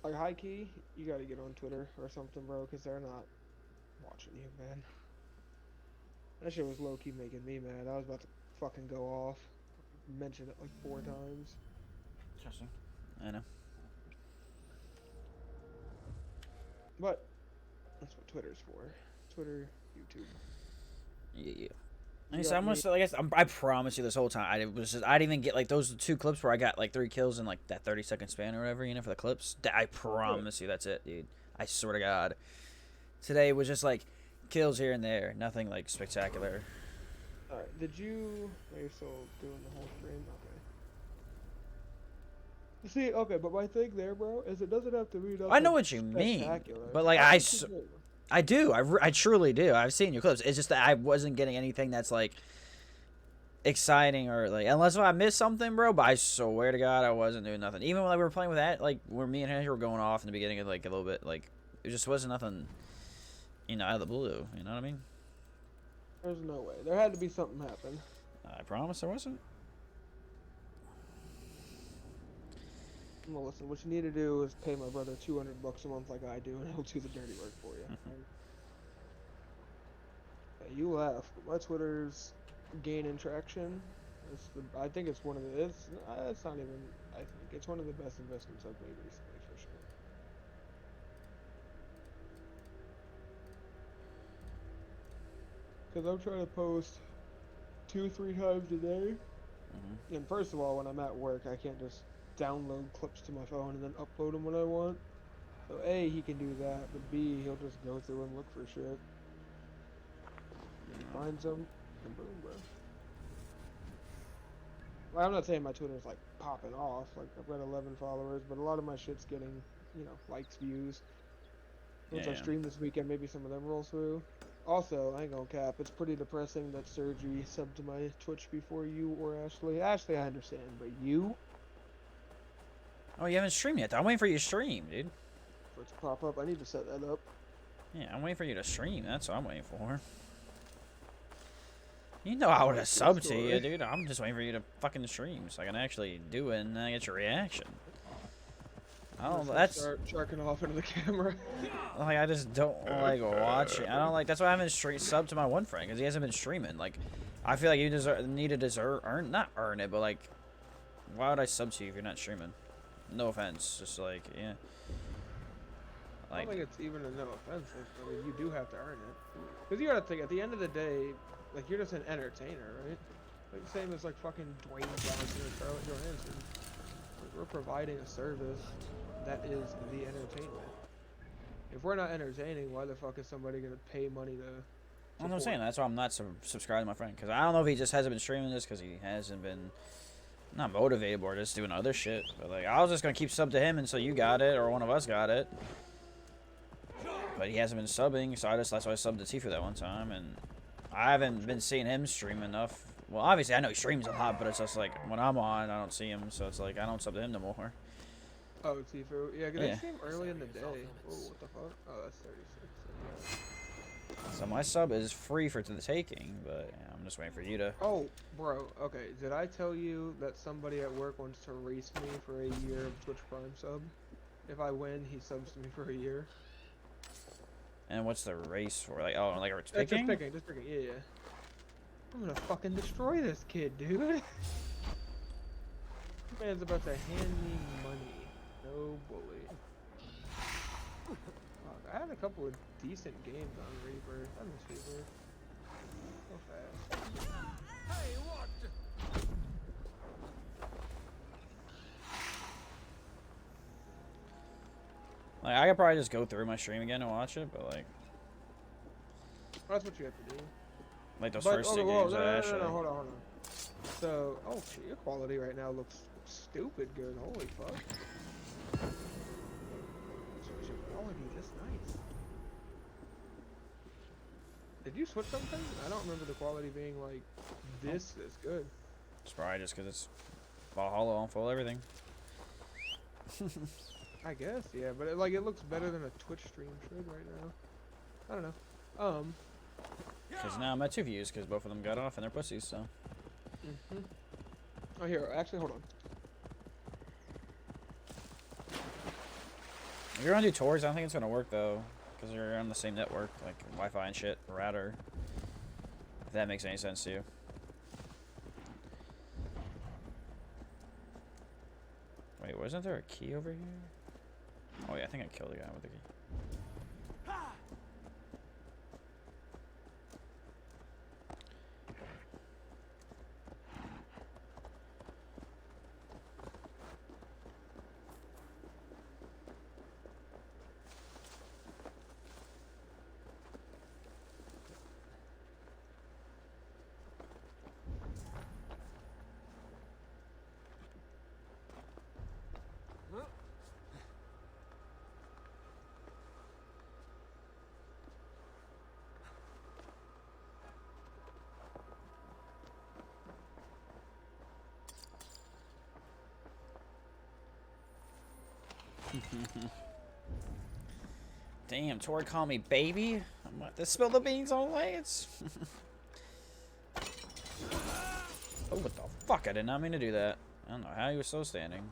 Like high key, you gotta get on Twitter or something, bro, because they're not watching you, man. That shit was low key making me mad. I was about to fucking go off. Mention it like 4 times. Interesting. I know. But that's what Twitter's for. Twitter, YouTube. Yeah, yeah. You So got I'm gonna me. say, I guess I promise you this whole time I didn't even get like those 2 clips where I got like 3 kills in like that 30-second span or whatever, for the clips. I Yeah. promise you that's it, dude. I swear to God. Today was just like kills here and there, nothing like spectacular. Alright, did you... Are you still doing the whole stream? Okay. See, okay, but my thing there, bro, is it doesn't have to be I know nothing what you mean, spectacular. but like I think you do. I do, I truly do. I've seen your clips. It's just that I wasn't getting anything that's like exciting or like unless I missed something, bro. But I swear to God, I wasn't doing nothing. Even when we were playing with that, like where me and Henry were going off in the beginning of like a little bit, like it just wasn't nothing, out of the blue. You know what I mean? There's no way. There had to be something happen. I promise there wasn't. Well, listen, what you need to do is pay my brother $200 a month like I do, and he'll do the dirty work for you. Yeah, you laugh, but my Twitter's gaining traction. I think it's one of the. It's not even. I think it's one of the best investments I've made recently for sure. Because I'm trying to post 2, 3 times a day. And first of all, when I'm at work, I can't just download clips to my phone and then upload them when I want. So A, he can do that, but B, he'll just go through and look for shit. He finds them, and boom, bro. Well, I'm not saying my Twitter's like popping off. Like I've got 11 followers, but a lot of my shit's getting, likes, views. Once I Yeah. stream this weekend, maybe some of them roll through. Also, I ain't gonna cap. It's pretty depressing that Sergi subbed to my Twitch before you or Ashley. Ashley, I understand, but you? Oh, you haven't streamed yet. I'm waiting for you to stream, dude. For it to pop up, I need to set that up. Yeah, I'm waiting for you to stream. That's what I'm waiting for. You know I would have That's your subbed to you, story. dude. I'm just waiting for you to fucking stream so I can actually do it and then I get your reaction. I don't. That's Start sharking off into the camera. like I just don't like watching. I don't like. That's why I haven't subbed to my one friend because he hasn't been streaming. Like, I feel like you need to not earn it, but like, why would I sub to you if you're not streaming? No offense, just like yeah. I Like, don't think it's even a no offense. I mean, you do have to earn it. Because you gotta think, at the end of the day, like, you're just an entertainer, right? Like, same as, like, fucking Dwayne Johnson or Scarlett Johansson. Like, we're providing a service that is the entertainment. If we're not entertaining, why the fuck is somebody gonna pay money to that's what I'm support? saying. That's why I'm not subscribed to my friend because I don't know if he just hasn't been streaming this because he hasn't been not motivated or just doing other shit. But like, I was just gonna keep sub to him until you got it or one of us got it. But he hasn't been subbing, so that's why I subbed to Tifu that one time, and I haven't been seeing him stream enough. Well, obviously I know he streams a lot, but it's just like when I'm on, I don't see him, so it's like I don't sub to him no more. Oh, Tifu. Yeah, because Yeah. they stream early in the day. Oh, what the fuck? Oh, that's 36. So my sub is free for the taking, but yeah, I'm just waiting for you to. Oh, bro. Okay, did I tell you that somebody at work wants to race me for a year of Twitch Prime sub? If I win, he subs to me for a year. And what's the race for? Like, oh, like it's Just picking? picking. Yeah. I'm gonna fucking destroy this kid, dude. Man's about to hand me money. No bully. Fuck, I had a couple of decent games on Rebirth. I miss Rebirth. So fast. Like, I could probably just go through my stream again and watch it, but like That's what you have to do. those But, first okay, two whoa, games, no, I no, no, no, actually. no, hold on. So, oh shit, your quality right now looks stupid good. Holy fuck. Is your quality this nice? Did you switch something? I don't remember the quality being like this good. It's probably just because it's Valhalla on full everything. I guess, yeah, but it looks better than a Twitch stream should right now. I don't know. Because now I'm at 2 views because both of them got off and they're pussies, so. Oh, here, actually, hold on. If you're gonna do tours, I don't think it's gonna work though, because you're on the same network, like Wi-Fi and shit, router. If that makes any sense to you. Wait, wasn't there a key over here? Oh yeah, I think I killed the guy with the key. Damn, Tori called me baby. I'm about to spill the beans on Lance. Oh, what the fuck? I did not mean to do that. I don't know how he was so standing.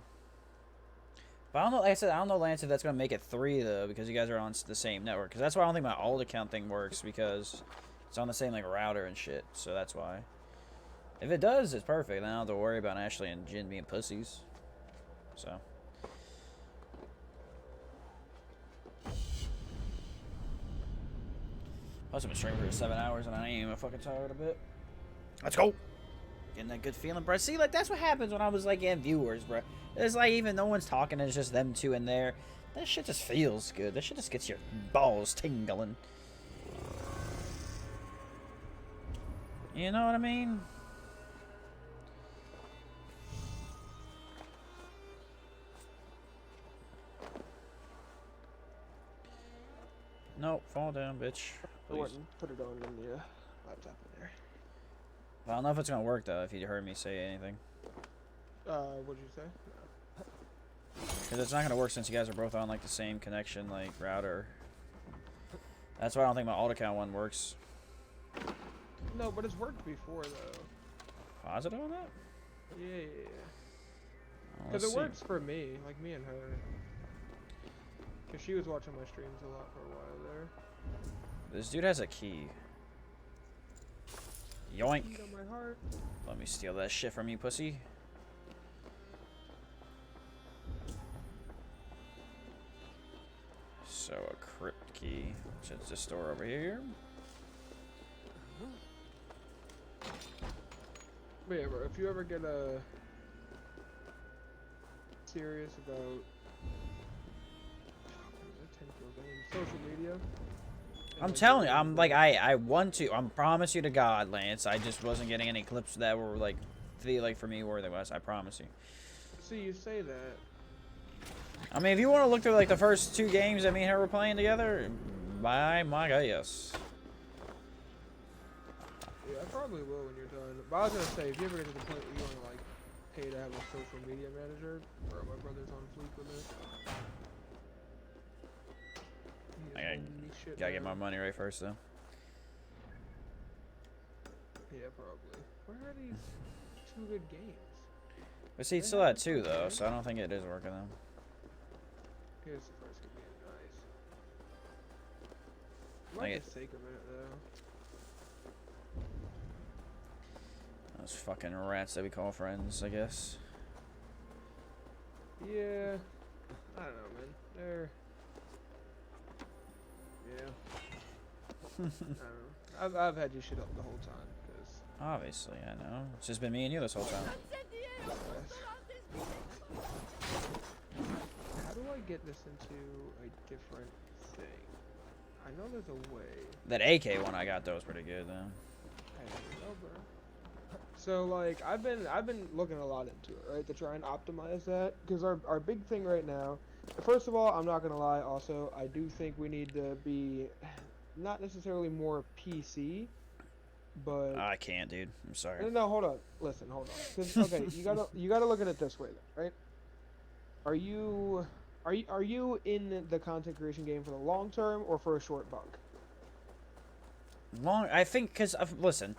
But I don't know, like I said, I don't know, Lance, if that's going to make it 3, though, because you guys are on the same network. Because that's why I don't think my alt account thing works, because it's on the same, like, router and shit. So that's why. If it does, it's perfect. Then I don't have to worry about Ashley and Jin being pussies. So. Plus, I've been streaming for 7 hours, and I ain't even fucking tired a bit. Let's go! Getting that good feeling, bro. See, like, that's what happens when I was, like, getting viewers, bro. It's like, even no one's talking, it's just them two in there. That shit just feels good. That shit just gets your balls tingling. You know what I mean? Nope, fall down, bitch. Please. Put it on in the laptop in there. I don't know if it's gonna work though. If you heard me say anything. What'd you say? Because it's not gonna work since you guys are both on like the same connection, like router. That's why I don't think my alt account one works. No, but it's worked before though. Positive on that? Yeah. Well, Because let's it see. works for me, like me and her. Because she was watching my streams a lot for a while there. This dude has a key. Yoink. Beat on my heart. Let me steal that shit from you, pussy. So a crypt key, which is this door over here. But yeah, bro, if you ever get serious about social media, I'm telling you, I'm like, I want to. I promise you to God, Lance. I just wasn't getting any clips that were like, for me where they was. I promise you. See, you say that. I mean, if you want to look through like the first 2 games that me and her were playing together, by my God, yes. Yeah, I probably will when you're done. But I was gonna say, if you ever get to the point where you want to like pay to have a social media manager, bro, my brother's on fleek with it. Gotta get my money right first, though. Yeah, probably. Where are these 2 good games? But see, it's still at 2 though, so I don't think it is working though. Here's the first good game, nice. Like Might just take a minute though. Those fucking rats that we call friends, I guess. Yeah, I don't know, man. They're I don't know. I've had you shit up the whole time, cause Obviously, I know. It's just been me and you this whole time. How do I get this into a different thing? I know there's a way. That AK one I got though was pretty good though. I don't know, bro. So like I've been looking a lot into it, right, to try and optimize that, because our big thing right now. First of all, I'm not gonna lie. Also, I do think we need to be not necessarily more PC, but I can't, dude. I'm sorry. no, hold on. Listen, hold on. 'Cause, okay, you gotta look at it this way, then, right? Are you in the content creation game for the long term or for a short buck? I think, cause listen,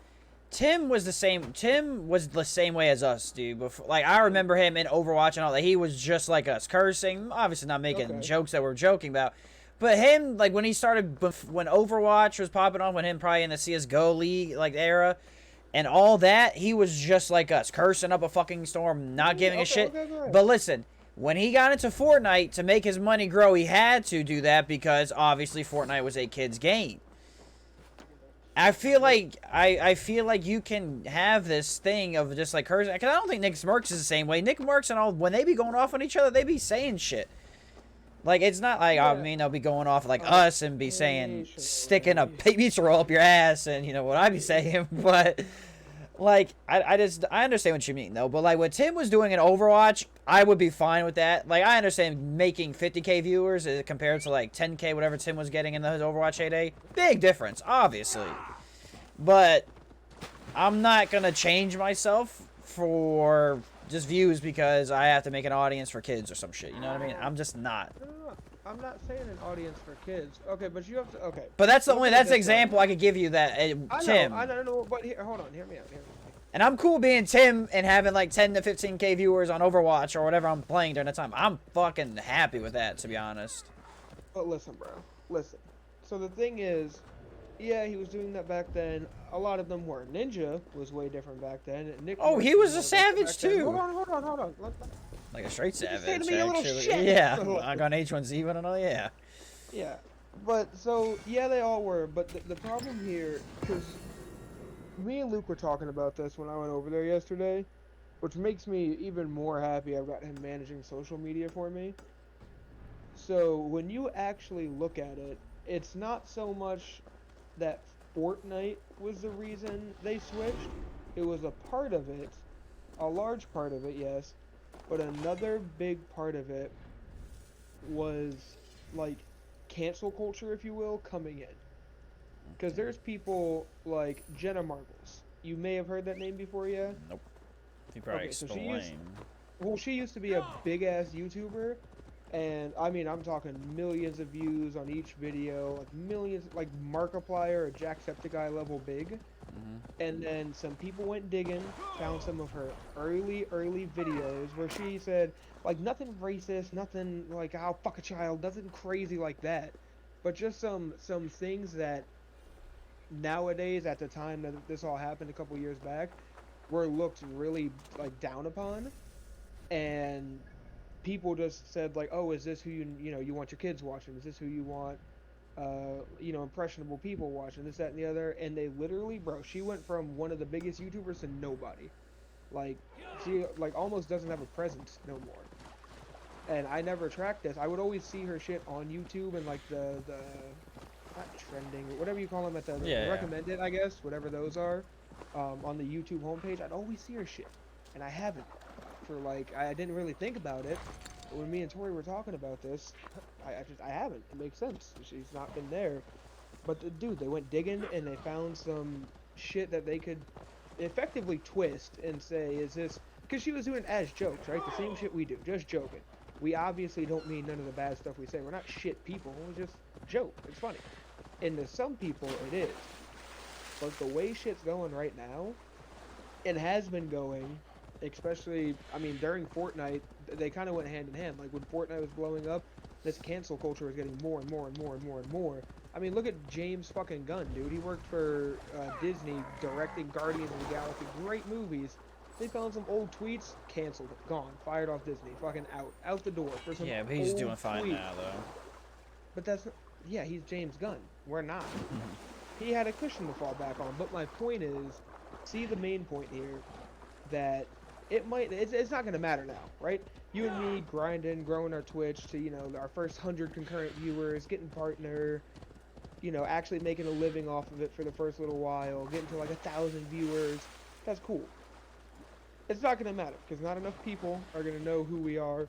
Tim was the same. Tim was the same way as us, dude. Before, like I remember him in Overwatch and all that. He was just like us, cursing, obviously not making Okay. jokes that we're joking about. But him, like when he started, when Overwatch was popping off, when him probably in the CS:GO league like era, and all that, he was just like us, cursing up a fucking storm, not giving a Okay, shit. okay, go ahead. But listen, when he got into Fortnite to make his money grow, he had to do that because obviously Fortnite was a kid's game. I feel like you can have this thing of just like cursing. Because I don't think Nick Smirks is the same way. Nick Smirks and all, when they be going off on each other, they be saying shit. Like it's not like I Yeah. mean they'll be going off like us and be saying Occasionally. sticking a pizza roll up your ass and you know what I be saying, but like I understand what you mean though. But like what Tim was doing in Overwatch, I would be fine with that. Like I understand making 50K viewers compared to like 10K whatever Tim was getting in his Overwatch heyday. Big difference, obviously. But I'm not gonna change myself for just views because I have to make an audience for kids or some shit. You know what I mean? I'm just not. No. I'm not saying an audience for kids. Okay, but you have to. Okay. But that's the Look only at that's this the example I could give you that Tim. I know, but here, hold on, hear me out. And I'm cool being Tim and having like 10 to 15K viewers on Overwatch or whatever I'm playing during the time. I'm fucking happy with that, to be honest. But listen, bro. Listen. So the thing is, yeah, he was doing that back then. A lot of them were. Ninja was way different back then. Nick Oh, he was a savage too. Hold on. Like a straight You just savage, say to me a little actually. shit. Yeah, I got an H1Z1 and all, yeah. Yeah. But, so, yeah, they all were. But the problem here, because me and Luke were talking about this when I went over there yesterday, which makes me even more happy I've got him managing social media for me. So, when you actually look at it, it's not so much that Fortnite was the reason they switched. It was a part of it, a large part of it, yes, but another big part of it was, like, cancel culture, if you will, coming in. Because there's people like Jenna Marbles. You may have heard that name before, yeah? Nope. You probably Okay, so explain. she used to be a big-ass YouTuber, and, I mean, I'm talking millions of views on each video, like millions, like Markiplier or Jacksepticeye level big. And then some people went digging, found some of her early videos where she said, like, nothing racist, nothing like, I'll fuck a child, nothing crazy like that. But just some things that nowadays, at the time that this all happened a couple years back, were looked really, like, down upon. And people just said, like, oh, is this who you want your kids watching? Is this who you want, impressionable people watching this, that, and the other? And they literally, bro, she went from one of the biggest YouTubers to nobody. Like, she, like, almost doesn't have a presence no more. And I never tracked this. I would always see her shit on YouTube and, like, the not trending, whatever you call them, at the recommended, I guess, whatever those are, on the YouTube homepage. I'd always see her shit. And I haven't. For, like, I didn't really think about it. But when me and Tori were talking about this, I haven't. It makes sense. She's not been there. But, dude, they went digging and they found some shit that they could effectively twist and say, is this... Because she was doing it as jokes, right? The same shit we do. Just joking. We obviously don't mean none of the bad stuff we say. We're not shit people. We just joke. It's funny. And to some people, it is. But the way shit's going right now, it has been going, especially, I mean, during Fortnite, they kind of went hand in hand. Like, when Fortnite was blowing up, this cancel culture was getting more and more and more and more and more. I mean, look at James fucking Gunn, dude. He worked for Disney, directing Guardians of the Galaxy. Great movies. They found some old tweets, canceled it, gone, fired off Disney, fucking out the door for some Yeah, but he's old doing fine tweet. now, though. But that's not, yeah, he's James Gunn. We're not. He had a cushion to fall back on. But my point is, see the main point here, that it's not gonna matter now, right? You and me grinding, growing our Twitch to, our first 100 concurrent viewers, getting partner, actually making a living off of it for the first little while, getting to like 1,000 viewers. That's cool. It's not gonna matter, because not enough people are gonna know who we are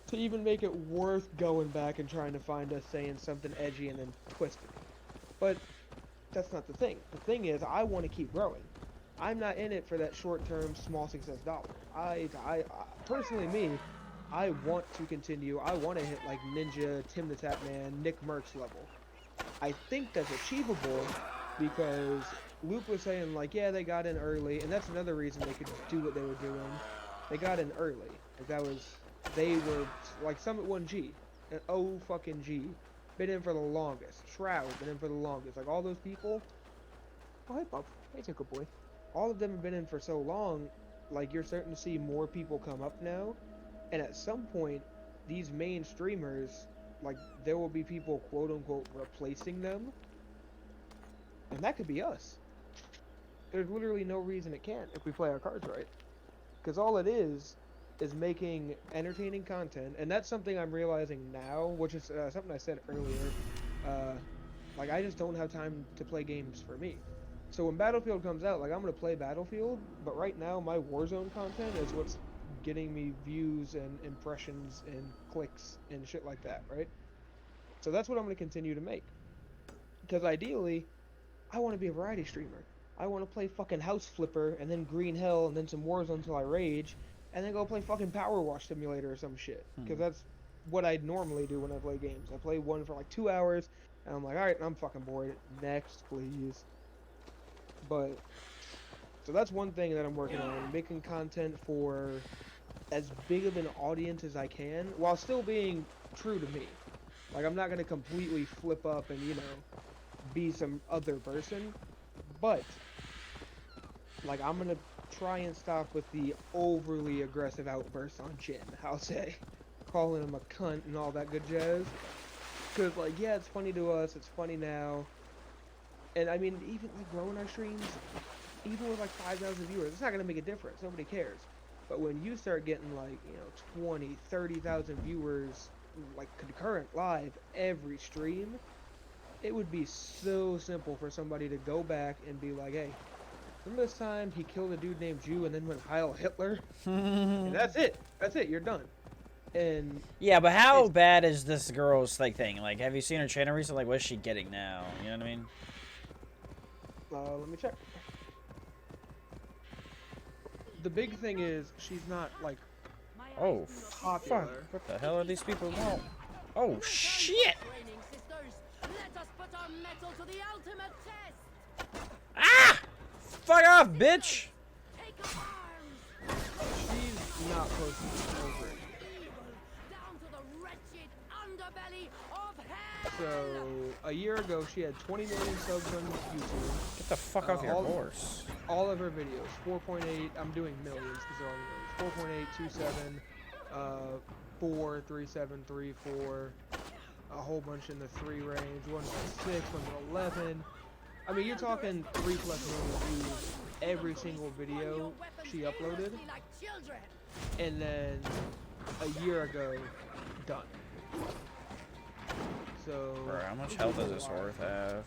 to even make it worth going back and trying to find us saying something edgy and then twisting it. But that's not the thing. The thing is, I want to keep growing. I'm not in it for that short-term small success dollar. I personally, I want to continue. I want to hit like Ninja, Tim the Tap Man, Nick Merckx level. I think that's achievable, because Luke was saying like, yeah, they got in early, and that's another reason they could do what they were doing. They got in early. Like that was, they were like Summit 1G, and O fucking G, been in for the longest. Shroud been in for the longest. Like all those people. Oh hey Pup, hey Tickle Boy. All of them have been in for so long. Like you're starting to see more people come up now, and at some point, these main streamers, like there will be people quote unquote replacing them, and that could be us. There's literally no reason it can't if we play our cards right. Because all it is making entertaining content, and that's something I'm realizing now, which is something I said earlier. Uh, like I just don't have time to play games for me. So when Battlefield comes out, like I'm gonna play Battlefield, but right now my Warzone content is what's getting me views and impressions and clicks and shit like that, right? So that's what I'm gonna continue to make. Because ideally, I want to be a variety streamer. I want to play fucking House Flipper and then Green Hell and then some Warzone until I rage, and then go play fucking Power Wash Simulator or some shit. Because that's what I normally do when I play games. I play one for like 2 hours, and I'm like, alright, I'm fucking bored. Next, please. But, so that's one thing that I'm working on, making content for as big of an audience as I can, while still being true to me. Like, I'm not going to completely flip up and, you know, be some other person, but like I'm gonna try and stop with the overly aggressive outbursts on Jin, I'll say, calling him a cunt and all that good jazz, because like yeah, it's funny to us, it's funny now, and I mean even like growing our streams, even with like 5,000 viewers, it's not gonna make a difference, nobody cares. But when you start getting like, you know, 20, 30,000 viewers like concurrent live every stream, it would be so simple for somebody to go back and be like, hey, remember this time he killed a dude named Jew and then went Heil Hitler? And that's it. That's it. You're done. And yeah, but how bad is this girl's like thing? Like, have you seen her channel recently? Like, what's she getting now? You know what I mean? let me check. The big thing is she's not like Oh, popular. fuck. What the hell are these people want? Oh, shit! Ah! Fuck off, bitch! She's not posting over it. So, a year ago, she had 20 million subs on YouTube. Get the fuck off your horse. All of her videos, 4.8, I'm doing millions because they're all millions. 4.8, 27, 4, 3, 7, 3, 4, a whole bunch in the 3 range, 1.6, 1.11. I mean, you're talking 3+ million views every single video she uploaded, and then a year ago, done. So, bro, how much health does this horse have?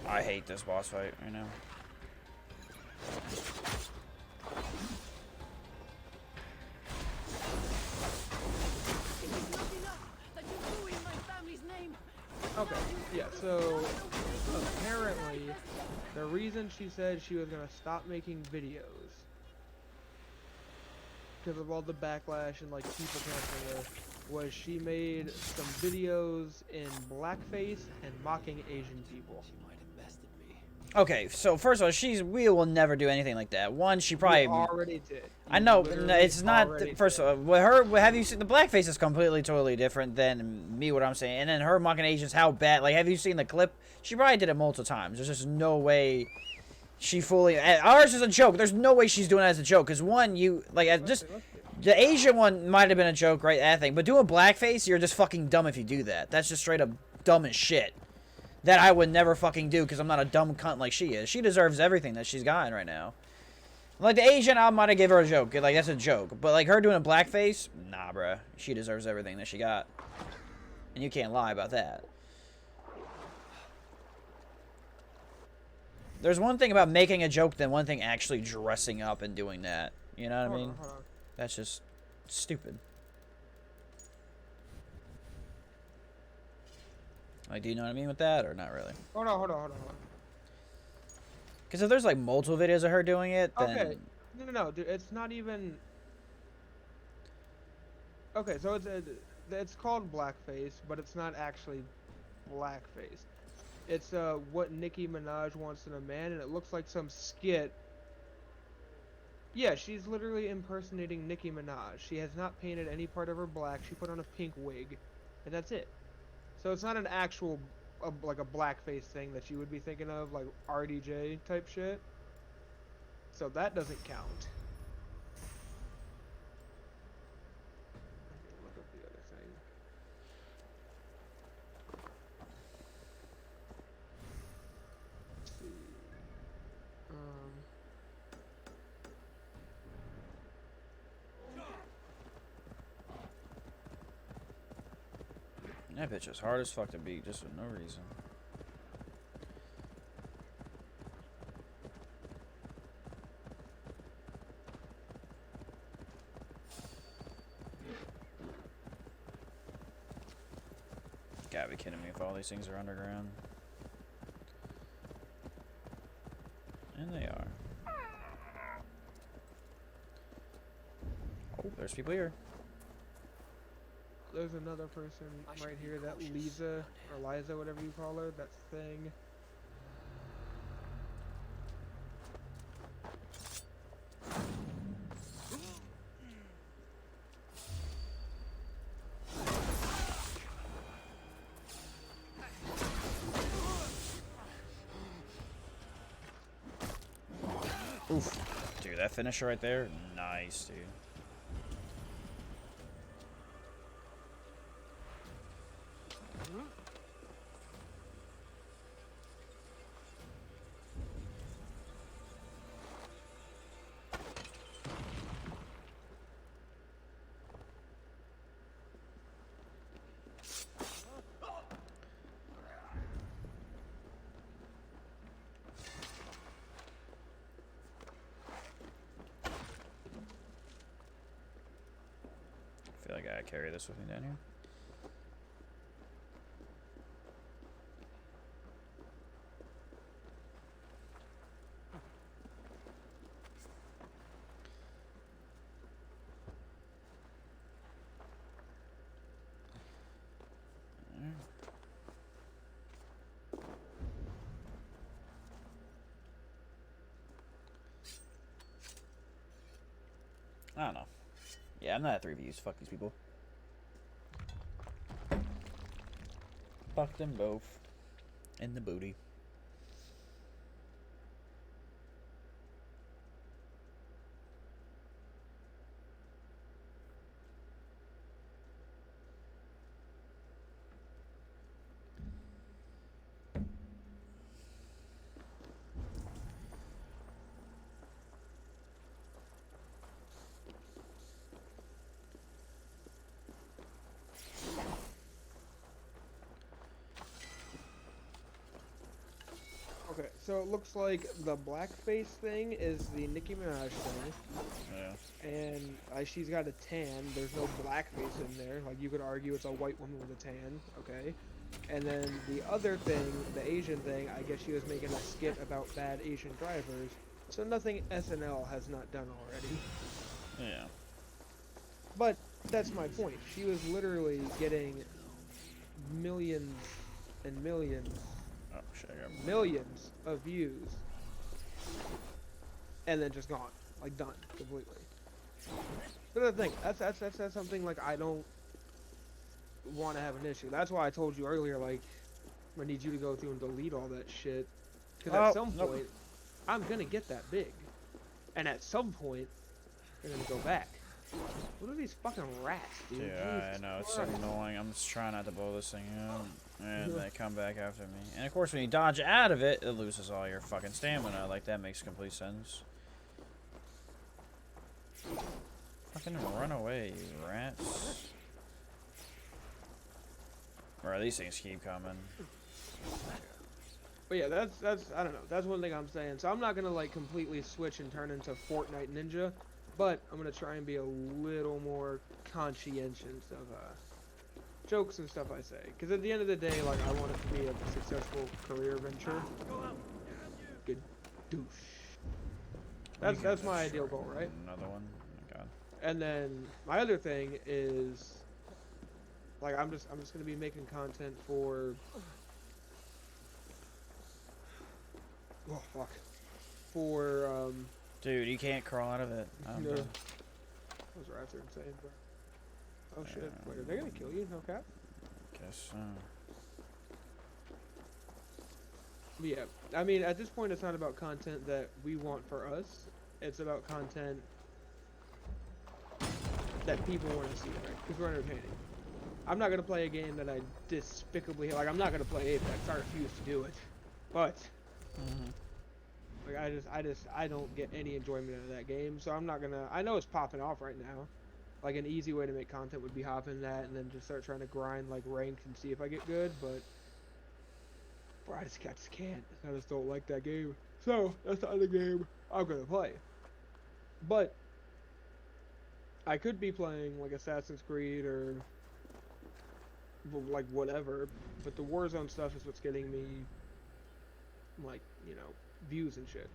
I hate this boss fight right now. Okay, yeah, so apparently the reason she said she was going to stop making videos because of all the backlash and like people canceling her was she made some videos in blackface and mocking Asian people. Okay, so first of all, we will never do anything like that. One, she probably already did. I know, no, it's not. First of all, with her, have you seen the blackface is completely, totally different than me. What I'm saying, and then her mocking Asians, how bad? Like, have you seen the clip? She probably did it multiple times. There's just no way she fully. Ours is a joke. There's no way she's doing it as a joke. Cause one, you like just the Asian one might have been a joke, right? That thing, but doing blackface, you're just fucking dumb if you do that. That's just straight up dumb as shit. That I would never fucking do because I'm not a dumb cunt like she is. She deserves everything that she's gotten right now. Like, the Asian, I might have give her a joke. Like, that's a joke. But, like, her doing a blackface? Nah, bruh. She deserves everything that she got. And you can't lie about that. There's one thing about making a joke than one thing actually dressing up and doing that. You know what I mean? Hold on. That's just stupid. Like, do you know what I mean with that, or not really? Hold on. Because if there's, like, multiple videos of her doing it, then... Okay. No, dude, it's not even... Okay, so it's it's called blackface, but it's not actually blackface. It's what Nicki Minaj wants in a man, and it looks like some skit. Yeah, she's literally impersonating Nicki Minaj. She has not painted any part of her black. She put on a pink wig, and that's it. So it's not an actual like a blackface thing that you would be thinking of, like RDJ type shit. So that doesn't count. Look up the other thing. Let's see. That bitch is hard as fuck to beat just for no reason. Gotta be kidding me if all these things are underground. And they are. Oh, there's people here. There's another person right here, that Lisa, or Liza, whatever you call her, that thing. Oof. Dude, that finisher right there, nice, dude. I feel like I gotta carry this with me down here. I don't know. Yeah, I'm not at 3 views. Fuck these people. Fuck them both. In the booty. Okay, so it looks like the blackface thing is the Nicki Minaj thing. Yeah. And she's got a tan. There's no blackface in there. Like, you could argue it's a white woman with a tan. Okay. And then the other thing, the Asian thing, I guess she was making a skit about bad Asian drivers. So nothing SNL has not done already. Yeah. But that's my point. She was literally getting millions and millions, Oh shit, I got millions of views, and then just gone, like done completely. But the thing, that's something like I don't want to have an issue. That's why I told you earlier, like I need you to go through and delete all that shit, because at some point I'm gonna get that big, and at some point I'm gonna go back. What are these fucking rats, dude? Yeah, I know, it's so annoying. I'm just trying not to blow this thing up. And they come back after me. And of course, when you dodge out of it, it loses all your fucking stamina. Like, that makes complete sense. Fucking run away, you rats. Or these things keep coming. But yeah, that's I don't know. That's one thing I'm saying. So I'm not gonna like completely switch and turn into Fortnite Ninja, but I'm gonna try and be a little more conscientious of jokes and stuff I say. Because at the end of the day, like I want it to be a successful career venture. Good douche. That's my ideal goal, right? Another one. Oh my god. And then my other thing is Like I'm just gonna be making content for. Oh fuck. For Dude, you can't crawl out of it. I'm no, done. those rats are insane, bro. Oh shit! Wait, are they gonna kill you? No cap. Guess so. But yeah, I mean, at this point, it's not about content that we want for us. It's about content that people want to see, right? Because we're entertaining. I'm not gonna play a game that I despicably like. I'm not gonna play Apex. I refuse to do it. But like, I don't get any enjoyment out of that game. So I'm not gonna. I know it's popping off right now. Like an easy way to make content would be hop in that and then just start trying to grind like ranked and see if I get good. But bro, I just can't. I just don't like that game. So that's the other game I'm gonna play. But I could be playing like Assassin's Creed or like whatever. But the Warzone stuff is what's getting me like, you know, views and shit.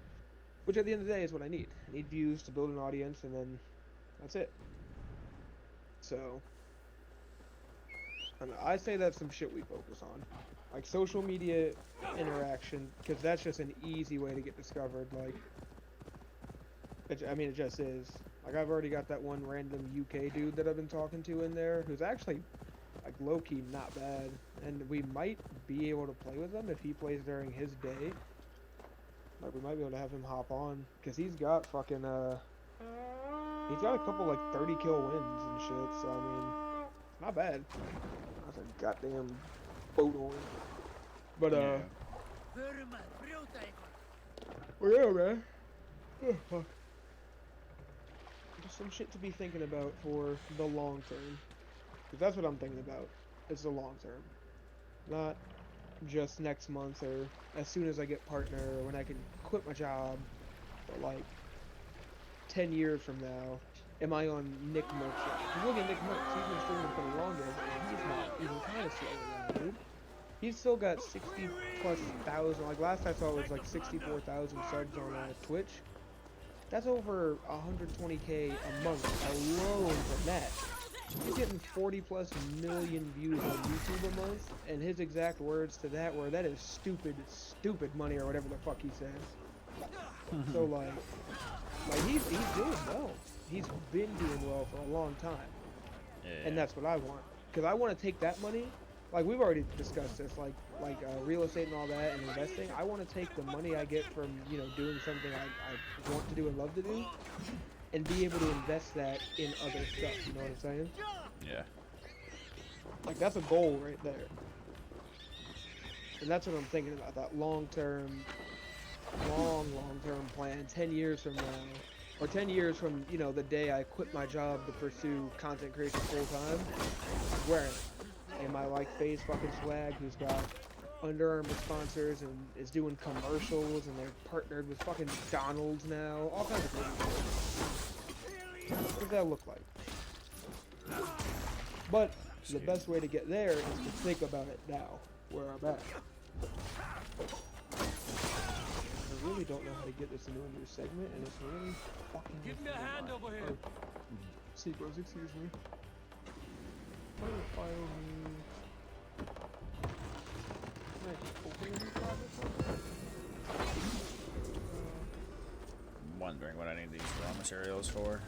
Which at the end of the day is what I need. I need views to build an audience and then that's it. So and I say that's some shit we focus on. Like social media interaction, because that's just an easy way to get discovered. Like, I mean, it just is. Like, I've already got that one random UK dude that I've been talking to in there, who's actually, like, low-key not bad. And we might be able to play with him if he plays during his day. Like, we might be able to have him hop on, because he's got fucking, he's got a couple, like, 30-kill wins and shit, so, I mean, not bad. That's a goddamn boat horn. But, Yeah. well, yeah, man. Oh, fuck. Just some shit to be thinking about for the long term. Because that's what I'm thinking about. It's the long term. Not just next month or as soon as I get partner or when I can quit my job. But like 10 years from now, am I on Nick Merck's shit? Because look at Nick Merck's. He's been streaming for the longest and he's not even kind of slowing down, dude. He's still got 60 plus thousand. Like last I saw it was like 64,000 subs on Twitch. That's over 120k a month alone from that. He's getting 40 plus million views on YouTube a month, and his exact words to that were, "That is stupid, stupid money," or whatever the fuck he says. So like he's doing well. He's been doing well for a long time, Yeah. and that's what I want. Because I want to take that money. Like we've already discussed this, like real estate and all that, and investing. I want to take the money I get from doing something I want to do and love to do, and be able to invest that in other stuff. You know what I'm saying? Yeah. Like that's a goal right there, and that's what I'm thinking about. That long term plan. 10 years from now, or 10 years from the day I quit my job to pursue content creation full time, wearing it. And my like FaZe fucking swag, who's got Under Armour sponsors and is doing commercials, and they're partnered with fucking McDonald's now, all kinds of things. What does that look like? But the best way to get there is to think about it now, where I'm at. I really don't know how to get this into a new segment, and it's really fucking. Give me a hand over here. Sequels, excuse me. File me. Can I just open a new project? I'm wondering what I need these raw materials for.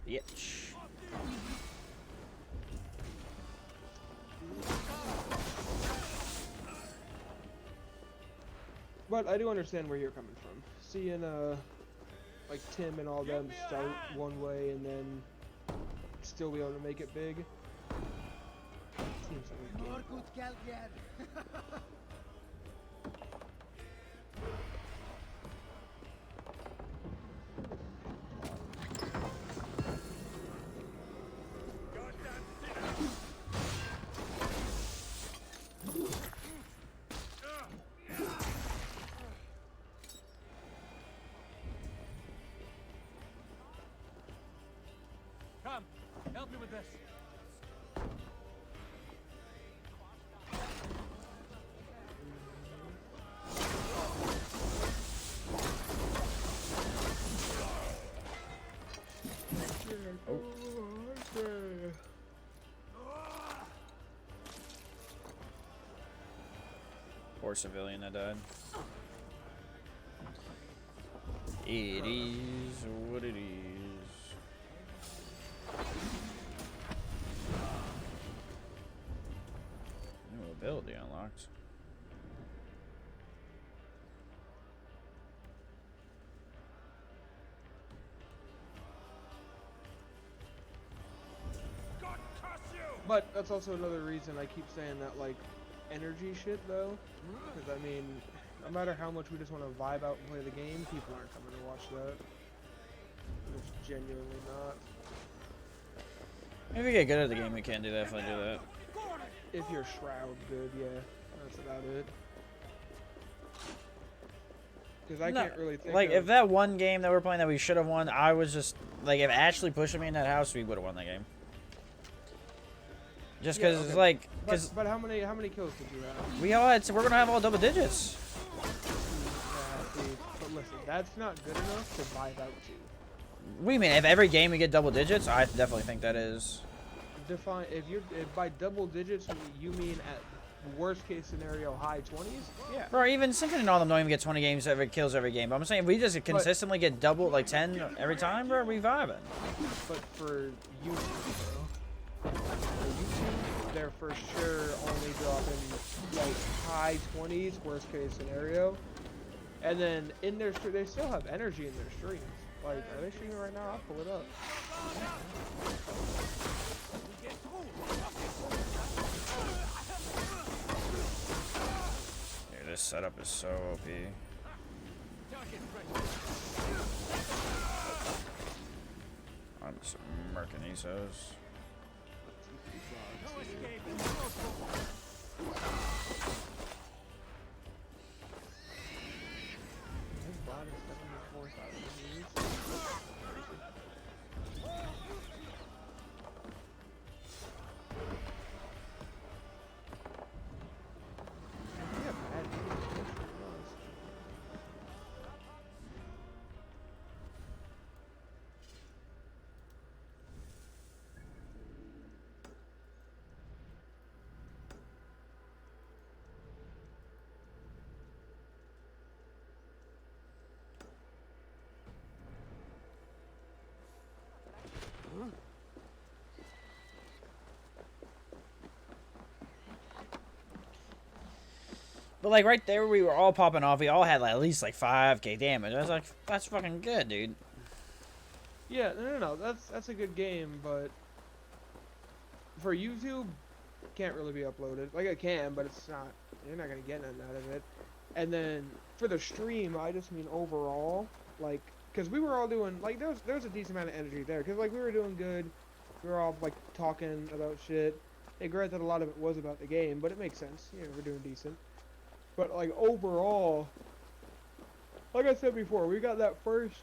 Bitch. But I do understand where you're coming from. Seeing like Tim and all them start one way and then still be able to make it big. Seems like a game. me with this. Oh. Poor civilian that died. It is what it is. New ability unlocked. God curse you! But that's also another reason I keep saying that, like, energy shit, though. Because, I mean, no matter how much we just want to vibe out and play the game, people aren't coming to watch that. It's genuinely not. If we get good at the game, we can do that if I do that. If you're Shroud good, yeah. That's about it. Because I can't really think like, of... if that one game that we're playing that we should have won, I was just... Like, if Ashley pushed me in that house, we would have won that game. Just because, okay. like... But how many kills did you have? We all had... So we're going to have all double digits. Yeah, see, but listen, that's not good enough to vibe out to. We mean, if every game we get double digits, I definitely think that is. Define if by double digits you mean at worst case scenario high 20s. Yeah. Bro, even Symphony and all them don't even get 20 games every kills every game. But I'm saying if we just consistently get double like 10 every time, bro, we vibing. But for YouTube, though, they're for sure only dropping like high 20s worst case scenario, and then in their they still have energy in their streams. Like, are they streaming right now? I'll pull it up. Dude, this setup is so OP. I'm just murking Esos. His bot is 74,000 views. Yeah, bad views. But like right there, we were all popping off. We all had like, at least like 5k damage. I was like, that's fucking good, dude. Yeah, no. That's a good game, but for YouTube, can't really be uploaded. Like it can, but it's not. You're not gonna get nothing out of it. And then for the stream, I just mean overall, like, cause we were all doing like there was a decent amount of energy there, cause like we were doing good. We were all like talking about shit. And granted, a lot of it was about the game, but it makes sense. You know, we're doing decent. But like overall, like I said before, we got that first,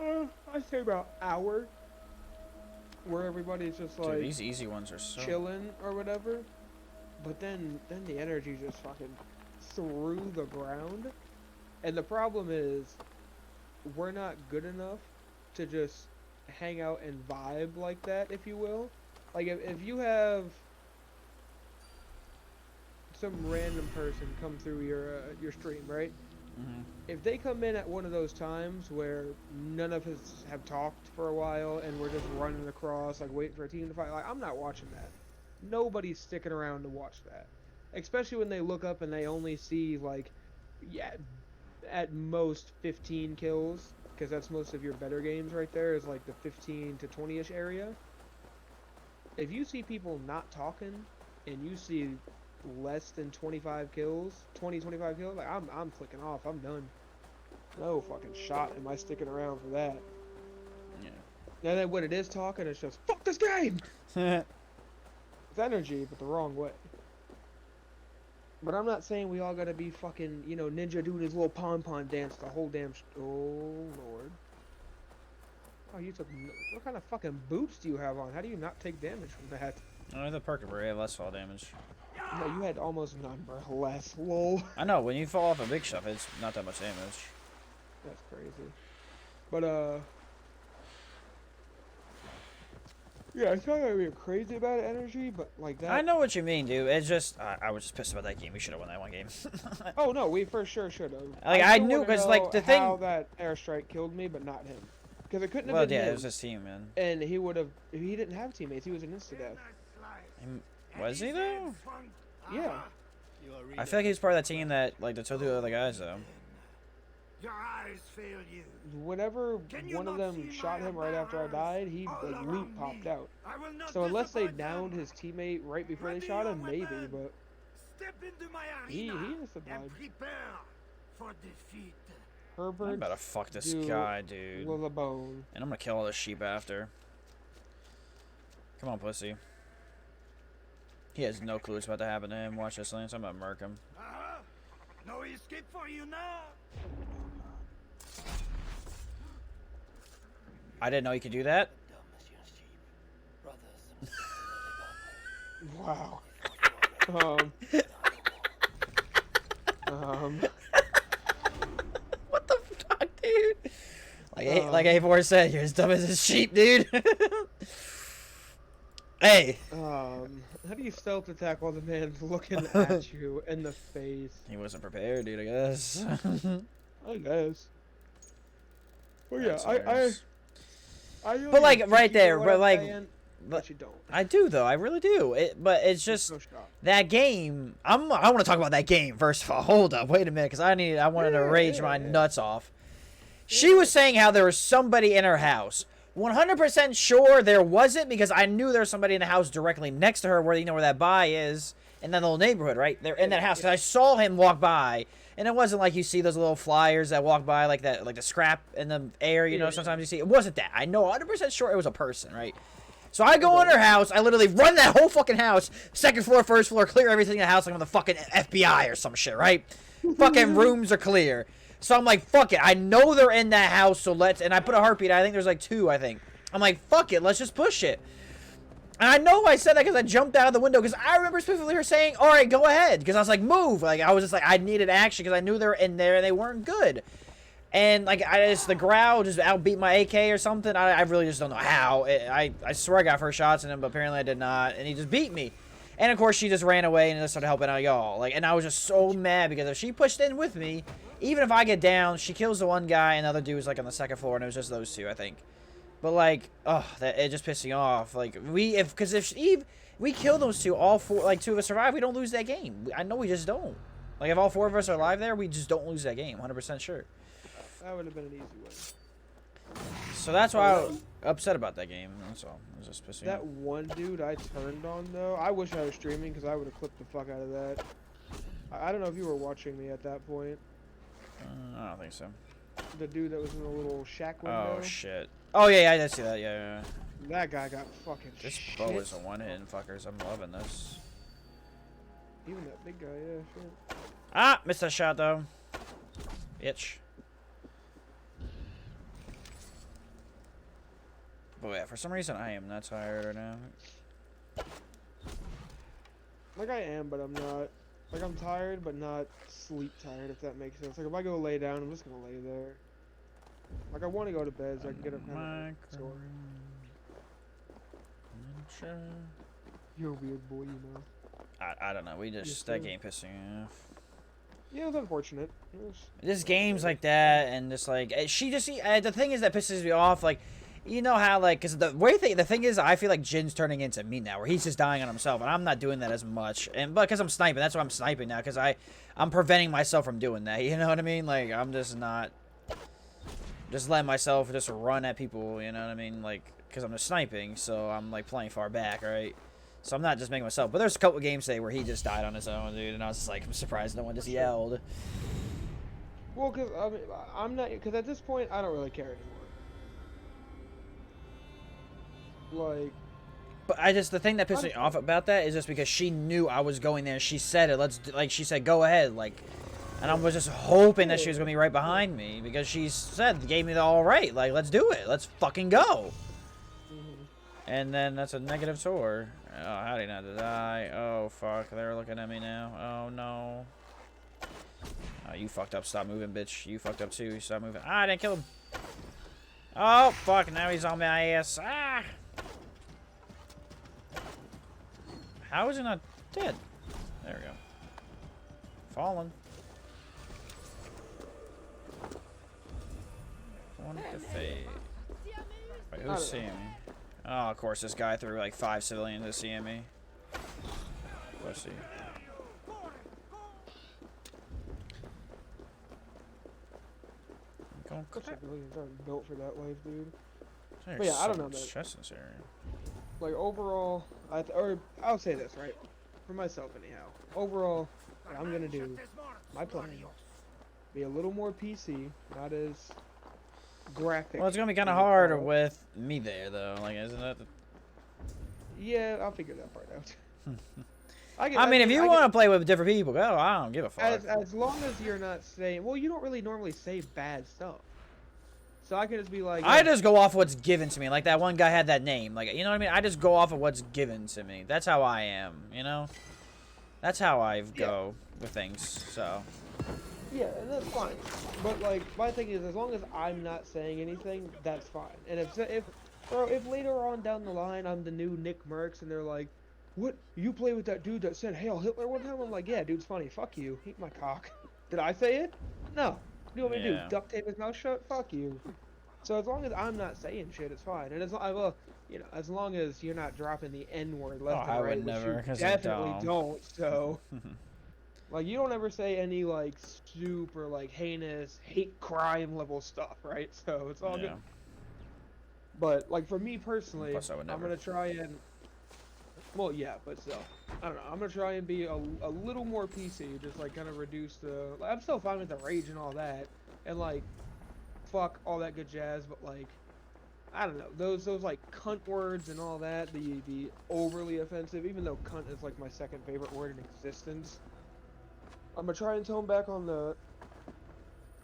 I'd say about hour, where everybody's just like Dude, these easy ones are so chilling or whatever. But then the energy just fucking through the ground, and the problem is, we're not good enough to just hang out and vibe like that, if you will. Like if you have some random person come through your stream, right? Mm-hmm. If they come in at one of those times where none of us have talked for a while and we're just running across, like waiting for a team to fight, like I'm not watching that. Nobody's sticking around to watch that. Especially when they look up and they only see like, yeah, at most 15 kills, because that's most of your better games right there, is like the 15 to 20-ish area. If you see people not talking and you see less than 25 kills, 25 kills, like I'm clicking off. I'm done. No fucking shot am I sticking around for that. Yeah. And then when it is talking, it's just fuck this game. It's energy, but the wrong way. But I'm not saying we all gotta be fucking, you know, Ninja doing his little pom-pom dance the whole damn oh lord. Oh, you took. What kind of fucking boots do you have on? How do you not take damage from that? Oh, the perk where you have less fall damage. No, you had almost none, bro. Less. Lol. I know, when you fall off a big stuff, it's not that much damage. That's crazy. But, yeah, it's not gonna be crazy about energy, but like that. I know what you mean, dude. It's just, I was just pissed about that game. We should have won that one game. Oh, no, we for sure should have. Like, I knew, because, like, the thing. How that airstrike killed me, but not him. Because it couldn't have Well, been yeah, him. it was his team, man. And he would have, if he didn't have teammates, he was an insta-death. Was he, though? Yeah. I feel like he was part of that team that, like, the two other guys, though. Your eyes fail you. Whenever one of them shot him right after I died, he, like, loot popped out. So unless they downed his teammate right before they shot him, maybe, but Step into my he arena insta-died. and prepare for defeat. I'm Herbert about to fuck this guy, dude. with a bone. And I'm gonna kill all the sheep after. Come on, pussy. He has no clue what's about to happen to him. Watch this, Lance. I'm gonna murk him. No escape for you now. I didn't know you could do that. Wow. What the fuck, dude? Like A4 said, you're as dumb as a sheep, dude. Hey. How do you stealth attack while the man's looking at you in the face? He wasn't prepared, dude, I guess. I guess. Well, yeah, That's I hilarious. really But, like, think right you there, know but, what like, I'm saying, but you don't. I do, though. I really do. But it's just No shot. that game. I want to talk about that game first of all. Hold up, wait a minute, because I wanted to rage my nuts off. She was saying how there was somebody in her house. 100% sure there wasn't, because I knew there was somebody in the house directly next to her, where you know where that buy is, in that little neighborhood, right? They're in that house. 'Cause I saw him walk by, and it wasn't like you see those little flyers that walk by, like that, like the scrap in the air. You know, sometimes you see. It wasn't that. I know 100% sure it was a person, right? So I go in her house. I literally run that whole fucking house, second floor, first floor, clear everything in the house like I'm the fucking FBI or some shit, right? Fucking rooms are clear. So I'm like, fuck it. I know they're in that house, so let's... And I put a heartbeat. I think there's like 2, I think. I'm like, fuck it. Let's just push it. And I know I said that because I jumped out of the window. Because I remember specifically her saying, all right, go ahead. Because I was like, move. Like, I was just like, I needed action because I knew they were in there and they weren't good. And, like, the growl just outbeat my AK or something. I really just don't know how. I swear I got first shots in him, but apparently I did not. And he just beat me. And, of course, she just ran away and just started helping out y'all. Like, and I was just so mad because if she pushed in with me... Even if I get down, she kills the one guy, and the other dude was, like, on the second floor, and it was just those 2, I think. But, like, it just pissed me off. Like, if we kill those 2, all 4, like, 2 of us survive, we don't lose that game. I know we just don't. Like, if all 4 of us are alive there, we just don't lose that game, 100% sure. That would have been an easy win. So that's why I was upset about that game, that's all. It was just pissing me off. That one dude I turned on, though, I wish I was streaming, because I would have clipped the fuck out of that. I don't know if you were watching me at that point. I don't think so. The dude that was in the little shack window. Oh, shit. Oh, yeah, I did see that, yeah. That guy got fucking This shit. bow is a one-hit, fuckers. I'm loving this. Even that big guy, yeah, shit. Ah, missed that shot, though. Bitch. But yeah, for some reason, I am not tired right now. Like, I am, but I'm not. Like, I'm tired, but not sleep tired, if that makes sense. Like, if I go lay down, I'm just gonna lay there. Like, I want to go to bed so I can get up kind of sore. You're a weird boy, you know. I don't know. We just... That game pissed me off. Yeah, it was unfortunate. Just games like that, and just, like... She just... the thing is that pisses me off, like... You know how, like... Because the thing is, I feel like Jin's turning into me now, where he's just dying on himself, and I'm not doing that as much. But because I'm sniping, that's why I'm sniping now, because I'm preventing myself from doing that, you know what I mean? Like, I'm just not... Just letting myself just run at people, you know what I mean? Like, because I'm just sniping, so I'm, like, playing far back, right? So I'm not just making myself... But there's a couple of games today where he just died on his own, dude, and I was just like, I'm surprised no one just yelled. Well, because, I mean, I'm not... Because at this point, I don't really care anymore. Like... But the thing that pissed me off about that is just because she knew I was going there. She said it. She said, go ahead. Like, And I was just hoping that she was gonna be right behind me because she said, gave me the all right, like, let's do it, let's fucking go. And then that's a negative tour. Oh, how did he not die? Oh fuck, they're looking at me now. Oh no. Oh, you fucked up. Stop moving, bitch. You fucked up too. Stop moving. Ah, I didn't kill him. Oh fuck, now he's on my ass. Ah. How is he not dead? There we go. Fallen. One defeat. Wait, who's seeing me? Oh, of course, this guy threw like 5 civilians to see me. Let's see. Civilians aren't built for that life, dude. There's But yeah, I don't so know, much man. stress in this area. Like overall, or I'll say this right, for myself anyhow. Overall, what I'm gonna do, my plan, be a little more PC, not as graphic. Well, it's gonna be kind of hard with me there, though. Like, isn't that? Yeah, I'll figure that part out. I mean, if you want to play with different people, go. I don't give a fuck. As long as you're not saying, well, you don't really normally say bad stuff. So I can just be like, I just go off what's given to me. Like that one guy had that name. Like, you know what I mean? I just go off of what's given to me. That's how I am, you know? That's how I go with things, so. Yeah, and that's fine. But, like, my thing is, as long as I'm not saying anything, that's fine. And if later on down the line I'm the new Nick Merckx and they're like, what? You play with that dude that said Hail Hitler one time? I'm like, yeah, dude's funny. Fuck you. Eat my cock. Did I say it? No. What do you want me to do? Duct tape his mouth shut? Fuck you. So as long as I'm not saying shit, it's fine. And as long as you're not dropping the N-word left and right, would never, which you definitely don't. So, like, you don't ever say any like super like heinous hate crime level stuff, right? So it's all good. But like for me personally, I'm gonna try and. Well, yeah, but still, I don't know. I'm gonna try and be a little more PC, just like kind of reduce the. I'm still fine with the rage and all that, and like, fuck all that good jazz. But like, I don't know, those like cunt words and all that, the overly offensive. Even though cunt is like my second favorite word in existence, I'm gonna try and tone back on the.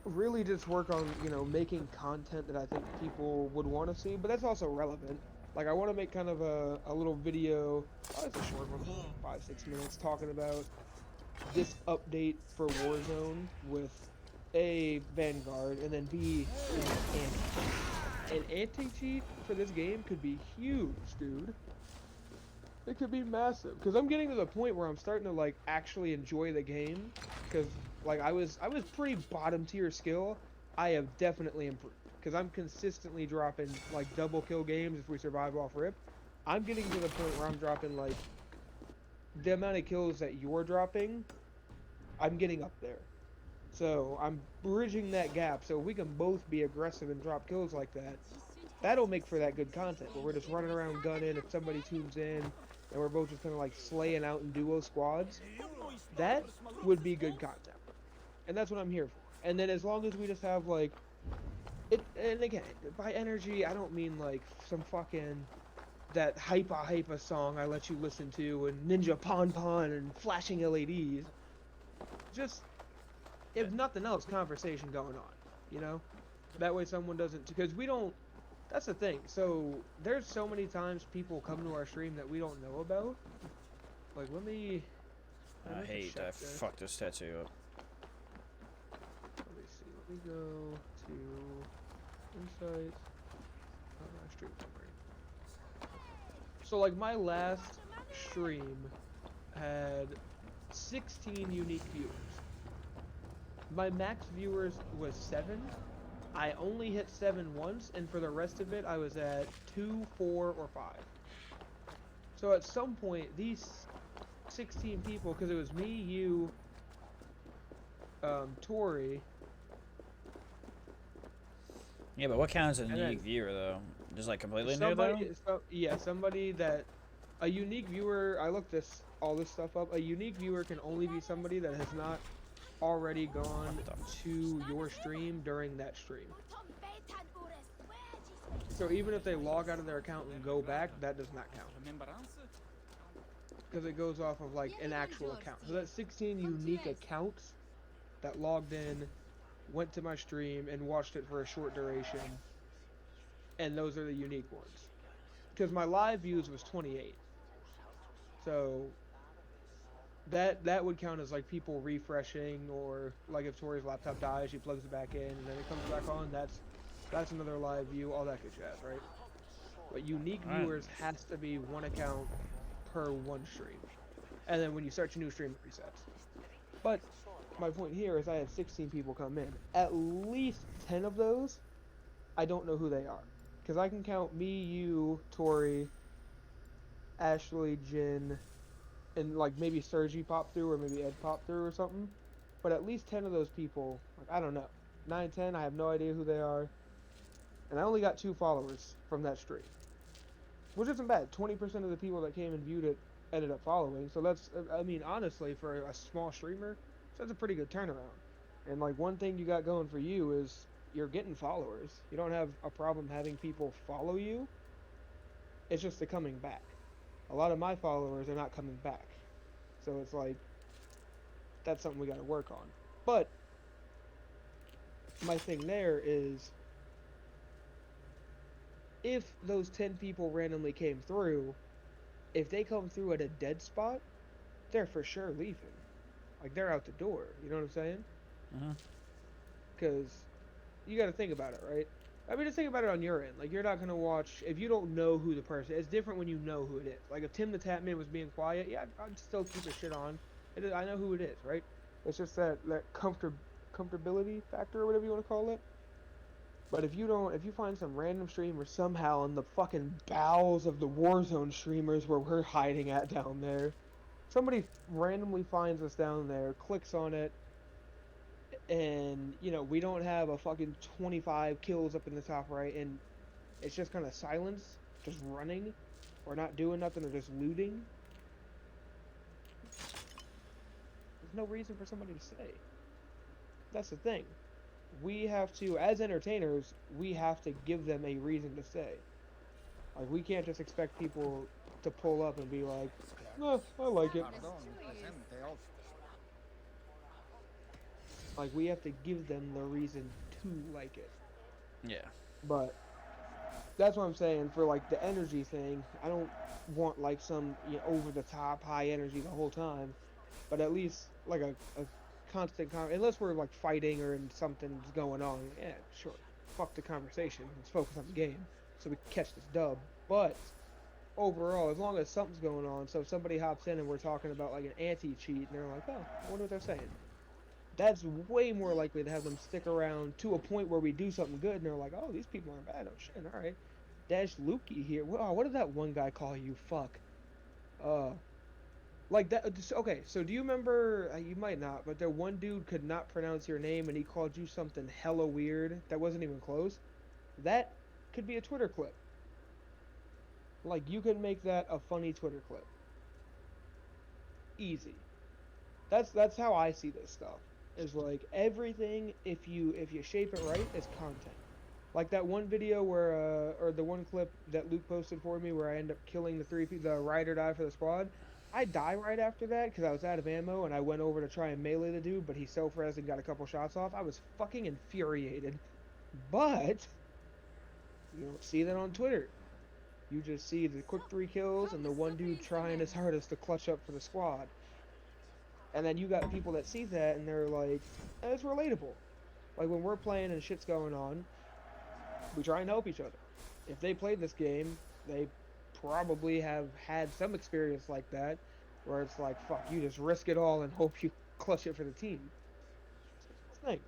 Really, just work on making content that I think people would want to see, but that's also relevant. Like, I want to make kind of a little video, it's a short one, 5-6 minutes, talking about this update for Warzone with A, Vanguard, and then B, an anti-cheat for this game could be huge, dude. It could be massive, because I'm getting to the point where I'm starting to, like, actually enjoy the game, because, like, I was pretty bottom tier skill. I have definitely improved. Because I'm consistently dropping, like, double kill games if we survive off rip. I'm getting to the point where I'm dropping, like, the amount of kills that you're dropping, I'm getting up there. So, I'm bridging that gap, so if we can both be aggressive and drop kills like that, that'll make for that good content, where we're just running around gunning, if somebody tunes in, and we're both just kind of, like, slaying out in duo squads. That would be good content. And that's what I'm here for. And then as long as we just have, like, and again, by energy, I don't mean like some fucking that hypa song I let you listen to and Ninja Pon Pon and flashing LEDs. Just, if nothing else, conversation going on, That way someone doesn't, because we don't, that's the thing. So, there's so many times people come to our stream that we don't know about. Like, let me fucked this tattoo up. Let me see, let me go to insights. Stream summary. So like my last stream had 16 unique viewers. My max viewers was 7. I only hit 7 once, and for the rest of it I was at 2, 4, or 5. So at some point these 16 people, because it was me, you, Tori. Yeah, but what counts as a unique viewer, though? Just, like, completely new, though? Yeah, somebody that... A unique viewer... I looked all this stuff up. A unique viewer can only be somebody that has not already gone to your stream during that stream. So even if they log out of their account and go back, that does not count. Because it goes off of, like, an actual account. So that's 16 unique accounts that logged in, went to my stream, and watched it for a short duration, and those are the unique ones. Because my live views was 28, so that would count as like people refreshing, or like if Tori's laptop dies, she plugs it back in and then it comes back on. That's another live view, all that good jazz, right? But unique Alright. viewers has to be one account per one stream, and then when you start your new stream, it resets. But my point here is I had 16 people come in. At least 10 of those, I don't know who they are, because I can count me, you, Tori, Ashley, Jin, and like maybe Sergi popped through or maybe Ed popped through or something. But at least 10 of those people, like I don't know, 9, 10, I have no idea who they are, and I only got 2 followers from that stream, which isn't bad. 20% of the people that came and viewed it ended up following, so that's, I mean, honestly, for a small streamer, that's a pretty good turnaround. And like one thing you got going for you is you're getting followers. You don't have a problem having people follow you. It's just the coming back. A lot of my followers are not coming back, so it's like that's something we got to work on. But my thing there is, if those 10 people randomly came through, if they come through at a dead spot, they're for sure leaving. Like they're out the door. You know what I'm saying? Mm-hmm. Because you got to think about it, right? I mean, just think about it on your end. Like, you're not gonna watch if you don't know who the person is. It's different when you know who it is. Like, if Tim the Tatman was being quiet, yeah, I'd still keep his shit on. I know who it is, right? It's just that comfortability factor or whatever you want to call it. But if you find some random streamer somehow in the fucking bowels of the Warzone streamers where we're hiding at down there, somebody randomly finds us down there, clicks on it, and we don't have a fucking 25 kills up in the top right, and it's just kind of silence, just running, or not doing nothing, or just looting. There's no reason for somebody to stay. That's the thing. We have to, as entertainers, we have to give them a reason to stay. Like, we can't just expect people to pull up and be like, "No, I like it." Like, we have to give them the reason to like it. Yeah. But that's what I'm saying. For like the energy thing, I don't want like some over the top high energy the whole time, but at least like a constant unless we're like fighting or something's going on. Yeah, sure. Fuck the conversation. Let's focus on the game so we can catch this dub. But overall, as long as something's going on, so if somebody hops in and we're talking about like an anti-cheat and they're like, oh, I wonder what they're saying. That's way more likely to have them stick around to a point where we do something good and they're like, oh, these people aren't bad. Oh shit, all right. Dash Lukey here. Oh, what did that one guy call you? Fuck. Like that. Okay, so do you remember? You might not, but that one dude could not pronounce your name and he called you something hella weird that wasn't even close. That could be a Twitter clip. Like you could make that a funny Twitter clip. Easy. That's how I see this stuff. Is like everything, if you shape it right, is content. Like that one video where, or the one clip that Luke posted for me where I end up killing the ride or die for the squad. I die right after that because I was out of ammo and I went over to try and melee the dude, but he self-res and got a couple shots off. I was fucking infuriated. But you don't see that on Twitter. You just see the quick 3 kills and the one dude trying his hardest to clutch up for the squad. And then you got people that see that and they're like, it's relatable. Like when we're playing and shit's going on, we try and help each other. If they played this game, they probably have had some experience like that, where it's like, fuck, you just risk it all and hope you clutch it for the team. It's a thing.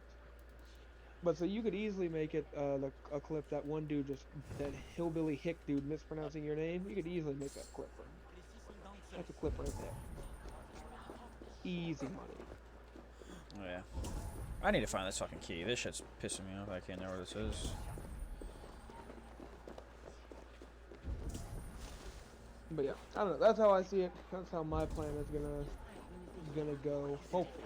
But so you could easily make it a clip that one dude that hillbilly hick dude mispronouncing your name. You could easily make that clip for him. That's a clip right there. Easy money. Oh yeah. I need to find this fucking key. This shit's pissing me off. I can't know where this is. But yeah, I don't know. That's how I see it. That's how my plan is gonna go. Hopefully,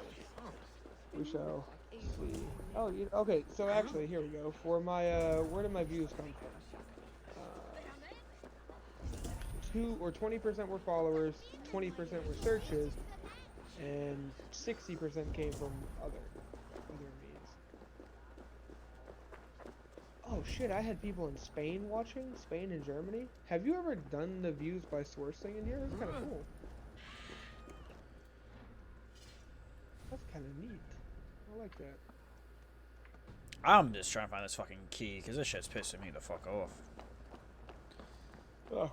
we shall see. Oh, okay. So actually, here we go. For my where did my views come from? 20% were followers, 20% were searches, and 60% came from other. shit, I had people in Spain watching, Spain and Germany. Have you ever done the views by source thing in here? That's kind of cool. That's kind of neat. I like that. I'm just trying to find this fucking key, because this shit's pissing me the fuck off.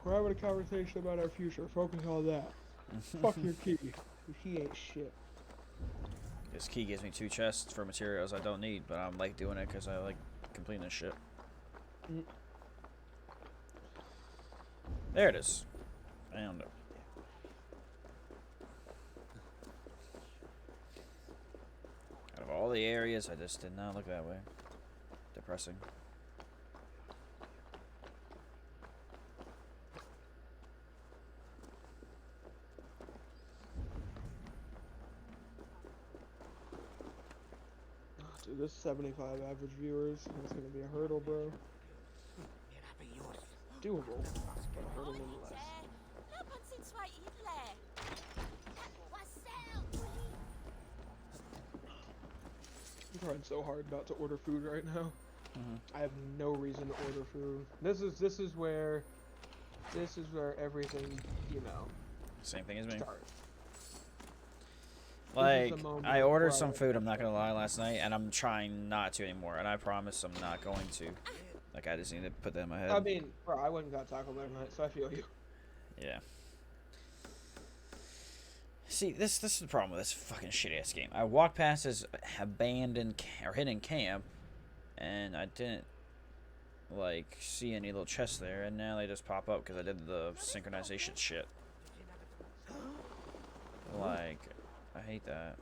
We're having a conversation about our future. Focus on that. Fuck your key. Your key ain't shit. This key gives me 2 chests for materials I don't need, but I'm like doing it because I like completing this shit. Mm. There it is. Found it. Out of all the areas, I just did not look that way. Depressing. Dude, this 75 average viewers. It's gonna be a hurdle, bro. Doable, but a hurdle nonetheless. I'm trying so hard not to order food right now. I have no reason to order food. This is where everything, you know, Same thing as me. starts. Like, I ordered where some I- food, I'm not gonna lie, last night, and I'm trying not to anymore, and I promise I'm not going to. Like, I just need to put that in my head. I mean, bro, I went and got Taco Bell tonight, so I feel you. Yeah. See, this is the problem with this fucking shitty-ass game. I walked past this abandoned or hidden camp, and I didn't, like, see any little chests there, and now they just pop up because I did the synchronization shit. Like, I hate that.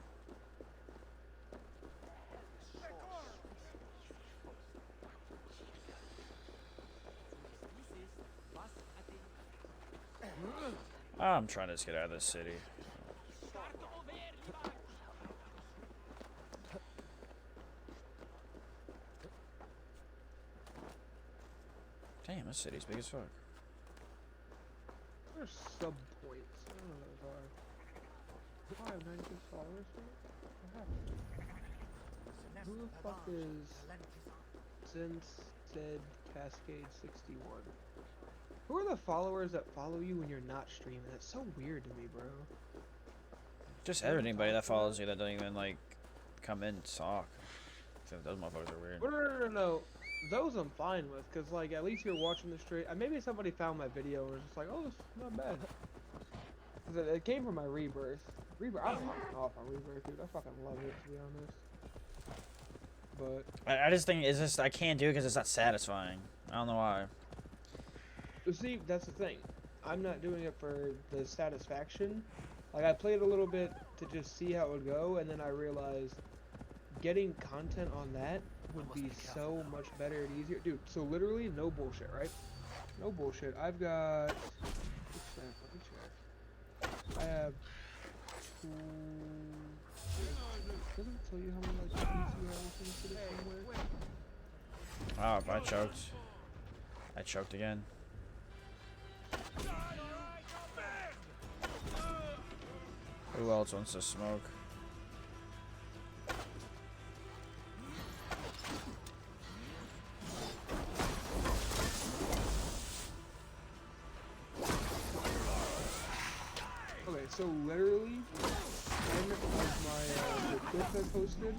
I'm trying to just get out of this city. Damn, this city's big as fuck. There's sub points. I don't know what those are. I have 96 followers. What happened? Who the fuck is since said Cascade 61? Who are the followers that follow you when you're not streaming? That's so weird to me, bro. Just anybody that follows you that doesn't even, like, come in and talk. Those motherfuckers are weird. No. Those I'm fine with, because, like, at least you're watching the stream. Maybe somebody found my video and was just like, oh, it's not bad. Because it came from my Rebirth. I'm off on Rebirth, dude. I fucking love it, to be honest. But I just think it's just I can't do it because it's not satisfying. I don't know why. see, that's the thing. I'm not doing it for the satisfaction. Like, I played a little bit to just see how it would go, and then I realized getting content on that would be so much better and easier. Dude, so literally, no bullshit, right? No bullshit. I've got... Let me check. I have... Doesn't it tell you how many, like, PC hours into this somewhere? Oh, I choked. I choked again. Who else wants to smoke? Okay, so literally, one of my the clips I posted.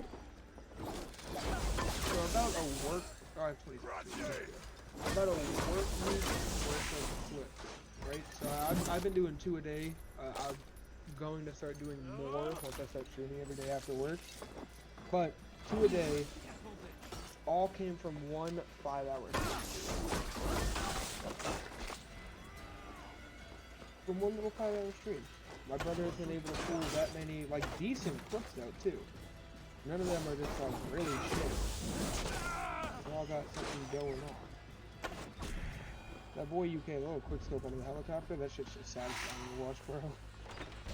So about a work. Oh, I have 26. About a work week worth of clips, right? So I've been doing 2 a day. I'm going to start doing more once I start streaming every day after work. But 2 a day, all came from one 5-hour stream. From one little 5-hour stream. My brother has been able to pull that many, like, decent clips out, too. None of them are just, like, really shit. They all got something going on. That boy UK, little quick scope on the helicopter, that shit's just satisfying to watch, bro.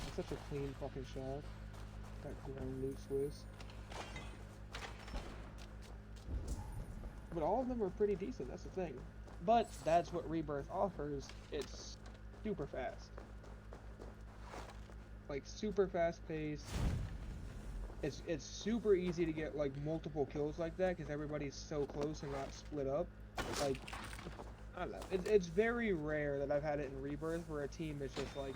It's such a clean fucking shot. That ground loot Swiss. But all of them are pretty decent, that's the thing. But that's what Rebirth offers. It's super fast. Like, super fast paced. It's super easy to get, like, multiple kills like that because everybody's so close and not split up. Like, I don't know. It's very rare that I've had it in Rebirth where a team is just like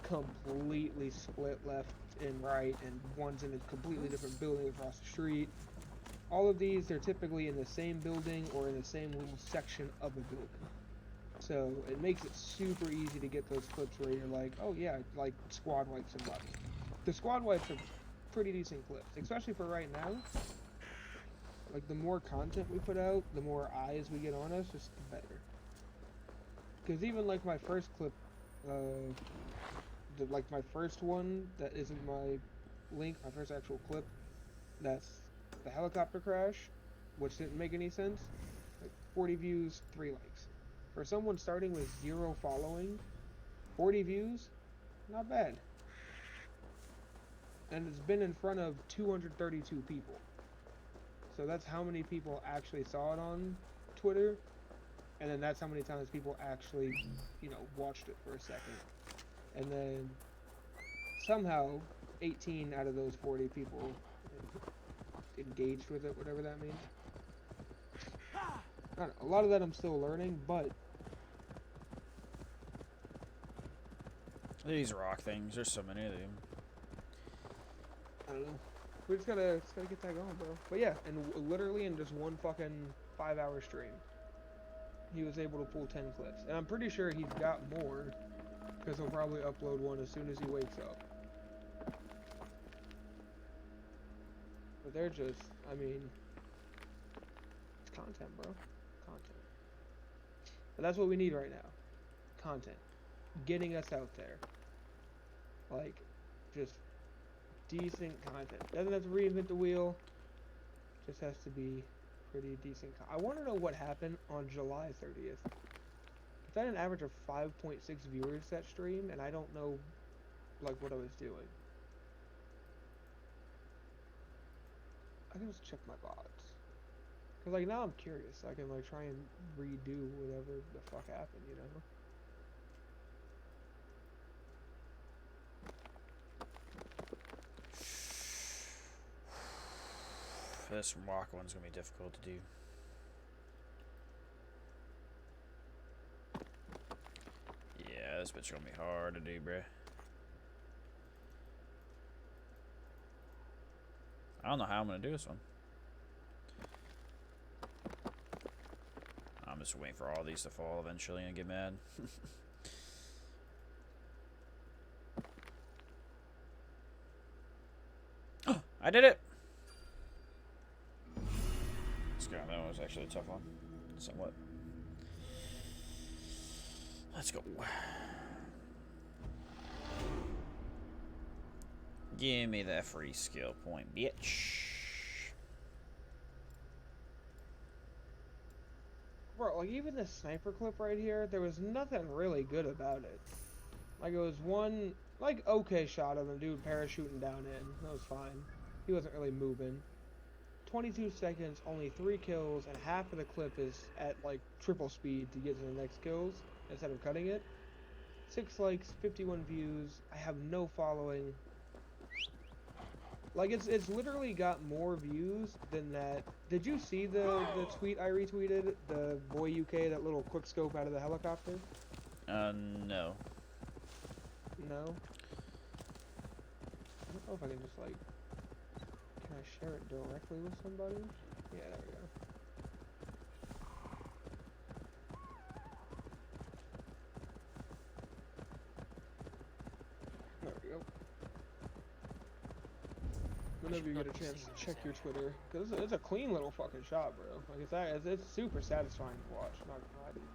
completely split left and right, and one's in a completely different building across the street. All of these, they're typically in the same building or in the same little section of a building. So it makes it super easy to get those clips where you're like, oh yeah, like squad wipe somebody. The squad wipes are pretty decent clips, especially for right now. Like, the more content we put out, the more eyes we get on us, just the better. Because even like my first clip, like my first one that isn't my link, my first actual clip, that's the helicopter crash, which didn't make any sense. Like 40 views, 3 likes. For someone starting with 0 following, 40 views, not bad. And it's been in front of 232 people. So that's how many people actually saw it on Twitter, and then that's how many times people actually, you know, watched it for a second. And then somehow 18 out of those 40 people engaged with it, whatever that means. I don't know, a lot of that I'm still learning, but These rock things, there's so many of them. I don't know. We just gotta get that going, bro. But yeah, and literally in just one fucking 5-hour stream, he was able to pull 10 clips. And I'm pretty sure he's got more, because he'll probably upload one as soon as he wakes up. But they're just, I mean, it's content, bro. Content. But that's what we need right now. Content. Getting us out there. Like, just decent content. Doesn't have to reinvent the wheel. Just has to be pretty decent. I want to know what happened on July 30th. It's at an average of 5.6 viewers that stream, and I don't know, like, what I was doing. I can just check my bots. Cause like now I'm curious. I can like try and redo whatever the fuck happened, you know? This rock one's gonna be difficult to do. Yeah, this bit's gonna be hard to do, bruh. I don't know how I'm gonna do this one. I'm just waiting for all these to fall eventually and get mad. I did it! Let's go. That was actually a tough one. Somewhat. Let's go. Give me that free skill point, bitch. Bro, like even this sniper clip right here, there was nothing really good about it. Like it was one, like okay shot of the dude parachuting down in. That was fine. He wasn't really moving. 22 seconds, only 3 kills, and half of the clip is at like triple speed to get to the next kills instead of cutting it. 6 likes, 51 views. I have no following. Like it's literally got more views than that. Did you see the tweet I retweeted? The Boy UK, that little quick scope out of the helicopter? No. No. I don't know if I can just like, can I share it directly with somebody? Yeah, there we go. There we go. Whenever you get a chance, check your Twitter, because it's a clean little fucking shot, bro. Like it's super satisfying to watch. I'm not gonna lie to you.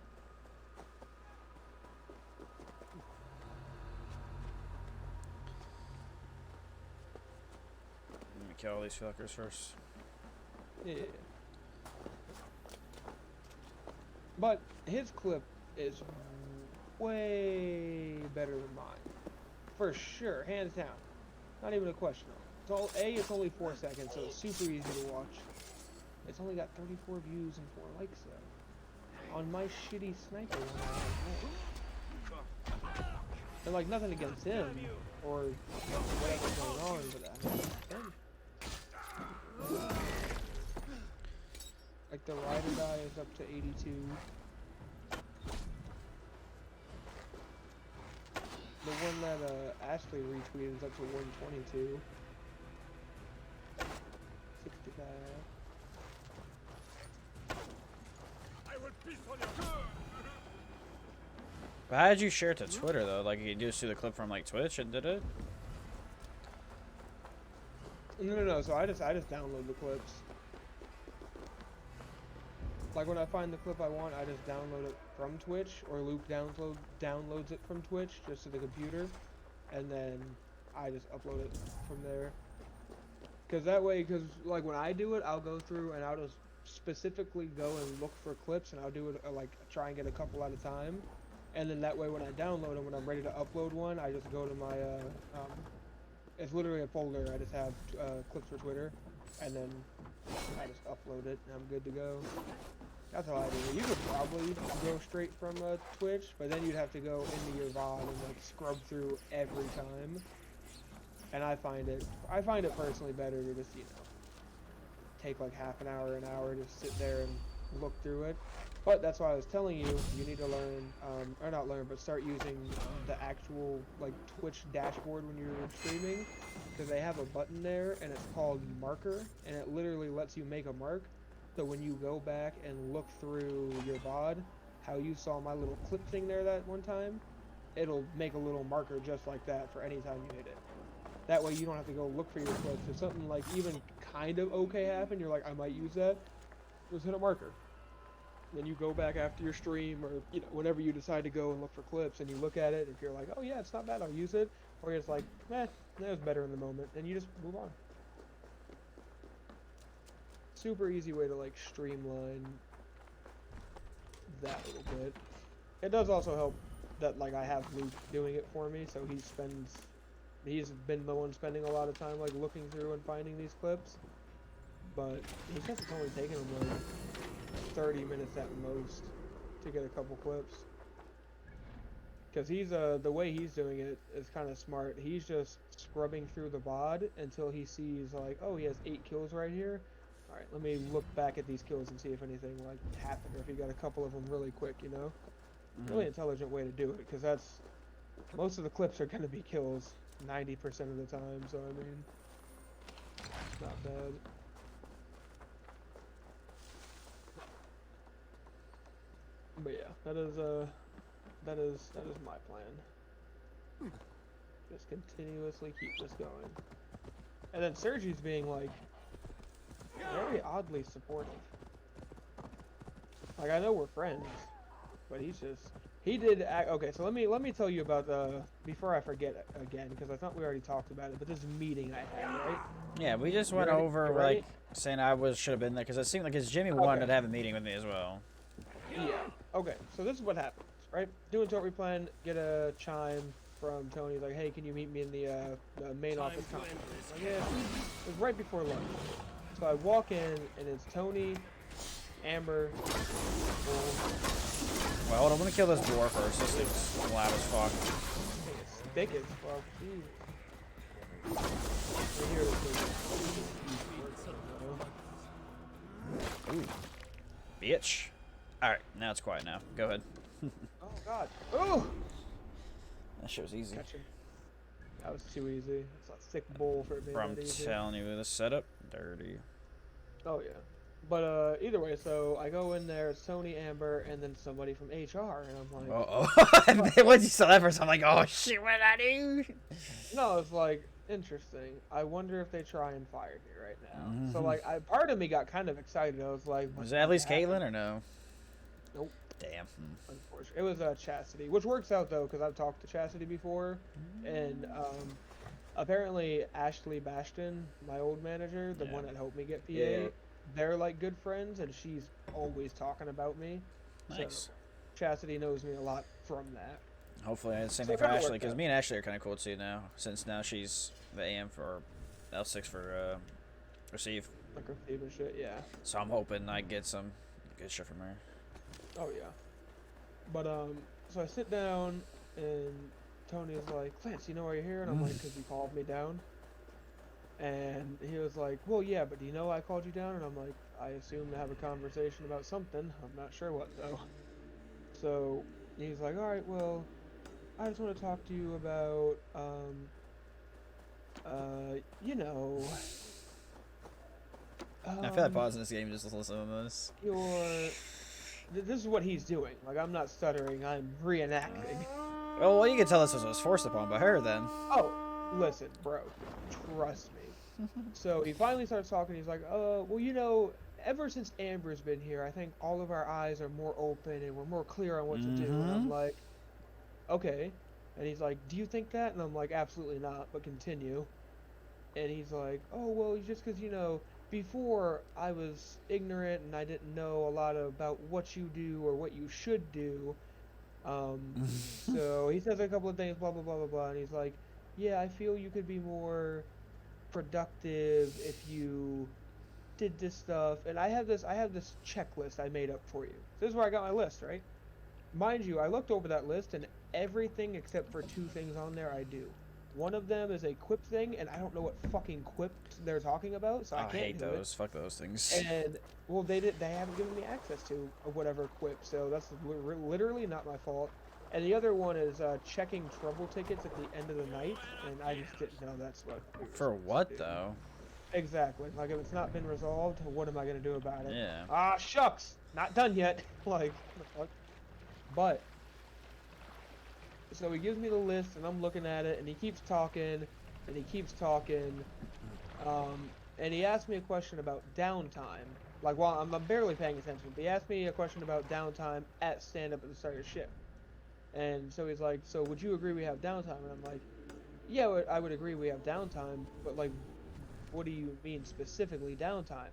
Let me kill all these fuckers first. Yeah. But his clip is way better than mine, for sure, hands down. Not even a question. It's only 4 seconds, so it's super easy to watch. It's only got 34 views and 4 likes though. On my shitty sniper one, I have more. And like nothing against him or whatever's going on, but I mean, Like the ride or die is up to 82. The one that Ashley retweeted is up to 122. 65. I will piss on your. But how did you share it to Twitter though? Like you just do the clip from like Twitch and did it? No. So I just download the clips. Like when I find the clip I want, I just download it from Twitch, or Luke downloads it from Twitch just to the computer, and then I just upload it from there. Cause that way, like when I do it, I'll go through and I'll just specifically go and look for clips, and I'll do it like try and get a couple at a time, and then that way when I download them, when I'm ready to upload one, I just go to my it's literally a folder. I just have clips for Twitter, and then I just upload it, and I'm good to go. That's how I do it. You could probably go straight from Twitch, but then you'd have to go into your VOD and like scrub through every time. And I find it personally better to just, you know, take like half an hour, just sit there and look through it. But that's why I was telling you, you need to learn, or not learn, but start using the actual like Twitch dashboard when you're streaming, because they have a button there and it's called marker, and it literally lets you make a mark. So when you go back and look through your VOD, how you saw my little clip thing there that one time, it'll make a little marker just like that for any time you hit it. That way you don't have to go look for your clips. If something like even kind of okay happened, you're like, I might use that, just hit a marker. Then you go back after your stream, or you know, whenever you decide to go and look for clips, and you look at it, if you're like, oh yeah, it's not bad, I'll use it, or you're just like, that was better in the moment, and you just move on. Super easy way to like streamline that little bit. It does also help that like I have Luke doing it for me, so he's been the one spending a lot of time like looking through and finding these clips. But he says it's only taken him like 30 minutes at most to get a couple clips. Because he's the way he's doing it is kind of smart. He's just scrubbing through the VOD until he sees like, oh, he has 8 kills right here. All right, let me look back at these kills and see if anything like happened, or if he got a couple of them really quick. You know, really intelligent way to do it, because that's most of the clips are gonna be kills 90% of the time. So I mean, it's not bad. But yeah, that is my plan. Just continuously keep this going. And then Sergi's being like very oddly supportive. Like I know we're friends, but he did act okay. So let me tell you about before I forget again, because I thought we already talked about it. But this meeting I had, right? Yeah, we just went over like saying I should have been there, because it seemed like his Jimmy wanted to have a meeting with me as well. Yeah. Okay. So this is what happens, right? Doing what we planned. Get a chime from Tony. Like, hey, can you meet me in the main office conference room? Like, yeah. It was right before lunch. So I walk in and it's Tony, Amber, Bull. Well, hold on, let me kill this door first. This thing's loud as fuck. It's thick as fuck. Jeez. I hear this thing. Ooh. Bitch. Alright, now it's quiet now. Go ahead. Oh god. Oh! That shit was easy. Gotcha. That was too easy. It's a thick bowl for it being I'm that easy. telling you, this setup, dirty. Oh yeah. But either way, so I go in there, it's Tony, Amber, and then somebody from HR, and I'm like, oh. Once you saw that first, I'm like, oh shit, what did I do? No, it's like, interesting. I wonder if they try and fire me right now. So like, part of me got kind of excited. I was like, was it at least Caitlyn or no? Nope. Damn. Unfortunately, it was Chastity, which works out though, because I've talked to Chastity before, and apparently Ashley Bastion, my old manager, the one that helped me get PA, they're like good friends, and she's always talking about me. Nice. So Chastity knows me a lot from that. Hopefully, I had the same thing for Ashley, because me and Ashley are kind of cool too now, since now she's the AM for L6 for receive. Like receive and shit, yeah. So I'm hoping I get some good shit from her. Oh yeah. But so I sit down and Tony is like, Lance, you know why you're here? And I'm like, because you called me down. And he was like, well, yeah, but do you know I called you down? And I'm like, I assume to have a conversation about something. I'm not sure what though. So he's like, all right, well, I just want to talk to you about, you know, I feel like um, pausing this game just to listen to this. your. This is what he's doing. Like I'm not stuttering. I'm reenacting. Oh, well, you can tell this was forced upon by her then. Oh, listen, bro. Trust me. So he finally starts talking. He's like, well, ever since Amber's been here, I think all of our eyes are more open and we're more clear on what to do." And I'm Mm-hmm. like, "Okay." And he's like, "Do you think that?" And I'm like, "Absolutely not, but continue." And he's like, "Oh, well, just because, before I was ignorant and I didn't know a lot about what you do or what you should do. Um, so he says a couple of things, blah, blah, blah, blah, blah. And he's like, yeah, I feel you could be more productive if you did this stuff. And I have this checklist I made up for you. This is where I got my list, right? Mind you, I looked over that list and everything except for two things on there I do. One of them is a quip thing, and I don't know what fucking quip they're talking about, so I I can't hate do it. those. Fuck those things. And well, they haven't given me access to whatever quip, so that's literally not my fault. And the other one is checking trouble tickets at the end of the night, and I just didn't know that's what we were For supposed to what do. though? Exactly. Like if it's not been resolved, what am I gonna do about it? Yeah. Ah, shucks, not done yet. Like, what the fuck? But so he gives me the list, and I'm looking at it, and he keeps talking, and he keeps talking, and he asked me a question about downtime. Like, while I'm barely paying attention, but he asked me a question about downtime at stand up at the start of shift. And so he's like, "So would you agree we have downtime?" And I'm like, "Yeah, I would agree we have downtime, but like, what do you mean specifically downtime?"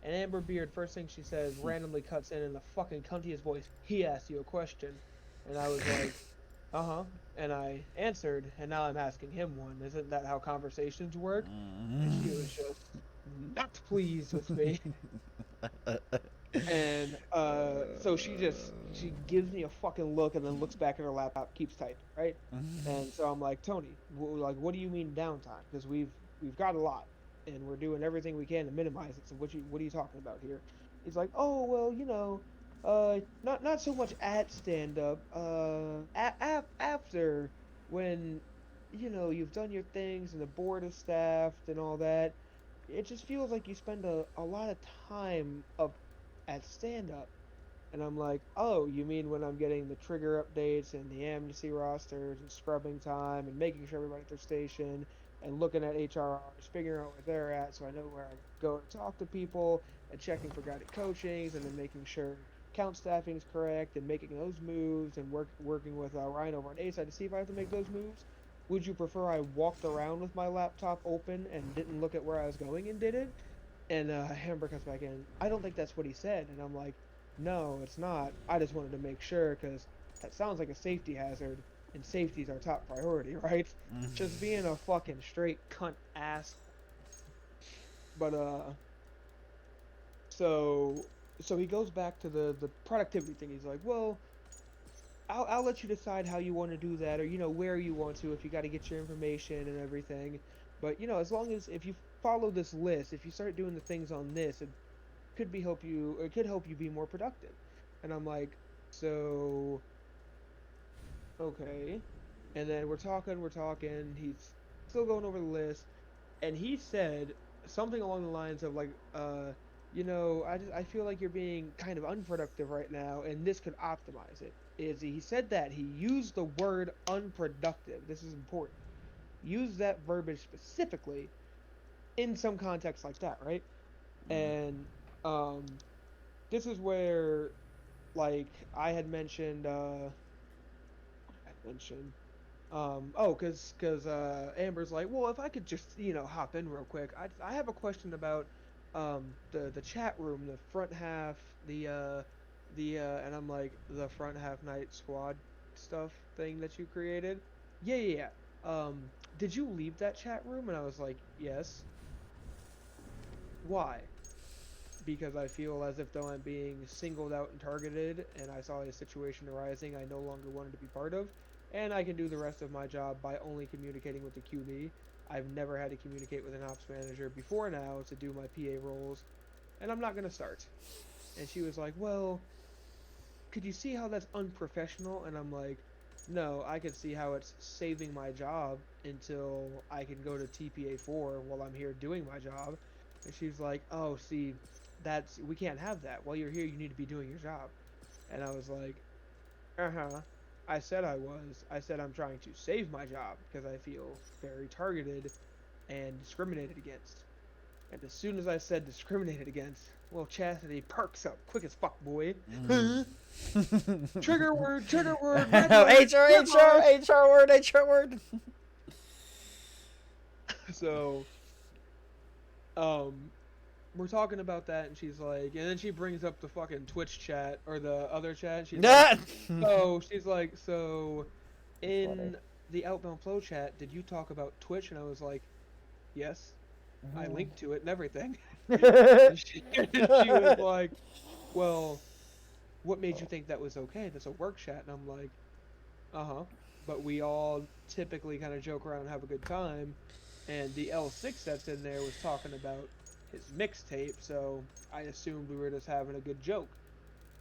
And Amber Beard, first thing she says, randomly cuts in the fucking cuntiest voice, "He asked you a question." And I was like, "Uh-huh." And I answered, and now I'm asking him one. Isn't that how conversations work? And she was just not pleased with me. And so she gives me a fucking look and then looks back at her laptop, keeps typing, right? And so I'm like, "Tony, like, what do you mean downtime? Because we've got a lot, and we're doing everything we can to minimize it. So what are you talking about here?" He's like, "Oh, well, not so much at stand up. After, when you've done your things and the board is staffed and all that, it just feels like you spend a lot of time up at stand up." And I'm like, "Oh, you mean when I'm getting the trigger updates and the amnesty rosters and scrubbing time and making sure everybody at their station and looking at HRRs, figuring out where they're at so I know where I go to talk to people and checking for guided coachings and then making sure count staffing is correct and making those moves and working with Ryan over on A side to see if I have to make those moves? Would you prefer I walked around with my laptop open and didn't look at where I was going and did it?" And Hamburg comes back in. "I don't think that's what he said." And I'm like, "No, it's not. I just wanted to make sure because that sounds like a safety hazard, and safety's our top priority, right?" Just being a fucking straight cunt ass. But so so he goes back to the productivity thing. He's like, "Well, I'll let you decide how you want to do that, or where you want to, if you got to get your information and everything. But as long as if you follow this list, if you start doing the things on this, it could help you be more productive." And I'm like, "So, okay." And then we're talking. He's still going over the list, and he said something along the lines of like, I feel like you're being kind of unproductive right now, and this could optimize it." He said that he used the word unproductive. This is important. Use that verbiage specifically in some context like that, right? And um, this is where, like, I had mentioned, what did I mention? Oh, cause Amber's like, "Well, if I could just hop in real quick, I have a question about the chat room, the front half, and I'm like, "The front half night squad stuff thing that you created?" "Yeah, yeah, yeah. Did you leave that chat room?" And I was like, "Yes." "Why?" "Because I feel as if though I'm being singled out and targeted, and I saw a situation arising I no longer wanted to be part of, and I can do the rest of my job by only communicating with the QB. I've never had to communicate with an ops manager before now to do my PA roles, and I'm not gonna start. And she was like, well, could you see how that's unprofessional? And I'm like, no, I could see how it's saving my job until I can go to TPA4 while I'm here doing my job. And she's like, oh, see, we can't have that. While you're here, you need to be doing your job. And I was like, uh-huh. I said I was. I said I'm trying to save my job because I feel very targeted and discriminated against. And as soon as I said discriminated against, well, Chastity perks up quick as fuck, boy. Trigger word, red word, HR word. So, we're talking about that, and she's like, and then she brings up the fucking Twitch chat or the other chat. She's like, so she's like, so in the Outbound Flow chat, did you talk about Twitch? And I was like, yes, I linked to it and everything. And she was like, well, what made you think that was okay? That's a work chat. And I'm like, uh-huh. But we all typically kind of joke around and have a good time. And the L6 that's in there was talking about his mixtape, so I assumed we were just having a good joke.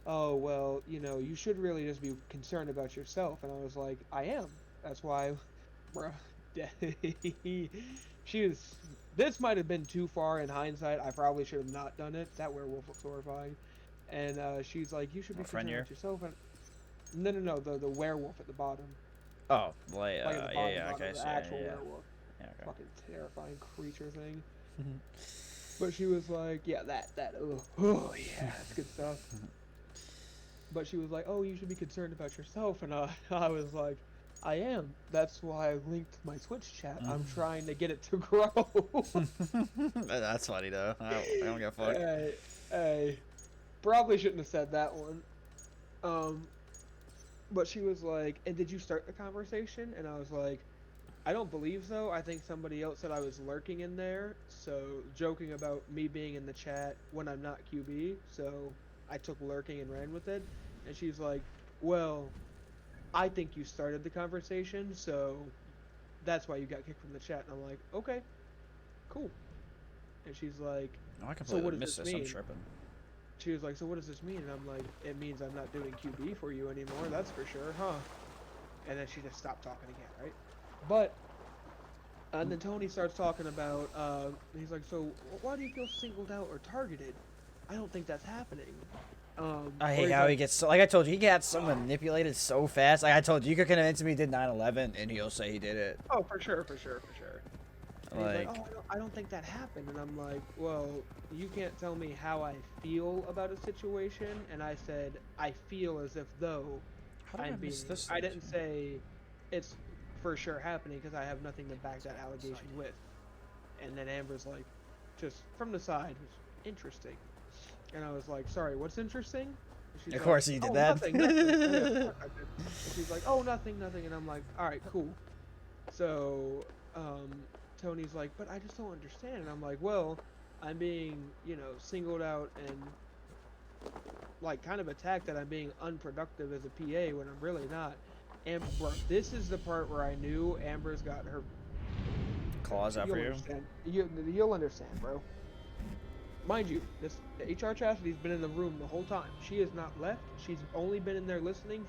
Oh, well, you know, you should really just be concerned about yourself. And I was like, I am. That's why, bruh. This might have been too far in hindsight. I probably should have not done it. That werewolf looks horrifying. And she's like, you should be concerned about yourself. And no, the werewolf at the bottom. Oh, like, yeah, okay, the actual werewolf. Yeah, okay. Fucking terrifying creature thing. But she was like, yeah, that, oh yeah, that's good stuff. But she was like, oh, you should be concerned about yourself. And I was like, I am. That's why I linked my Twitch chat. I'm trying to get it to grow. That's funny, though. I don't give a fuck. Hey, probably shouldn't have said that one. But she was like, and did you start the conversation? And I was like, I don't believe so. I think somebody else said I was lurking in there, so joking about me being in the chat when I'm not QB, so I took lurking and ran with it. And she's like, well, I think you started the conversation, so that's why you got kicked from the chat. And I'm like, okay, cool. And she's like, I completely so what does missed this this. mean? I'm tripping. She was like, so what does this mean? And I'm like, it means I'm not doing QB for you anymore, that's for sure, huh? And then she just stopped talking again, right? But, and then Tony starts talking about, he's like, so why do you feel singled out or targeted? I don't think that's happening. I hate how he gets so, like I told you, he got so manipulated so fast. Like I told you, you could convince me he did 9/11 and he'll say he did it. Oh, for sure. And Like, he's like, oh, I don't think that happened. And I'm like, well, you can't tell me how I feel about a situation. And I said, I feel as if though I'm being, I didn't say it's for sure happening because I have nothing to back that allegation with. And then Amber's like, just from the side, was interesting. And I was like, sorry, what's interesting? Of course he did that. Nothing. And she's like, oh, nothing. And I'm like, all right, cool. So, Tony's like, but I just don't understand. And I'm like, well, I'm being, singled out and, like, kind of attacked that I'm being unproductive as a PA when I'm really not. And, bro, this is the part where I knew Amber's got her claws out for you. You'll understand, bro. Mind you, this HR Chastity's been in the room the whole time. She has not left. She's only been in there listening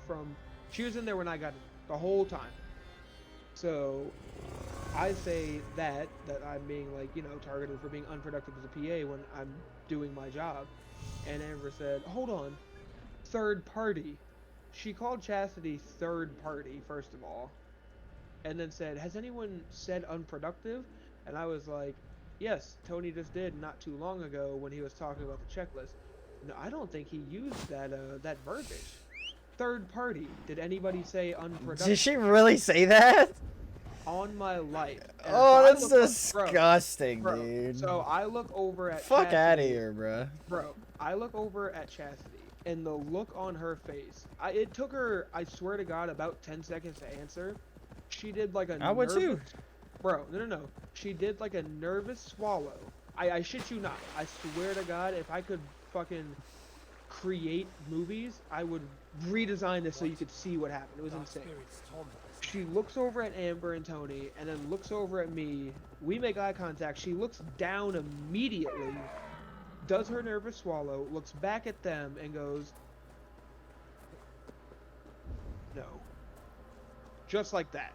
she was in there when I got in the whole time. So I say that I'm being targeted for being unproductive as a PA when I'm doing my job. And Amber said, hold on, third party. She called Chastity third party, first of all, and then said, has anyone said unproductive? And I was like, yes, Tony just did not too long ago when he was talking about the checklist. No, I don't think he used that verbiage. Third party. Did anybody say unproductive? Did she really say that? On my life. And oh, that's disgusting, bro, dude. So I look over at Fuck out of here, bro. Bro, I look over at Chastity, and the look on her face. It took her, I swear to God, about 10 seconds to answer. She did like a I would too. Bro, no. She did like a nervous swallow. I shit you not. I swear to God, if I could fucking create movies, I would redesign this so you could see what happened. It was insane. She looks over at Amber and Tony, and then looks over at me. We make eye contact. She looks down immediately, does her nervous swallow, looks back at them, and goes, no. Just like that.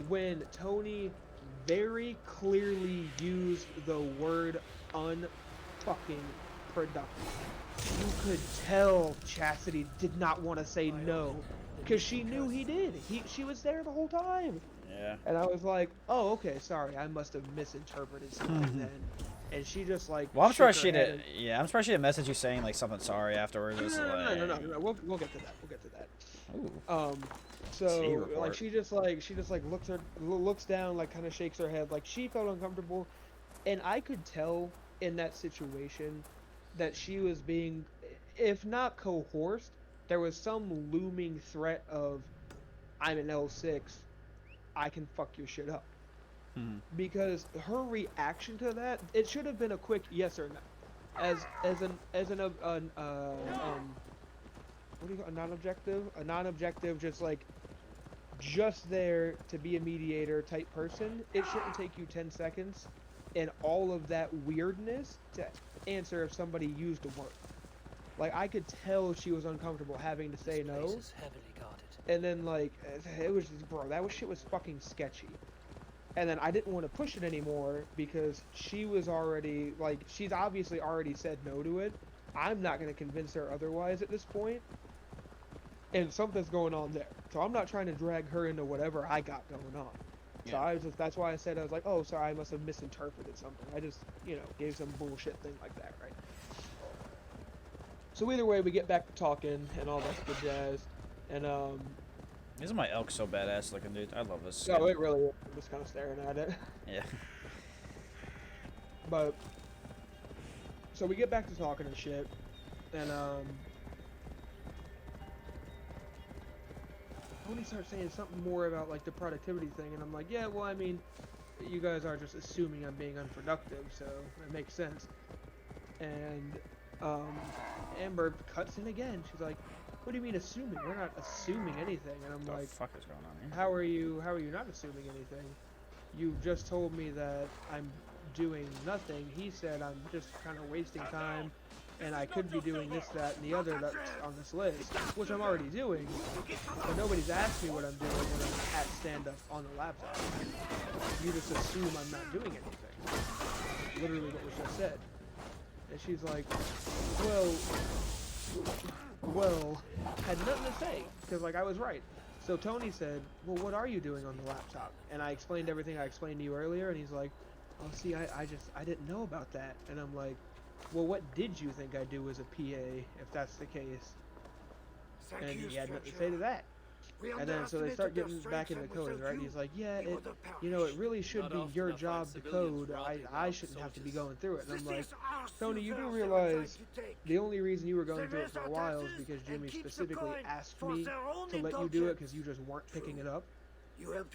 When Tony very clearly used the word unfucking productive. You could tell Chastity did not want to say no, because she knew he did. She was there the whole time. Yeah. And I was like, oh, okay, sorry, I must have misinterpreted something then. And she just like. Well, I'm surprised shook she her head did. Yeah, I'm surprised she didn't message you saying like something sorry afterwards. No, Just no, like, no. We'll get to that. We'll get to that. Ooh. Tea So report. like she just like looks down, like kind of shakes her head, like she felt uncomfortable, and I could tell in that situation that she was being, if not coerced, there was some looming threat of, I'm an L6, I can fuck your shit up. Because her reaction to that, it should have been a quick yes or no, what do you call a non-objective, just there to be a mediator type person. It shouldn't take you 10 seconds and all of that weirdness to answer if somebody used a word. Like, I could tell she was uncomfortable having to say no. And then, like, it was just, bro, shit was fucking sketchy. And then I didn't want to push it anymore because she was already, like, she's obviously already said no to it. I'm not going to convince her otherwise at this point. And something's going on there. So I'm not trying to drag her into whatever I got going on. So I was just, that's why I said, I was like, oh, sorry, I must have misinterpreted something. I just, gave some bullshit thing like that, right? So either way, we get back to talking and all that good jazz. And, Isn't my elk so badass looking, dude? I love this. no, it really is. I'm just kind of staring at it. Yeah. But, so we get back to talking and shit. And, Tony starts saying something more about, like, the productivity thing. And I'm like, yeah, well, I mean, you guys are just assuming I'm being unproductive, so it makes sense. And, Amber cuts in again. She's like, what do you mean assuming? We're not assuming anything. And I'm What like, the fuck is going on here? how are you not assuming anything? You just told me that I'm doing nothing. He said I'm just kind of wasting time, and I could be doing this, that, and the other that's on this list, which I'm already doing, but nobody's asked me what I'm doing when I'm at stand-up on the laptop. You just assume I'm not doing anything. Literally what was just said. And she's like, well, had nothing to say, because, like, I was right. So Tony said, well, what are you doing on the laptop? And I explained everything I explained to you earlier, and he's like, oh, see, I didn't know about that. And I'm like, well, what did you think I do as a PA, if that's the case? And he had nothing to say to that. And then so they start getting back into code, right? And he's like, yeah, it really should be your job to code. I shouldn't have to be going through it. And I'm like, Tony, you do realize the only reason you were going through it for a while is because Jimmy specifically asked me to let you do it because you just weren't picking it up.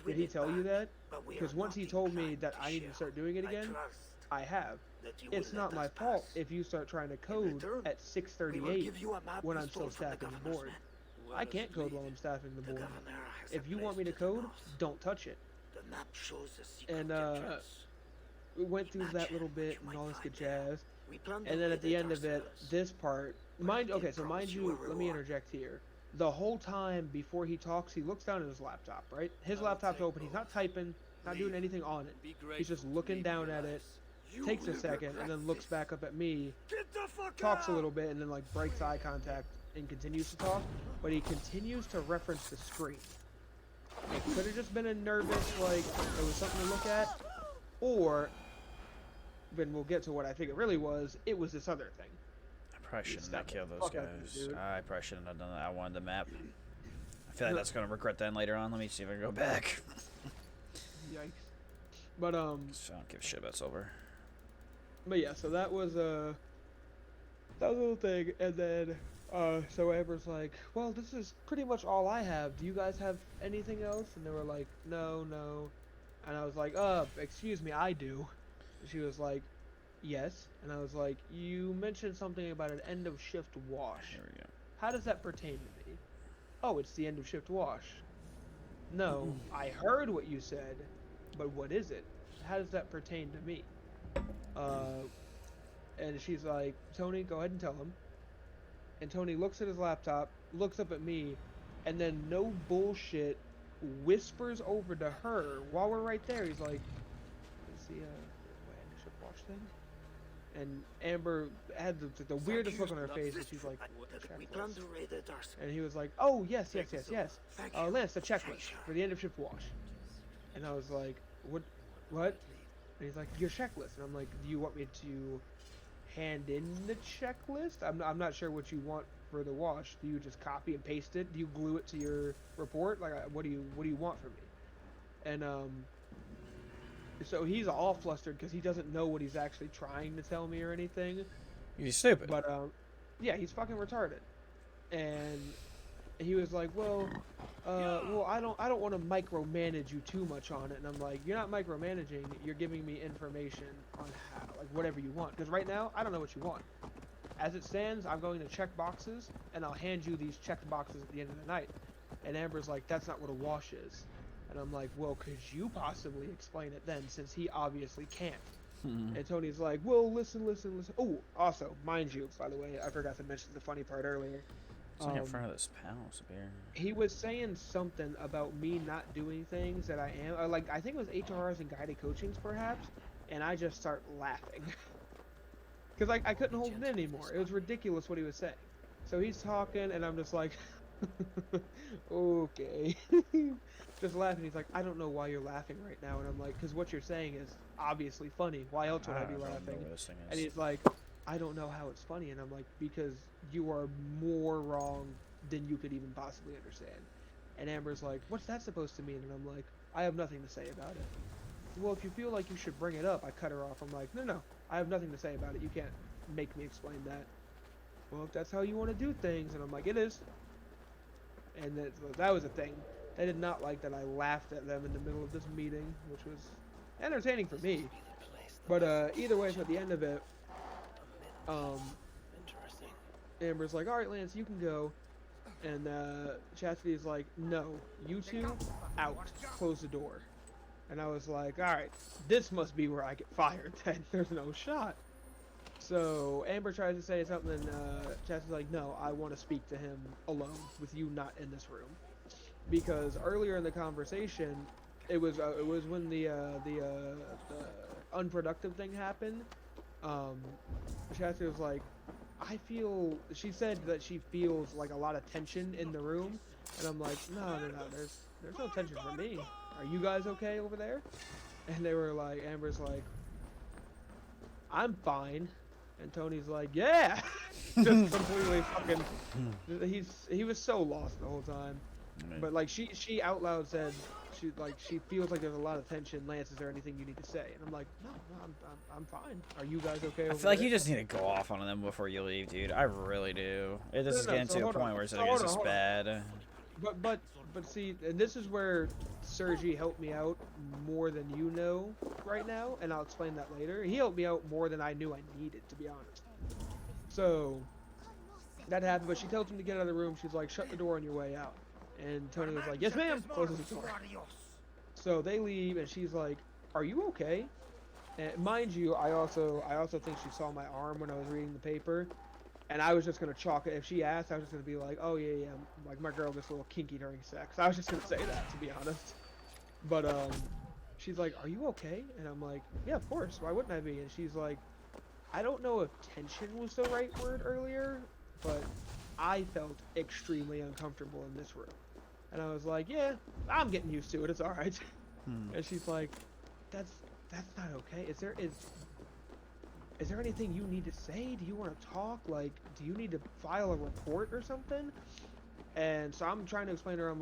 Did he tell you that? Because once he told me that I need to start doing it again, I have. It's not my fault if you start trying to code at 6:38 when I'm still staffing the board. I can't code while I'm staffing the board. If you want me to code, don't touch it. And we went through that little bit and all this good jazz. And then at the end of it, this part, mind you, let me interject here. The whole time before he talks, he looks down at his laptop, right? His laptop's open. He's not typing, not doing anything on it. He's just looking down at it, takes a second, and then looks back up at me, talks a little bit, and then, like, breaks eye contact and continues to talk. But he continues to reference the screen. It could have just been a nervous, like, it was something to look at, or, then we'll get to what I think it really was, it was this other thing. I probably shouldn't have killed those guys. I probably shouldn't have done that. I wanted the map. I feel like that's going to regret that later on. Let me see if I can go back. Yikes. But, So I don't give a shit about silver. But yeah, so that was a little thing, and then, so Amber's like, well, this is pretty much all I have. Do you guys have anything else? And they were like, no. And I was like, excuse me, I do. And she was like, yes. And I was like, you mentioned something about an end of shift wash. Here we go. How does that pertain to me? Oh, it's the end of shift wash. No, I heard what you said, but what is it? How does that pertain to me? And she's like, Tony, go ahead and tell him. And Tony looks at his laptop, looks up at me, and then no bullshit whispers over to her while we're right there. He's like, "Is the ship watch thing?" And Amber had the weirdest look on her face, and she's like, "Checklist." And he was like, "Oh yes, yes, yes, yes. Lance, the checklist for the end of shift wash." And I was like, "What? What?" And he's like, "Your checklist." And I'm like, "Do you want me to hand in the checklist? I'm not sure what you want for the wash. Do you just copy and paste it? Do you glue it to your report? Like, what do you want from me?" And so he's all flustered because he doesn't know what he's actually trying to tell me or anything. You're stupid. But yeah, he's fucking retarded. And he was like, well, I don't want to micromanage you too much on it. And I'm like, you're not micromanaging. You're giving me information on how, like, whatever you want. Because right now, I don't know what you want. As it stands, I'm going to check boxes, and I'll hand you these checked boxes at the end of the night. And Amber's like, that's not what a wash is. And I'm like, well, could you possibly explain it then, since he obviously can't? And Tony's like, well, listen. Oh, also, mind you, by the way, I forgot to mention the funny part earlier. It's like in front of this house beer. He was saying something about me not doing things that I am. Or like, I think it was HRs and guided coachings, perhaps. And I just start laughing. Because I couldn't hold it in anymore. It was ridiculous what he was saying. So he's talking, and I'm just like, okay. Just laughing. He's like, I don't know why you're laughing right now. And I'm like, because what you're saying is obviously funny. Why else would I be laughing? And he's like, I don't know how it's funny. And I'm like, because you are more wrong than you could even possibly understand. And Amber's like, what's that supposed to mean? And I'm like, I have nothing to say about it. Well, if you feel like you should bring it up, I cut her off. I'm like, no, I have nothing to say about it. You can't make me explain that. Well, if that's how you want to do things. And I'm like, it is. And that was a thing. They did not like that I laughed at them in the middle of this meeting, which was entertaining for me. But either way, so at the end of it, Amber's like, all right, Lance, you can go. And Chastity's like, no, you two, out. Close the door. And I was like, all right, this must be where I get fired then. There's no shot. So Amber tries to say something, and Chastity's like, no, I want to speak to him alone, with you not in this room. Because earlier in the conversation, it was when the unproductive thing happened. Chastity was like, she said that she feels like a lot of tension in the room, and I'm like, no, there's no tension for me. Are you guys okay over there? And they were like, Amber's like, I'm fine. And Tony's like, yeah! Just completely fucking, he was so lost the whole time. But like she out loud said she feels like there's a lot of tension. Lance, is there anything you need to say? And I'm like, no, I'm fine. Are you guys okay? I feel like you just need to go off on them before you leave, dude. I really do. This is getting to a point where it's like it's just bad. But see, and this is where Sergi helped me out more than you know right now, and I'll explain that later. He helped me out more than I knew I needed, to be honest. So that happened, but she tells him to get out of the room. She's like, shut the door on your way out. And Tony was like, yes ma'am, closes the door. So they leave, and she's like, are you okay? And mind you, I also think she saw my arm when I was reading the paper. And I was just going to chalk it. If she asked, I was just going to be like, oh yeah, like my girl gets a little kinky during sex. I was just going to say that, to be honest. But she's like, are you okay? And I'm like, yeah, of course, why wouldn't I be? And she's like, I don't know if tension was the right word earlier, but I felt extremely uncomfortable in this room. And I was like, yeah, I'm getting used to it, it's alright. And she's like, that's not okay. Is there anything you need to say? Do you want to talk? Like, do you need to file a report or something? And so I'm trying to explain to her,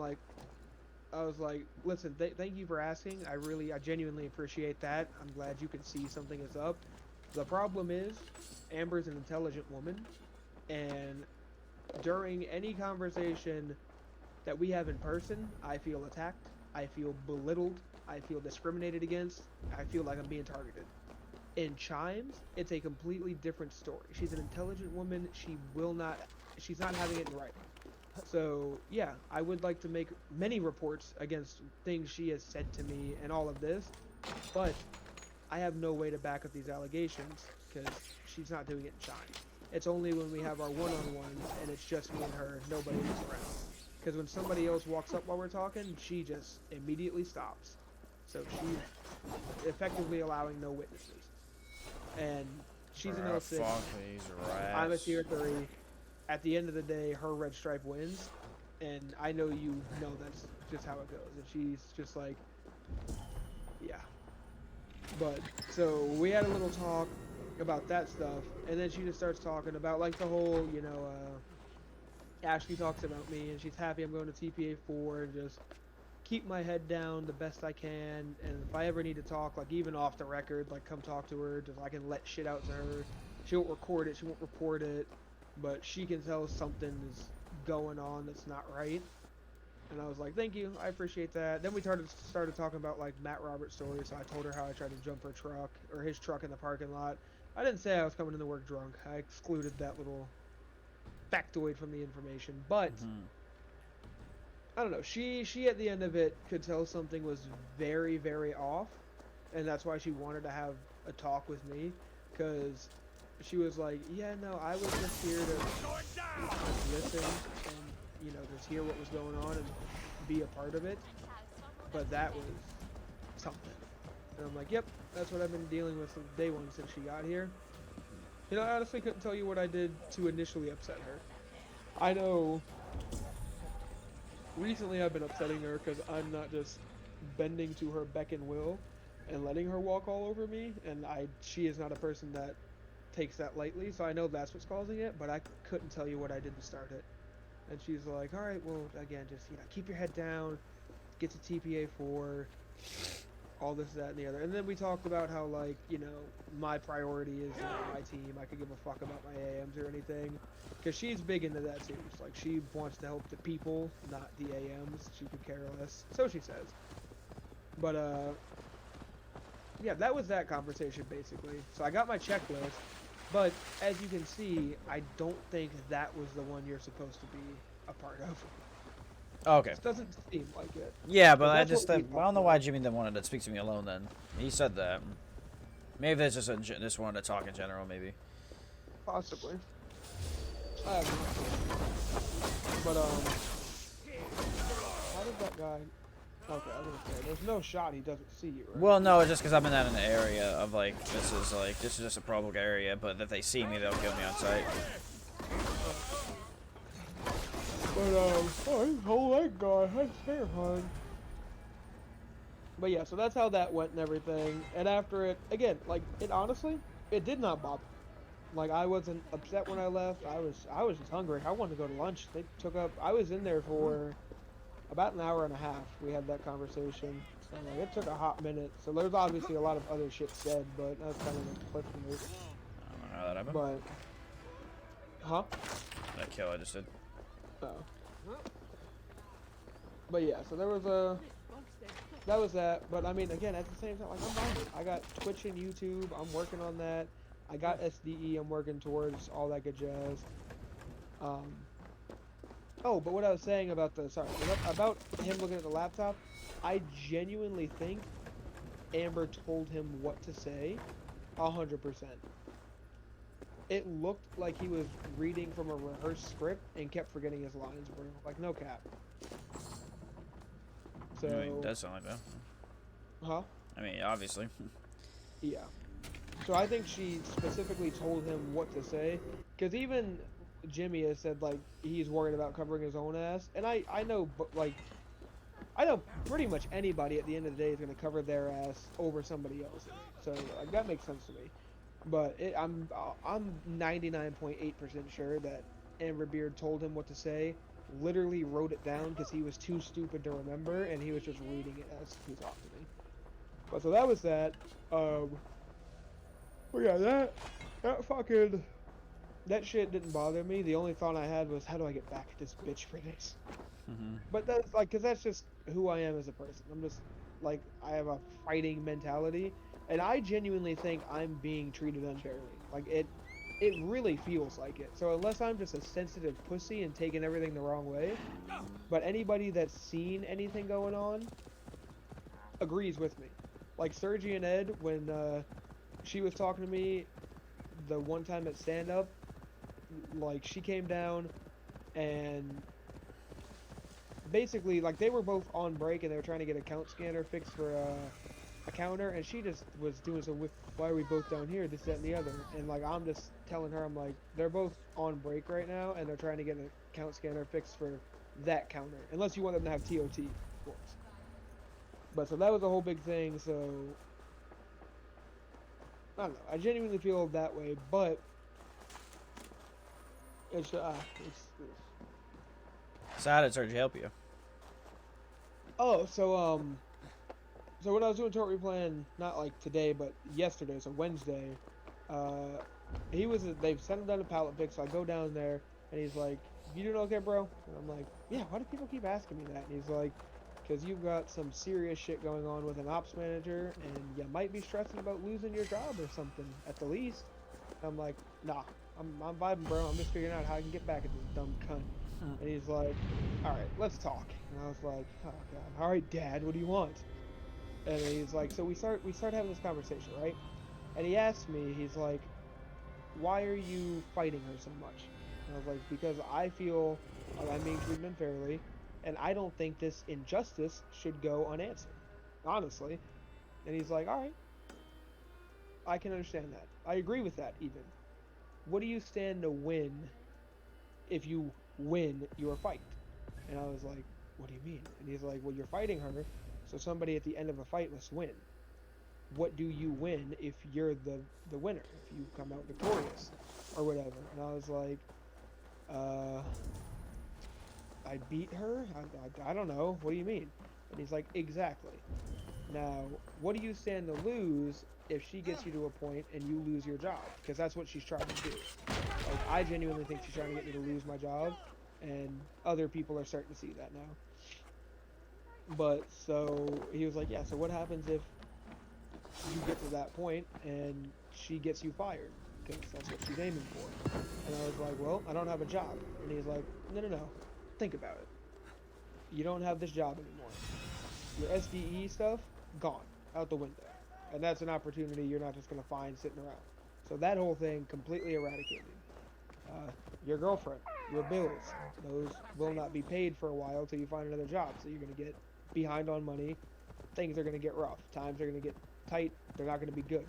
I was like, listen, thank you for asking. I genuinely appreciate that. I'm glad you can see something is up. The problem is, Amber's an intelligent woman, and during any conversation that we have in person, I feel attacked, I feel belittled, I feel discriminated against, I feel like I'm being targeted. In Chimes, it's a completely different story. She's an intelligent woman. She's not having it in writing. So, yeah, I would like to make many reports against things she has said to me and all of this, but I have no way to back up these allegations because she's not doing it in shine. It's only when we have our one-on-ones and it's just me and her, nobody else around. Because when somebody else walks up while we're talking, she just immediately stops. So she's effectively allowing no witnesses. And she's an Fuck 06. these I'm a rats. tier 3. At the end of the day, her red stripe wins. And I know you know that's just how it goes. And she's just like, yeah. But, so we had a little talk about that stuff. And then she just starts talking about, like, the whole, you know, Ashley talks about me and she's happy I'm going to TPA 4 and just keep my head down the best I can. And if I ever need to talk, like, even off the record, like, come talk to her, just I can let shit out to her. She won't record it, she won't report it, but she can tell something is going on that's not right. And I was like, thank you, I appreciate that. Then we started talking about, like, Matt Roberts' story, so I told her how I tried to jump her truck, or his truck in the parking lot. I didn't say I was coming into work drunk. I excluded that little factoid from the information, but I don't know. She at the end of it could tell something was very, very off, and that's why she wanted to have a talk with me, because she was like, yeah, no, I was just here to Going down! listen and, you know, just hear what was going on and be a part of it, but that was something. And I'm like, yep, that's what I've been dealing with from day one since she got here. You know, I honestly couldn't tell you what I did to initially upset her. I know recently I've been upsetting her because I'm not just bending to her beck and will and letting her walk all over me, and she is not a person that takes that lightly, so I know that's what's causing it, but I couldn't tell you what I did to start it. And she's like, alright, well, again, just, you know, keep your head down, get to TPA 4, all this, that, and the other. And then we talked about how, like, you know, my priority is, you know, my team. I could give a fuck about my AMs or anything. Because she's big into that, too. It's like, she wants to help the people, not the AMs. She could care less. So she says. But, yeah, that was that conversation, basically. So I got my checklist. But, as you can see, I don't think that was the one you're supposed to be a part of. Okay. It doesn't seem like it. Yeah, but But I that's just what we I don't know why Jimmy didn't want to speak to me alone then. He said that. Maybe that's just wanted to talk in general, maybe. Possibly. I have no idea. But, how did that guy... Okay, I was gonna say, there's no shot he doesn't see you, right? Well, no, it's just because I'm in that an area of this is just a public area, but if they see me, they'll kill me on sight. But, oh, his whole leg guy, that's terrifying. But yeah, so that's how that went and everything. And after it, again, like, it honestly, it did not bother me. Like, I wasn't upset when I left. I was just hungry. I wanted to go to lunch. They took up, I was in there for about an hour and a half. We had that conversation. So, like, it took a hot minute. So there's obviously a lot of other shit said, but that's kind of the cliff note. I don't know how that happened. But, huh? That kill I just did. Oh. But yeah, so there was that was that. But I mean, again, at the same time, like, I'm on it. I got Twitch and YouTube. I'm working on that. I got SDE. I'm working towards all that good jazz. Oh, but what I was saying about about him looking at the laptop, I genuinely think Amber told him what to say, 100%. It looked like he was reading from a rehearsed script and kept forgetting his lines, bro. Like, no cap. So, I mean, it does sound like that. huh? I mean, obviously. Yeah. So I think she specifically told him what to say, because even Jimmy has said, like, he's worried about covering his own ass, and I know, like, I know pretty much anybody at the end of the day is going to cover their ass over somebody else's. So, like, that makes sense to me. But I'm 99.8% sure that Amber Beard told him what to say, literally wrote it down because he was too stupid to remember, and he was just reading it as he talked to me. But so that was that. But yeah, that shit didn't bother me. The only thought I had was, how do I get back at this bitch for this? But that's like, because that's just who I am as a person. I'm just like, I have a fighting mentality, and I genuinely think I'm being treated unfairly. Like, it really feels like it. So unless I'm just a sensitive pussy and taking everything the wrong way, but anybody that's seen anything going on agrees with me. like Sergi and Ed, when she was talking to me the one time at stand up, like she came down and basically like they were both on break and they were trying to get a count scanner fixed for a counter, and she just was doing so with, why are we both down here, this, that, and the other, and like I'm just telling her, I'm like, they're both on break right now and they're trying to get a count scanner fixed for that counter, unless you want them to have TOT, of course. But so that was a whole big thing, so I don't know, I genuinely feel that way, but So how did Sergi help you? oh, so when I was doing tort replan, not like today, but yesterday, so Wednesday, uh, they've sent him down to pallet pick, so I go down there, and he's like, you doing okay, bro? And I'm like, yeah, why do people keep asking me that? And he's like, because you've got some serious shit going on with an ops manager, and you might be stressing about losing your job or something, at the least. And I'm like, nah, I'm vibing, bro, I'm just figuring out how I can get back at this dumb cunt. And he's like, alright, let's talk. And I was like, oh god, alright, dad, what do you want? And he's like, so we start having this conversation, right? And he asked me, he's like, why are you fighting her so much? And I was like, because I feel like I'm being treated unfairly, and I don't think this injustice should go unanswered, honestly. And he's like, all right, I can understand that. I agree with that, even. What do you stand to win if you win your fight? And I was like, what do you mean? And he's like, well, you're fighting her, so somebody at the end of a fight must win. What do you win if you're the winner, if you come out victorious or whatever? And I was like, I beat her? I don't know, what do you mean? And he's like, exactly. Now, what do you stand to lose if she gets you to a point and you lose your job? Because that's what she's trying to do. Like, I genuinely think she's trying to get me to lose my job, and other people are starting to see that now. But so he was like, yeah, so what happens if you get to that point and she gets you fired? Because that's what she's aiming for. And I was like, well, I don't have a job. And he's like, no, think about it. You don't have this job anymore. Your SDE stuff, gone, out the window. And that's an opportunity you're not just going to find sitting around. So that whole thing completely eradicated. Your girlfriend, your bills, those will not be paid for a while till you find another job. So you're going to get behind on money. Things are going to get rough. Times are going to get tight. They're not going to be good.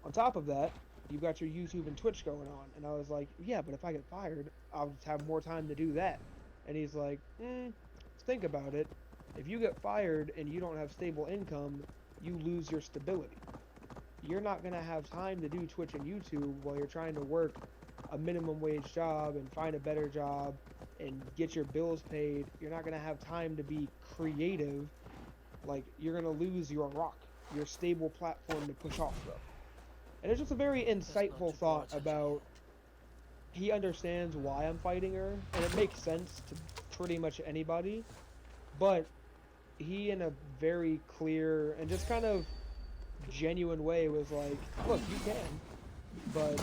On top of that, you've got your YouTube and Twitch going on. And I was like, yeah, but if I get fired, I'll just have more time to do that. And he's like, think about it. If you get fired and you don't have stable income, you lose your stability. You're not going to have time to do Twitch and YouTube while you're trying to work a minimum wage job and find a better job and get your bills paid. You're not going to have time to be creative. Like, you're going to lose your rock, your stable platform to push off of. And it's just a very insightful thought about, he understands why I'm fighting her, and it makes sense to pretty much anybody, but he, in a very clear and just kind of genuine way, was like, look, you can, but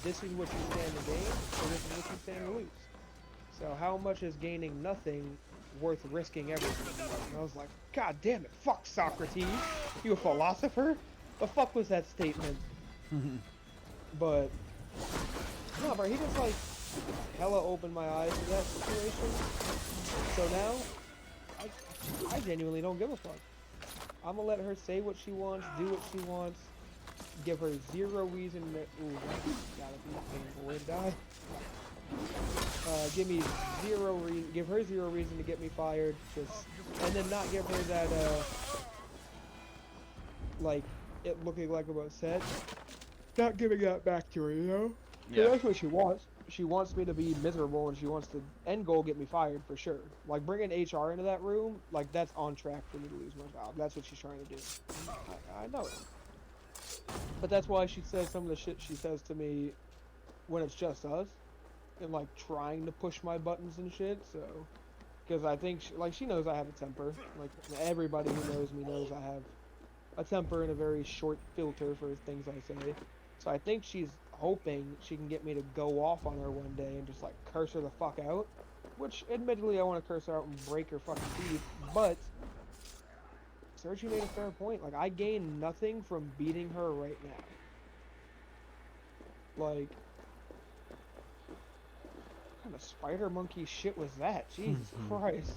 this is what you stand to gain, and this is what you stand to lose. So how much is gaining nothing worth risking everything? And I was like, god damn it, fuck Socrates, you a philosopher? The fuck was that statement? But no, bro, he just like hella opened my eyes to that situation. So now I genuinely don't give a fuck. I'm gonna let her say what she wants, do what she wants, give her zero reason to, ooh, that's gotta be painful way to die. Give her zero reason to get me fired, just, and then not give her that, like, it looking like I'm upset. Not giving that back to her, you know? Yeah. That's what she wants. She wants me to be miserable, and she wants to, end goal, get me fired for sure. Like, bringing HR into that room, like, that's on track for me to lose my job. That's what she's trying to do. I know it. But that's why she says some of the shit she says to me when it's just us, and like trying to push my buttons and shit. So, because I think she knows I have a temper. Like, everybody who knows me knows I have a temper and a very short filter for things I say. So I think she's hoping she can get me to go off on her one day and just like curse her the fuck out. Which, admittedly, I want to curse her out and break her fucking teeth. But Sergi made a fair point. Like, I gain nothing from beating her right now. Like, what kind of spider monkey shit was that? Jesus Christ.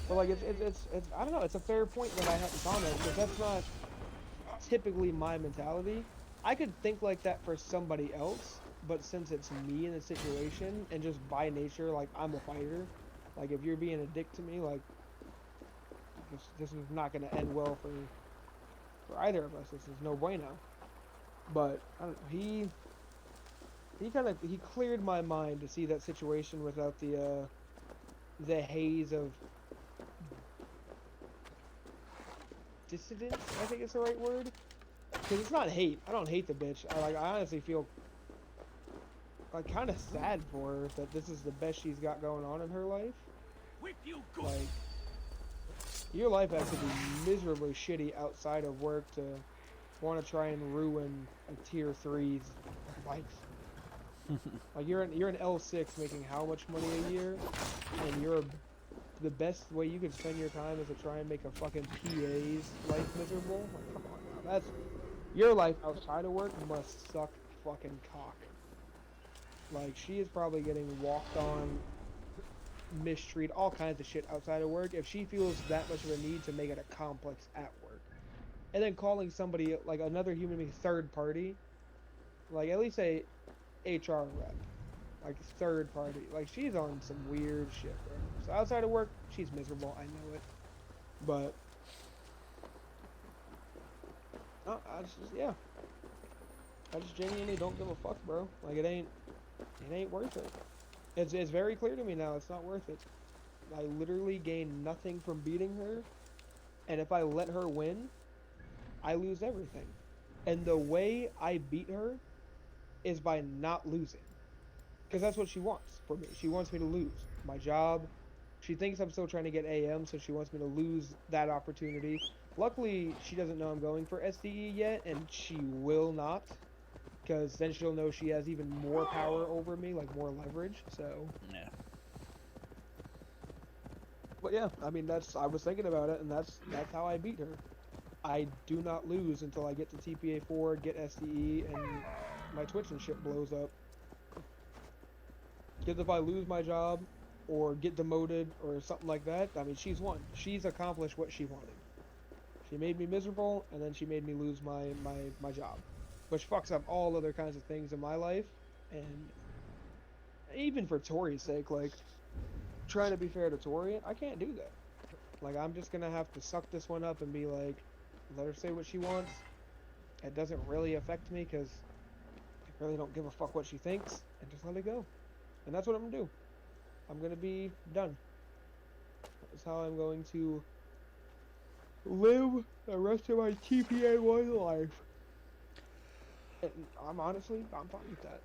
But like, it's I don't know. It's a fair point that I hadn't thought of, because that's not typically my mentality. I could think like that for somebody else, but since it's me in the situation, and just by nature, like, I'm a fighter. Like, if you're being a dick to me, like, this is not going to end well for either of us. This is no bueno. But I don't know, he cleared my mind to see that situation without the haze of dissidence, I think it's the right word. Because it's not hate. I don't hate the bitch. I honestly feel like kind of sad for her that this is the best she's got going on in her life. Whip you good. Like, your life has to be miserably shitty outside of work to want to try and ruin a tier 3's life. Like, you're an L6 making how much money a year, and the best way you can spend your time is to try and make a fucking PA's life miserable. Like, come on now, that's your life outside of work must suck fucking cock. Like, she is probably getting walked on, mistreated, all kinds of shit outside of work if she feels that much of a need to make it a complex at work. And then calling somebody, like, another human being, third party, like, at least a HR rep, like, third party. Like, she's on some weird shit, bro. So outside of work, she's miserable, I know it. But yeah. I just genuinely don't give a fuck, bro. Like, it ain't worth it. It's very clear to me now, it's not worth it. I literally gain nothing from beating her, and if I let her win, I lose everything. And the way I beat her is by not losing. Because that's what she wants for me. She wants me to lose my job. She thinks I'm still trying to get AM, so she wants me to lose that opportunity. Luckily, she doesn't know I'm going for SDE yet, and she will not. Because then she'll know she has even more power over me, like more leverage, so... Yeah. But yeah, I mean, I was thinking about it, and that's how I beat her. I do not lose until I get to TPA 4, get SDE, and my Twitch and shit blows up. Because if I lose my job, or get demoted, or something like that, I mean, she's won. She's accomplished what she wanted. She made me miserable, and then she made me lose my job. Which fucks up all other kinds of things in my life, and even for Tori's sake, like, trying to be fair to Tori, I can't do that. Like, I'm just gonna have to suck this one up and be like, let her say what she wants. It doesn't really affect me, because I really don't give a fuck what she thinks, and just let it go. And that's what I'm gonna do. I'm gonna be done. That's how I'm going to live the rest of my TPA 1 life. And I'm fine with that.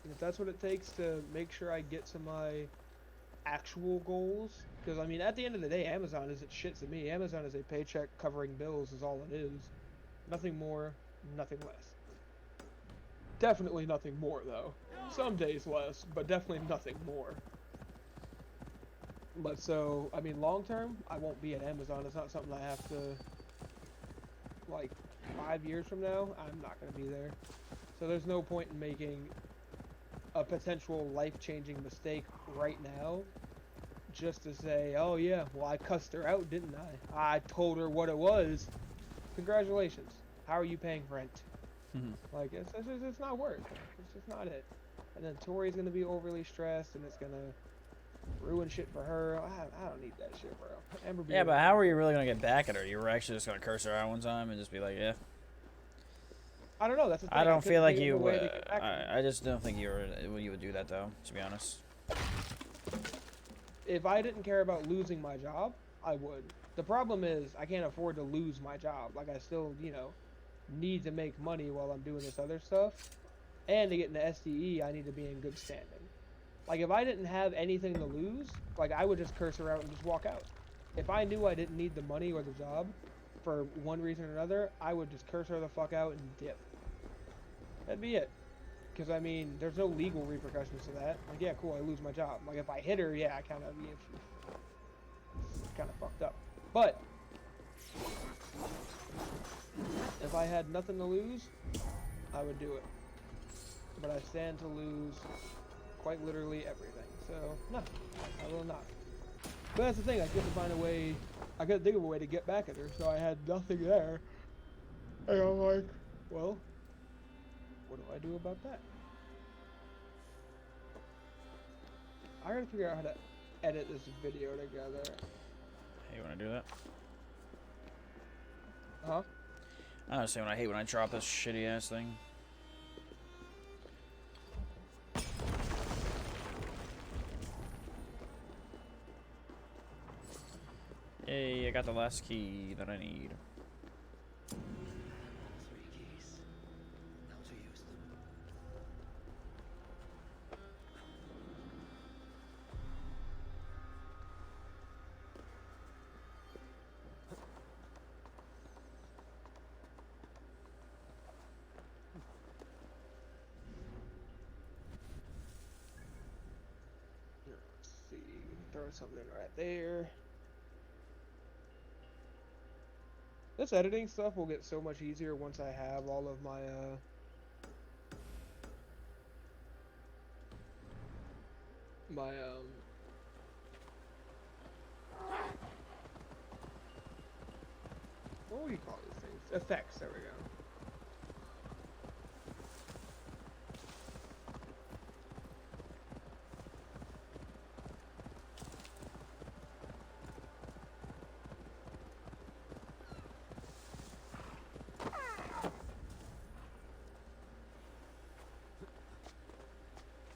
And if that's what it takes to make sure I get to my actual goals, because I mean, at the end of the day, Amazon isn't shit to me. Amazon is a paycheck covering bills is all it is. Nothing more, nothing less. Definitely nothing more, though. Some days less, but definitely nothing more. But so, I mean, long term, I won't be at Amazon. It's not something I have to, like, 5 years from now, I'm not going to be there. So there's no point in making a potential life-changing mistake right now just to say, oh yeah, well, I cussed her out, didn't I? I told her what it was. Congratulations. How are you paying rent? Like, it's not worth it. It's just not it. And then Tori's going to be overly stressed, and it's going to ruin shit for her. I don't need that shit, bro. Yeah, but how are you really going to get back at her? You were actually just going to curse her out one time and just be like, yeah. I don't know. That's the thing. I don't feel like you. I just don't think you would do that, though, to be honest. If I didn't care about losing my job, I would. The problem is I can't afford to lose my job. Like, I still, you know, need to make money while I'm doing this other stuff. And to get into SDE, I need to be in good standing. Like, if I didn't have anything to lose, like, I would just curse her out and just walk out. If I knew I didn't need the money or the job for one reason or another, I would just curse her the fuck out and dip. That'd be it. Because, I mean, there's no legal repercussions to that. Like, yeah, cool, I lose my job. Like, if I hit her, yeah, I kind of fucked up. But If I had nothing to lose, I would do it. But I stand to lose quite literally everything. So, no, I will not. But that's the thing, I get to find a way, I gotta think of a way to get back at her, so I had nothing there. And I'm like, well, what do I do about that? I gotta figure out how to edit this video together. Hey, you wanna do that? Huh? I was saying when I hate when I drop this shitty ass thing. Yay, I got the last key that I need. 3 keys. Now to use them. Let's see, throw something right there. This editing stuff will get so much easier once I have all of my, what would you call these things? Effects, there we go.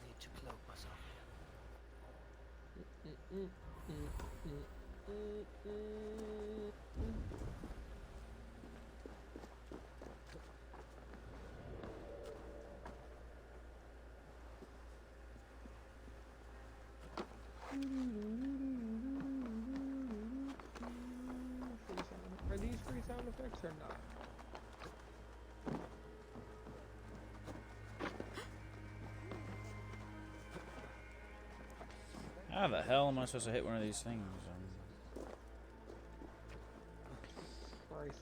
Need to cloak myself Are these free sound effects or not? How the hell am I supposed to hit one of these things? Christ.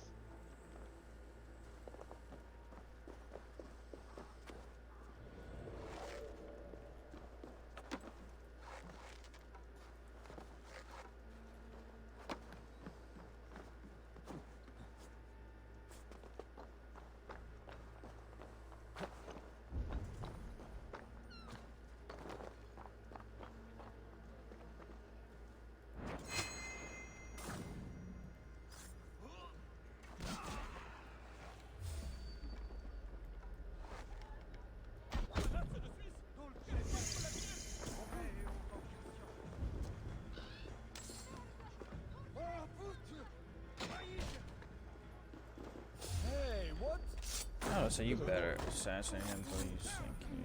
Hey, what? Oh, so you better assassinate him, please. Thank you.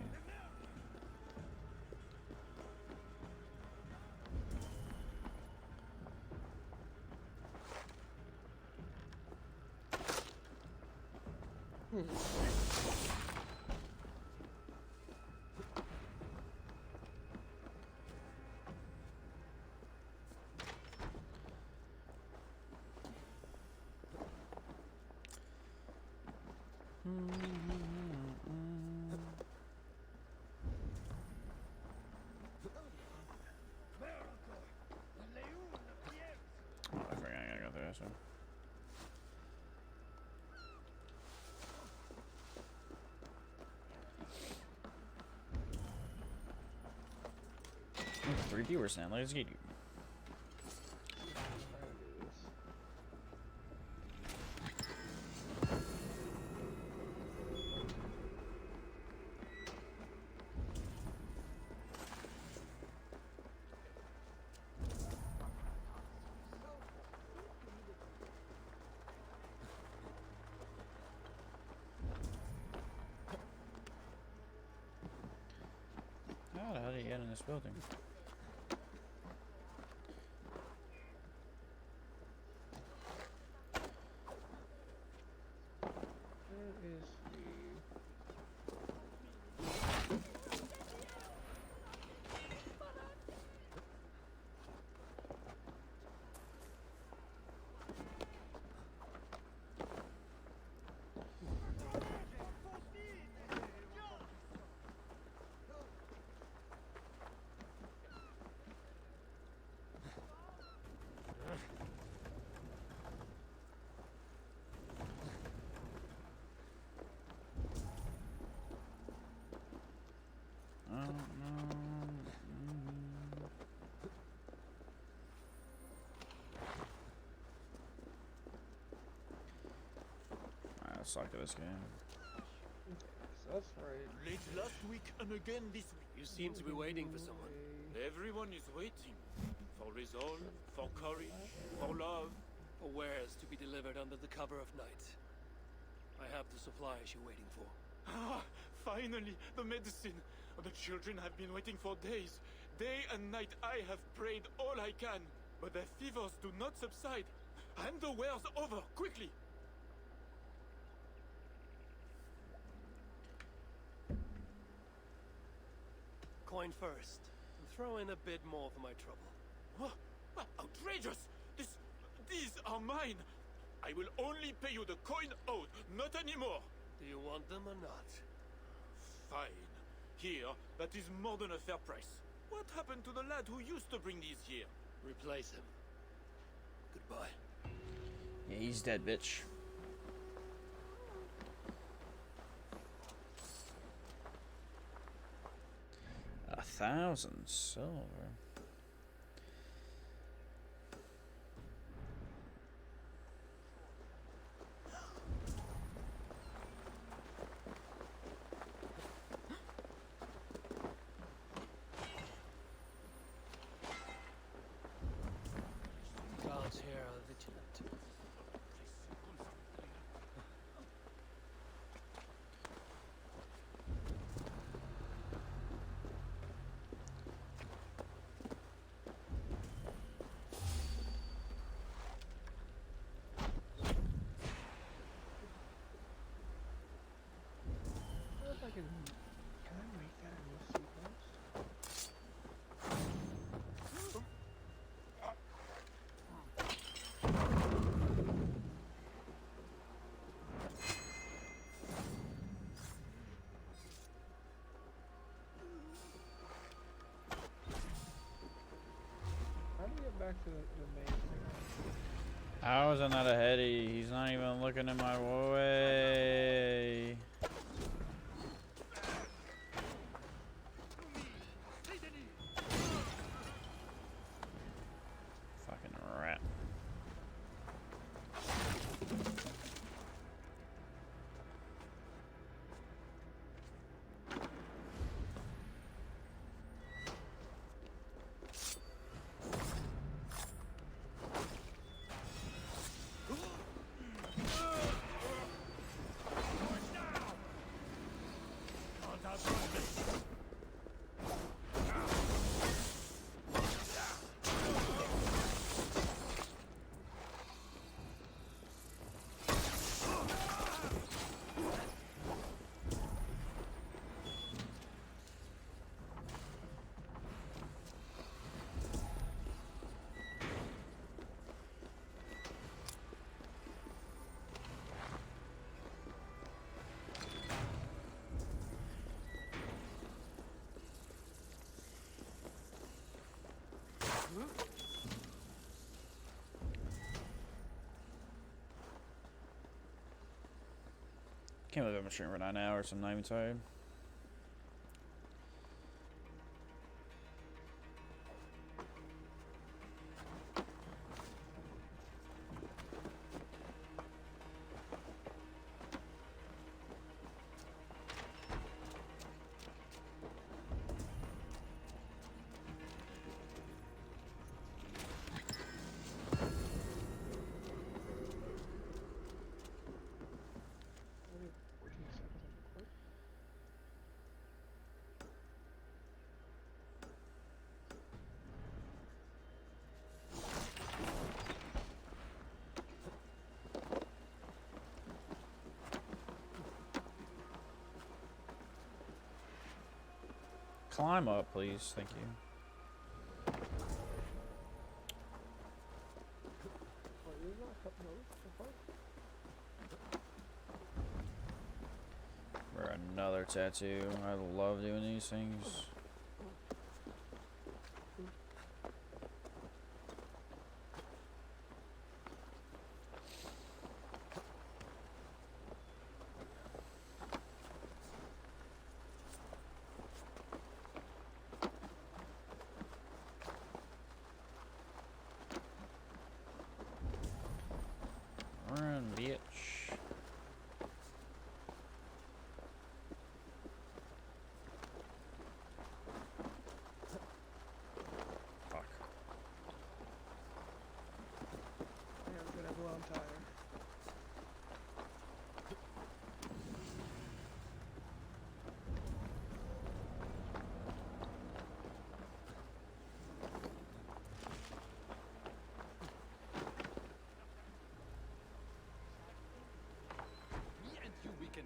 Oh, I forgot I gotta go through this one. Ooh, 3 viewers now. Let's get you. How the hell did you get in this building? Where is suck at this game. So that's right. Late last week and again this week. You seem to be waiting for someone. Everyone is waiting. For resolve, for courage, for love. For wares to be delivered under the cover of night. I have the supplies you're waiting for. Ah, finally, the medicine. The children have been waiting for days. Day and night I have prayed all I can. But their fevers do not subside. Hand the wares over, quickly. Coin first. And throw in a bit more for my trouble. What? Outrageous! These are mine. I will only pay you the coin owed, not anymore. Do you want them or not? Fine. Here, that is more than a fair price. What happened to the lad who used to bring these here? Replace him. Goodbye. Yeah, he's dead, bitch. $1,000 silver. Guards here are vigilant. I wonder if I can I make that in this sequence? How do we get back to the main thing? How is it not a heady? He's not even looking in my way. Fucking rat. Can't believe I'm streaming for 9 hours. I'm not even tired. Only 14 seconds on the clock. Climb up, please. Thank you. Wait, there's not a couple notes so far? For another tattoo. I love doing these things. Run, bitch.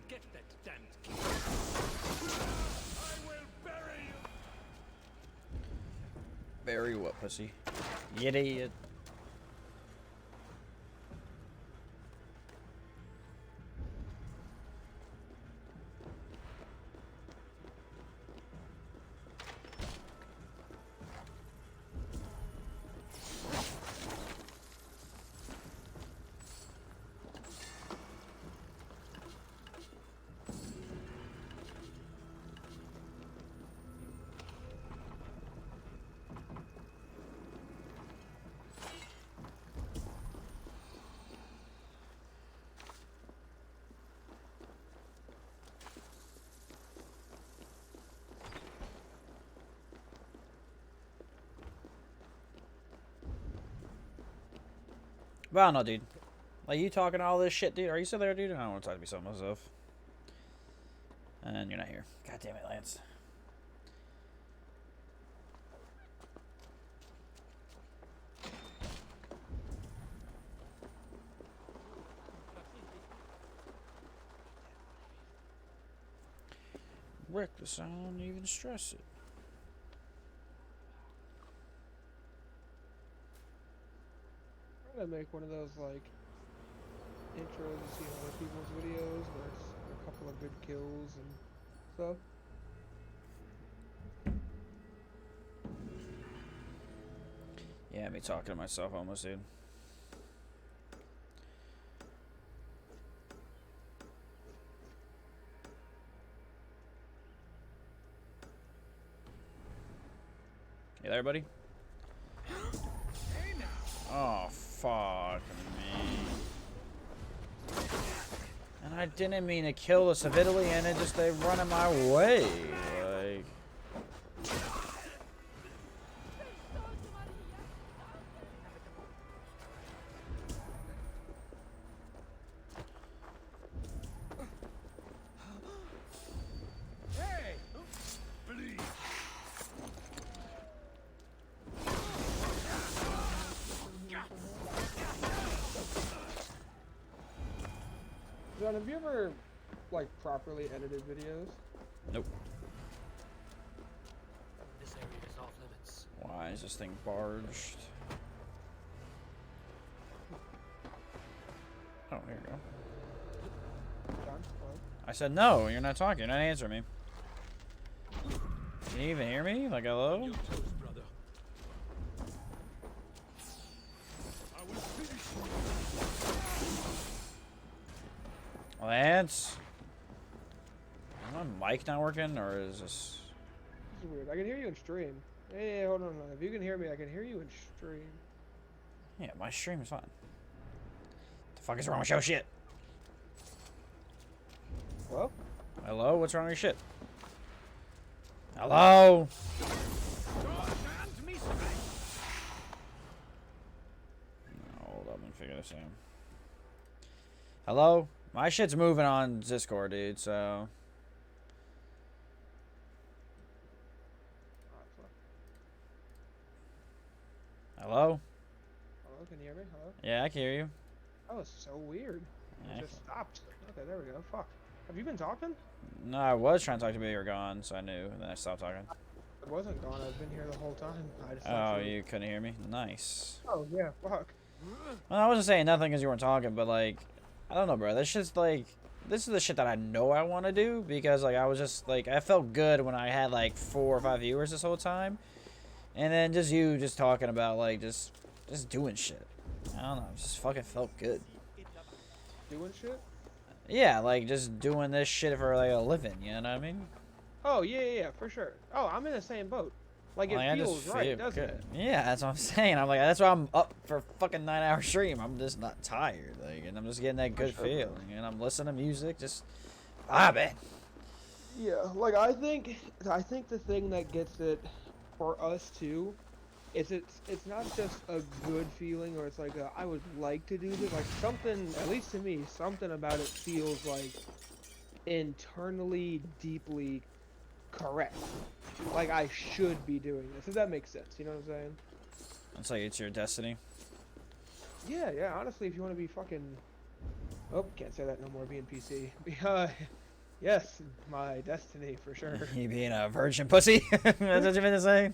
Get that damned key. I will bury you. Very what, pussy? You idiot. But I don't know, dude. Like, you talking all this shit, dude? Are you still there, dude? I don't want to talk to me something myself. And you're not here. God damn it, Lance. Reckless, I don't even stress it. I'm gonna make one of those like intros you see in other people's videos where it's a couple of good kills and stuff. Yeah, me talking to myself almost, dude. You there, buddy? Oh, fuck me. And I didn't mean to kill the civilian, and it just, they running my way. Like... John, have you ever like properly edited videos? Nope. This area is off limits. Why is this thing barged? Oh, here you go. John, hello? I said no, you're not talking, you're not answering me. Can you even hear me? Like, hello? You're close, brother. I will finish you. Lance? Is my mic not working, or is this... This is weird. I can hear you in stream. Hey, hold on. If you can hear me, I can hear you in stream. Yeah, my stream is fine. The fuck is wrong with your shit? Well, Hello? What's wrong with your shit? Hello? Hold up and figure this out. Hello? My shit's moving on Discord, dude, so... Hello? hello, can you hear me? Hello? Yeah, I can hear you. That was so weird. Yeah, It just stopped. Okay, there we go. Fuck. Have you been talking? no, I was trying to talk to you, but you were gone, so I knew, and then I stopped talking. I wasn't gone. I've been here the whole time. I just Oh, you couldn't hear me? Nice. Oh yeah. Fuck. Well, I wasn't saying nothing because you weren't talking, but, like, I don't know, bro. That's just, like, this is the shit that I know I want to do, because, like, I was just, like, I felt good when I had, like, 4 or 5 viewers this whole time. And then just you just talking about, like, just doing shit. I don't know. It just fucking felt good. Doing shit? Yeah, like, just doing this shit for, like, a living, you know what I mean? Oh yeah, for sure. Oh, I'm in the same boat. Like Like, I it just feels right, feel doesn't good. it? Yeah, that's what I'm saying. I'm like, that's why I'm up for a fucking 9-hour stream. I'm just not tired, like, and I'm just getting that good For sure, bro. feeling, and I'm listening to music, just vibing. Yeah, like I think the thing that gets it for us too is it's not just a good feeling or it's like I would like to do this, like something, at least to me, something about it feels like internally deeply correct. Like I should be doing this. If that makes sense, you know what I'm saying? It's like it's your destiny. Yeah, honestly, if you want to be fucking Oh, can't say that no more. Being PC. Yes, my destiny for sure. You being a virgin pussy? That's what you meant to say?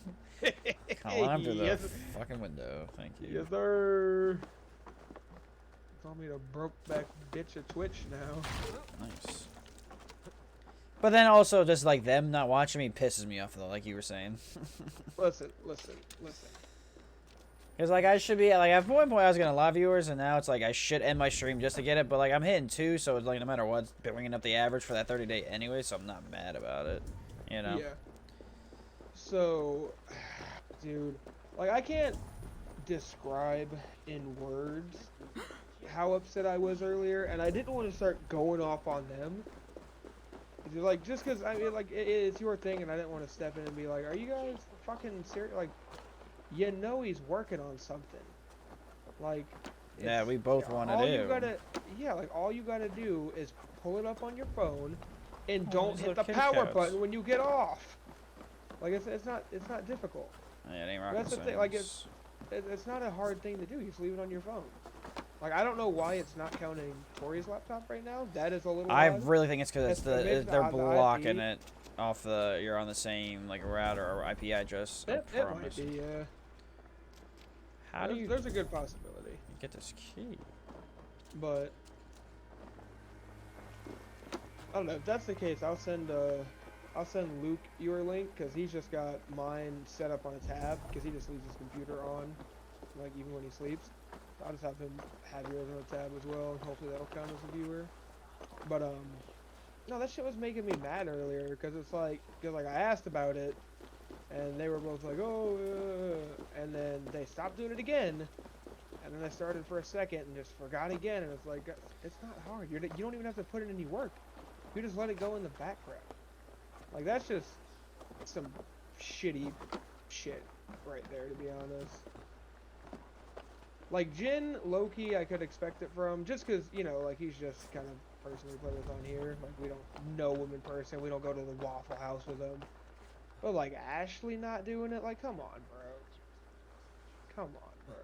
Climb through the Yes, fucking window. Thank you. yes, sir. Told me to broke back bitch at Twitch now. Nice. But then also just like them not watching me pisses me off though, like you were saying. Listen. Because like I should be like at one point I was getting a lot of viewers and now it's like I should end my stream just to get it, but like I'm hitting 2, so it's like no matter what, it's bringing up the average for that 30-day anyway, so I'm not mad about it. You know? Yeah. So, dude, like I can't describe in words how upset I was earlier, and I didn't want to start going off on them. Like, just because, I mean, like, it's your thing, and I didn't want to step in and be like, are you guys fucking serious? Like, you know he's working on something. Like, Yeah, we both want to all do. you gotta, yeah, like, all you gotta do is pull it up on your phone, and don't these hit little the kitty power cats. button when you get off. Like, it's not difficult. Yeah, it ain't rocket That's the thing, like, science. It's not a hard thing to do. You just leave it on your phone. Like, I don't know why it's not counting Tori's laptop right now. That is a little I odd. really think it's because It's the they're the blocking IP. it off the. You're on the same like router or IP address. I It might promise. be, yeah. How do you There's a good possibility. get this key? But I don't know. If that's the case, I'll send Luke your link because he's just got mine set up on a tab because he just leaves his computer on, like even when he sleeps. So I'll just have him have yours on a tab as well, and hopefully that'll count as a viewer. But no, that shit was making me mad earlier because it's like, I asked about it, and they were both like, oh, and then they stopped doing it again. And then I started for a second and just forgot again, and it's like, it's not hard. You don't even have to put in any work. You just let it go in the background. Like, that's just some shitty shit right there, to be honest. Like, Jin, Loki, I could expect it from, just because, you know, like, he's just kind of person we play with on here. Like, we don't know him in person. We don't go to the Waffle House with him. But, like, Ashley not doing it, like, come on, bro. Come on, bro.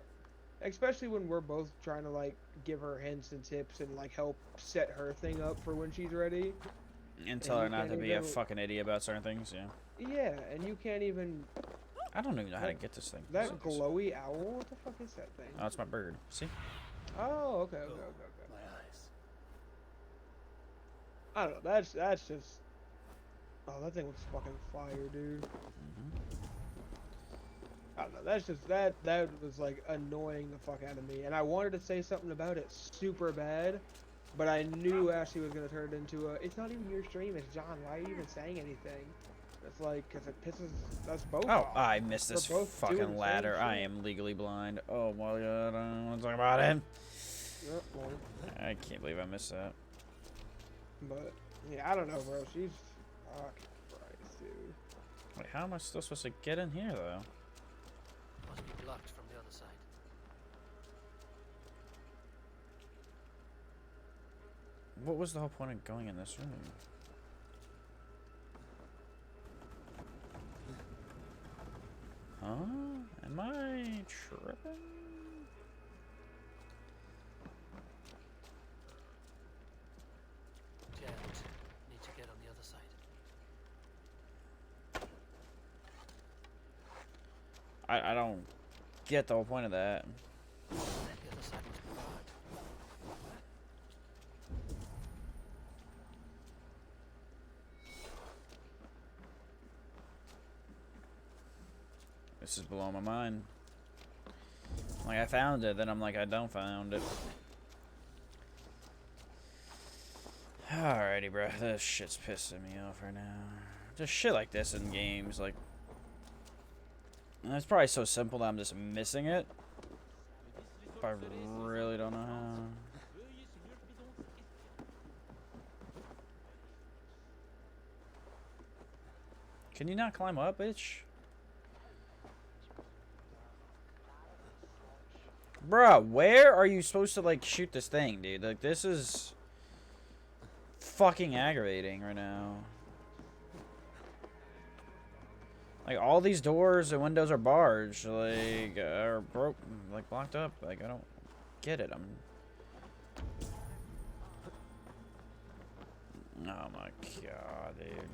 Especially when we're both trying to, like, give her hints and tips and, like, help set her thing up for when she's ready. And tell her you not to can't be a even- fucking idiot about certain things. Yeah. Yeah, and you can't even... I don't even know how to get this thing. That What is this? glowy owl? What the fuck is that thing? Oh, it's my bird. See? Oh, okay. My eyes. I don't know. That's just... Oh, that thing looks fucking fire, dude. I don't know. That's just... That was, like, annoying the fuck out of me. And I wanted to say something about it super bad. But I knew Ashley was going to turn it into a... It's not even your stream. It's John. Why are you even saying anything? It's like... Because it pisses us both Oh, off. I missed this We're both doing the fucking same ladder. I shit. am legally blind. Oh my god, I don't want to talk about it. Yep, well, I can't believe I missed that. but... Yeah, I don't know, bro. She's... Fucking Christ, dude. Wait, how am I still supposed to get in here, though? Must be blocked from the other side. What was the whole point of going in this room? Huh? Am I tripping? Jammed. Need to get on the other side. I don't get the whole point of that. The other side must be barred. This is blowing my mind. Like, I found it, then I'm like, I don't found it. Alrighty, bro. This shit's pissing me off right now. Just shit like this in games, like... And it's probably so simple that I'm just missing it. But I really don't know how. Can you not climb up, bitch? Bruh, where are you supposed to, like, shoot this thing, dude? Like, this is fucking aggravating right now. Like, all these doors and windows are barred, like, are broke, like, blocked up. Like, I don't get it. Oh my god, dude.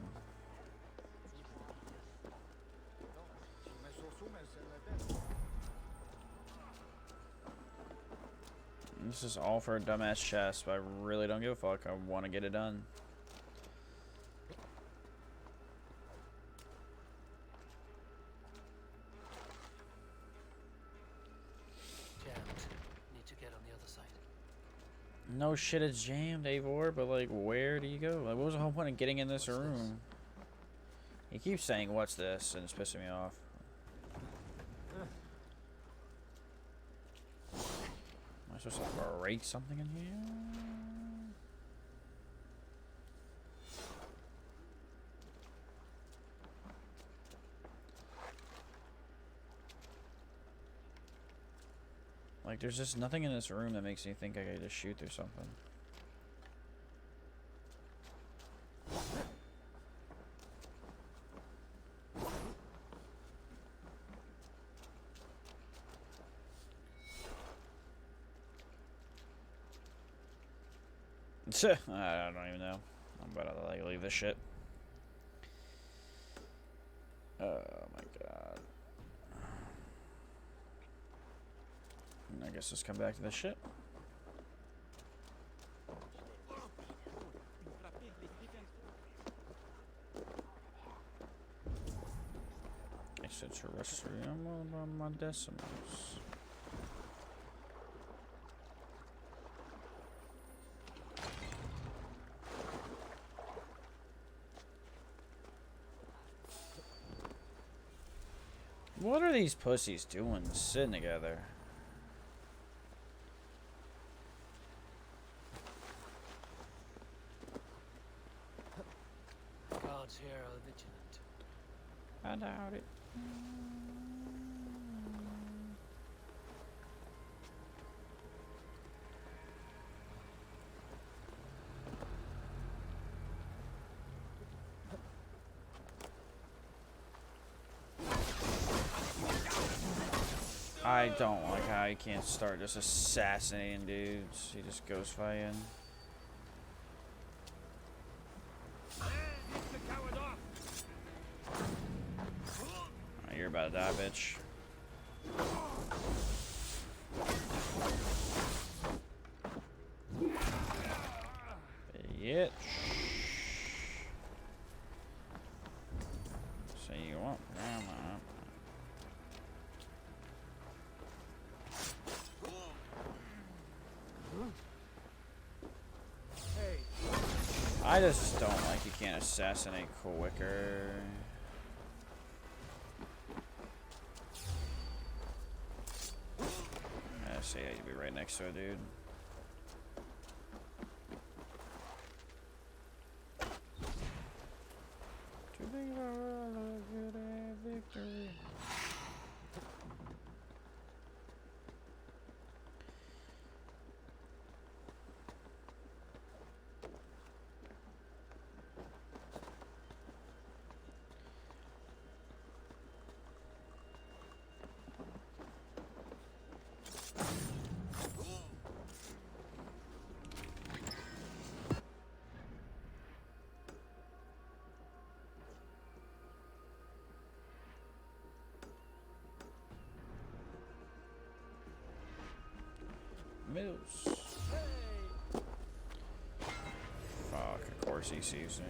This is all for a dumbass chest, but I really don't give a fuck. I want to get it done. Jammed. Need to get on the other side. No shit, it's jammed, Eivor, but like, where do you go? Like, what was the whole point of getting in this room? He keeps saying, "What's this?" and it's pissing me off. Am I supposed to break something in here? Like, there's just nothing in this room that makes me think I could just shoot through something. I don't even know. I'm about to like leave this shit. Oh my god. I guess let's come back to this shit. Extraterrestrium on decimals. What are these pussies doing sitting together? Guards here are vigilant. I doubt it. I don't like how he can't start just assassinating dudes. He just goes fighting. Oh, you're about to die, bitch. Bitch. So you want grandma? I just don't like you can't assassinate quicker. I see how you'd be right next to it, dude. To think about all the good and victory. Mills. Fuck, of course he sees me.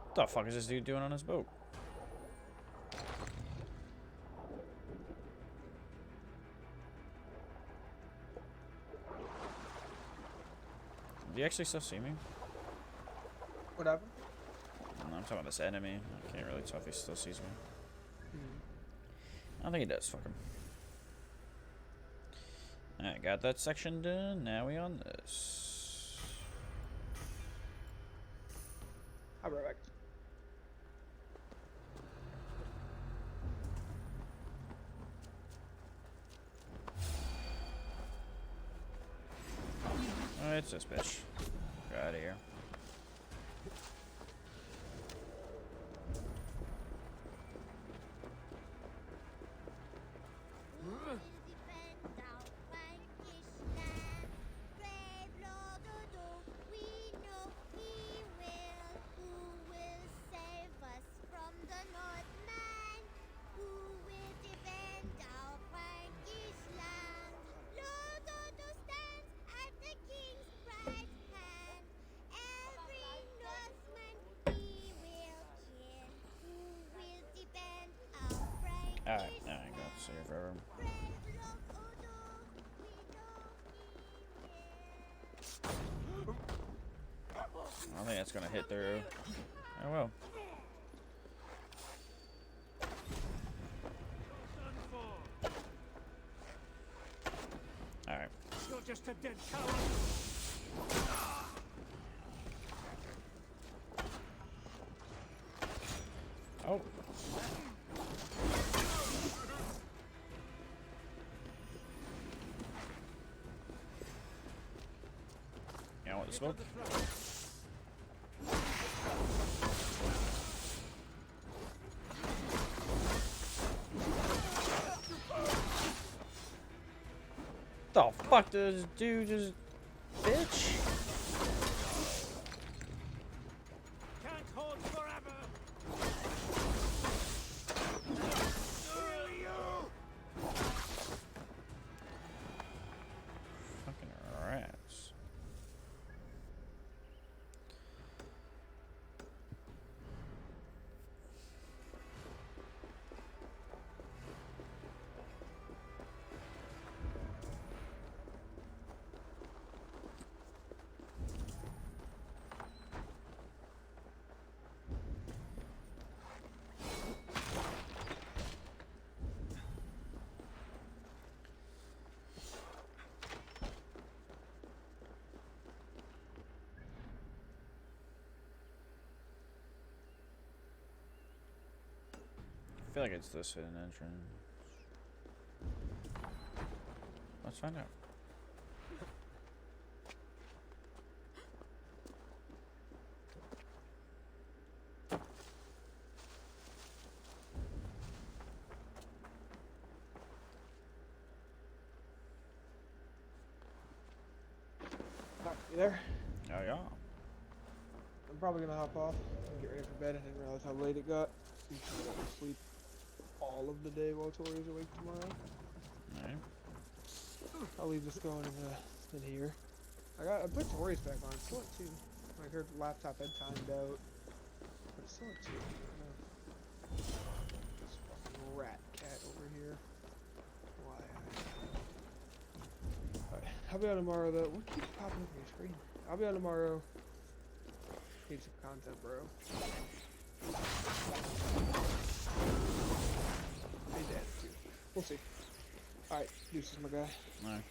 What the fuck is this dude doing on his boat? Do you actually still see me? What happened? No, I'm talking about this enemy. I can't really tell if he still sees me. I don't think he does. Fuck him. Alright, got that section done. Now we on this. I'll be right back. Oh, it's this bitch. Get out of here. stay here forever. I don't think that's gonna hit through. Oh well. Alright. You're just a dead coward. Oh. You want the smoke? The fuck does this dude just bitch? Can't hold forever. Fucking rats. I feel like it's this hidden entrance. Let's find out. Doc, you there? Oh yeah. I'm probably gonna hop off and get ready for bed. I didn't realize how late it got. I'm trying to sleep all of the day while Tori's awake tomorrow. Alright. I'll leave this going in here. I put Tori's back on. It's still at 2. Like her laptop had timed out. But it's still at 2. I don't know. This fucking rat cat over here. Why? Alright, I'll be on tomorrow though. What keeps popping up on your screen? I'll be on tomorrow. Need some content, bro. Hey, Dad, too. We'll see. Alright, deuces, my guy. Alright.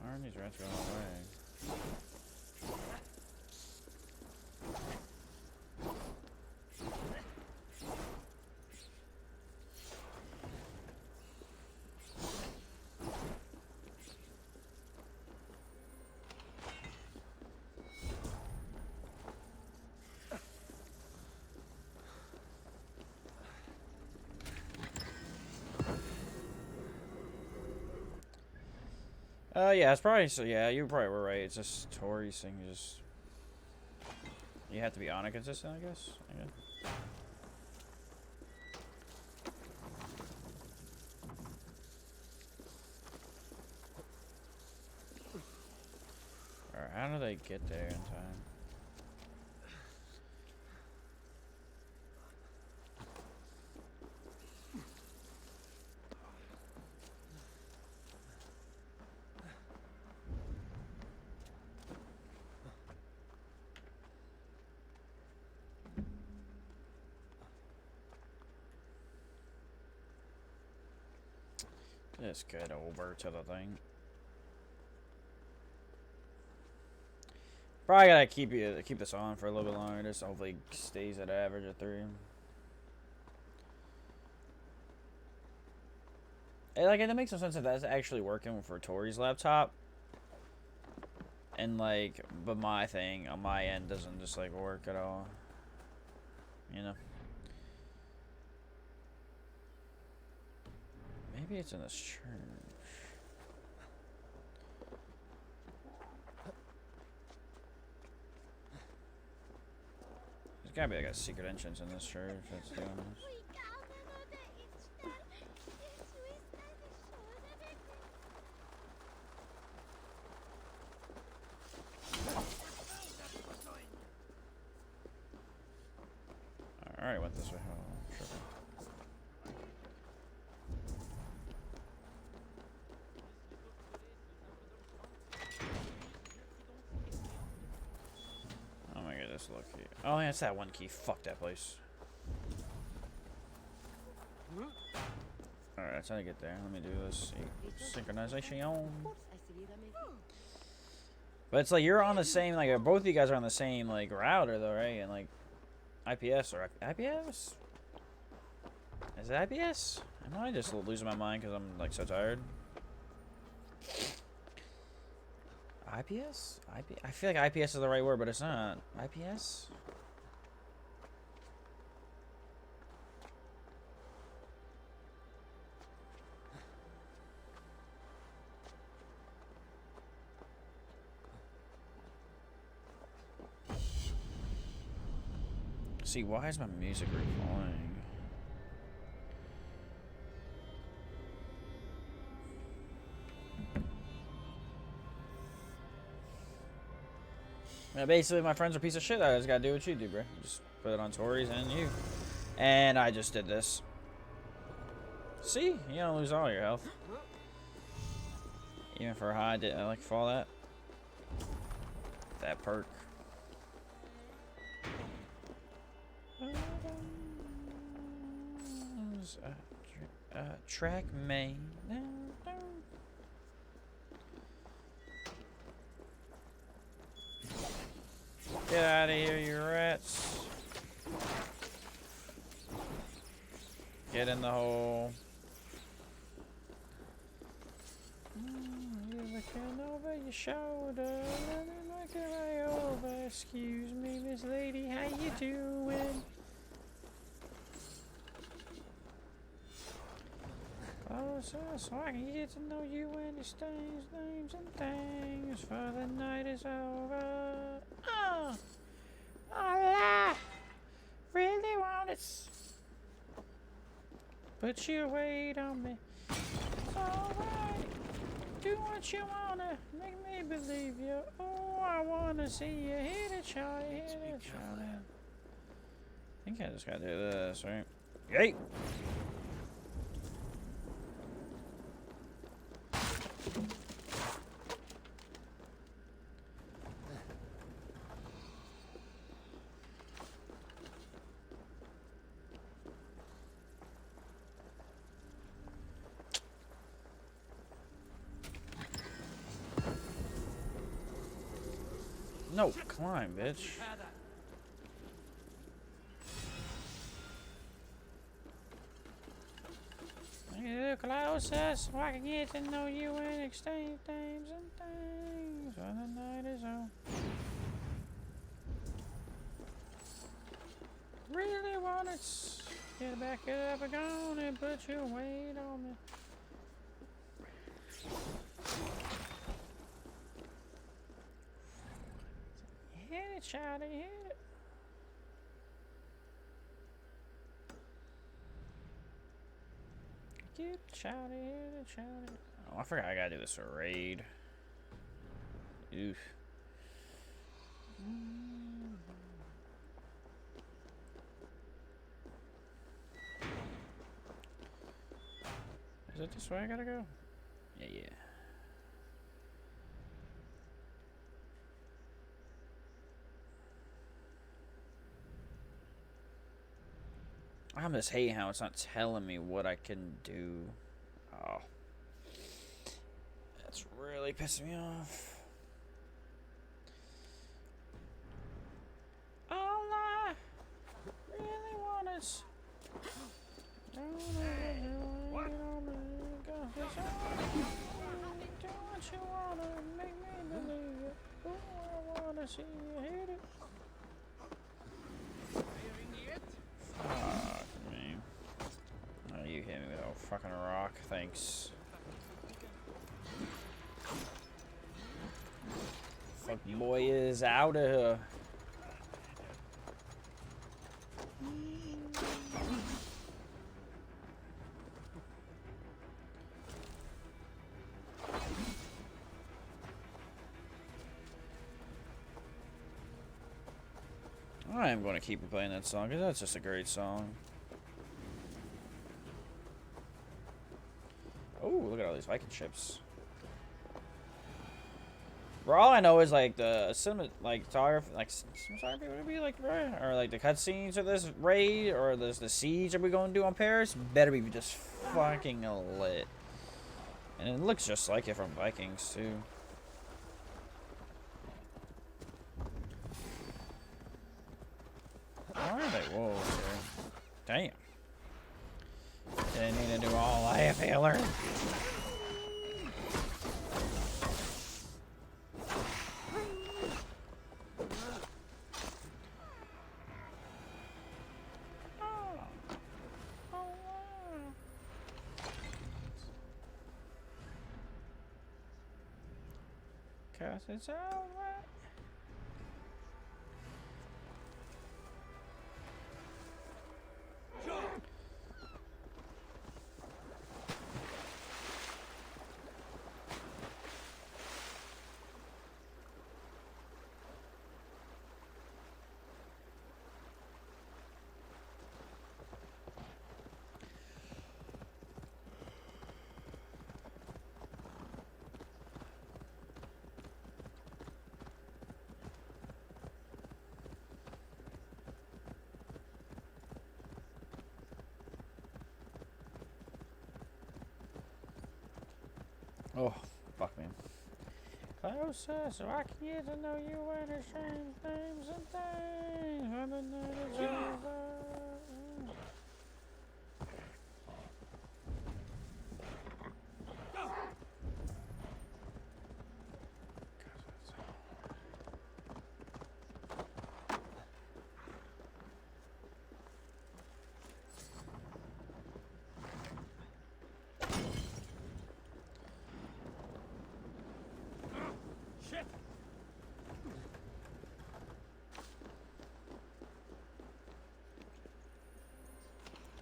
Why aren't these rats going away? Yeah, it's probably, so yeah, you probably were right. It's just Tori's thing, just, you have to be on it consistent, I guess. Alright, how do they get there in time? Just get over to the thing. Probably gotta keep this on for a little bit longer. Just hopefully stays at average of 3. And like, it makes no sense if that's actually working for Tori's laptop. And like, but my thing on my end doesn't just like work at all. You know. Maybe it's in this church. There's gotta be like a secret entrance in this church that's doing this. Alright, went this way. Oh, sure. Oh, yeah, it's that one key. Fuck that place. Alright, that's how to get there. Let me do this. Synchronization. But it's like you're on the same, like, both of you guys are on the same, like, router, though, right? And, like, IPS or IPS? Is it IPS? Am I just losing my mind because I'm, like, so tired? IPS? I feel like IPS is the right word, but it's not. IPS? See, why is my music replaying? Now, basically, my friends are a piece of shit. I just gotta do what you do, bro. Just put it on Tori's and you. And I just did this. See? You don't lose all your health. Even for a high, I like fall that. That perk. Track main. Get out of here, you rats. Get in the hole. You're looking over your shoulder. Looking right over. Excuse me, Miss Lady, how you doing? Oh, so I can get to know you and your stains, names, and things. For the night is over. Oh, I really want it. Put your weight on me. It's alright. Do what you wanna. Make me believe you. Oh, I wanna see you hit it, Charlie. Hit it, Charlie. I think I just gotta do this, right? Yay! No, climb, bitch. You closer so I can get to know you and exchange names and things when the night is on. Really want it. Get back it up again and put your weight on me. Hit it, shawty, hit it. Get it, shawty, hit it, shawty. Oh, I forgot I gotta do this raid. Oof. Is it this way I gotta go? Yeah, yeah. I'm just hating how it's not telling me what I can do. Oh. That's really pissing me off. All I really want is... Do what you wanna, make me believe it. Ooh, I wanna see you hit it. Fuck me. Oh, you hit me with a fucking rock, thanks. Fuck boy is out of here. I am going to keep replaying that song because that's just a great song. Oh, look at all these Viking ships. For all I know is like the cinematography, like cinematography would it be like, right? Or like the cutscenes of this raid or the siege that we're going to do on Paris better be just fucking lit. And it looks just like it from Vikings too. Why are they wolves here? Damn. Didn't need to do all I have to learn. Cause it's all right. Oh, fuck me. Closer, so I can get to know you and your strange names and things. When the night is over.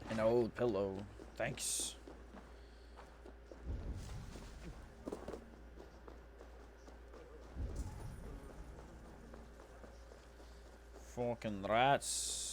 An old pillow. Thanks. Fucking rats.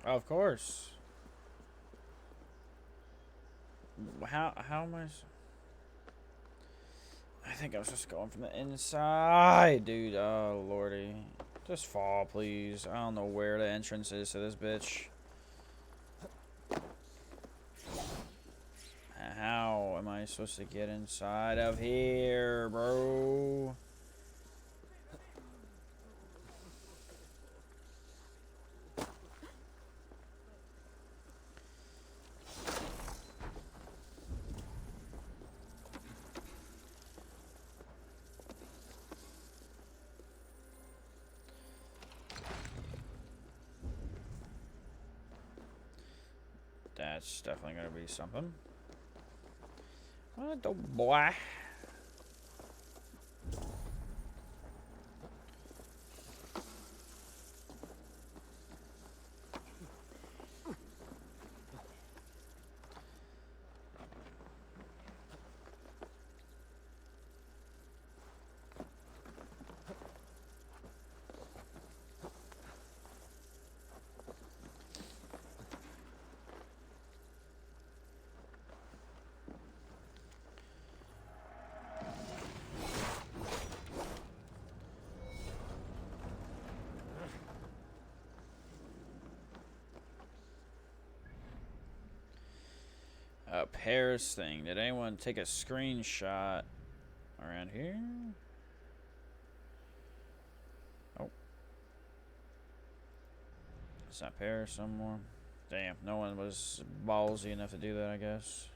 Of course. How am I think I was just going from the inside, dude. Oh, lordy. Just fall, please. I don't know where the entrance is to this bitch. How am I supposed to get inside of here, bro? That's definitely gonna be something. What the boy? A Paris thing. Did anyone take a screenshot around here? Oh. It's not Paris somewhere. Damn, no one was ballsy enough to do that, I guess.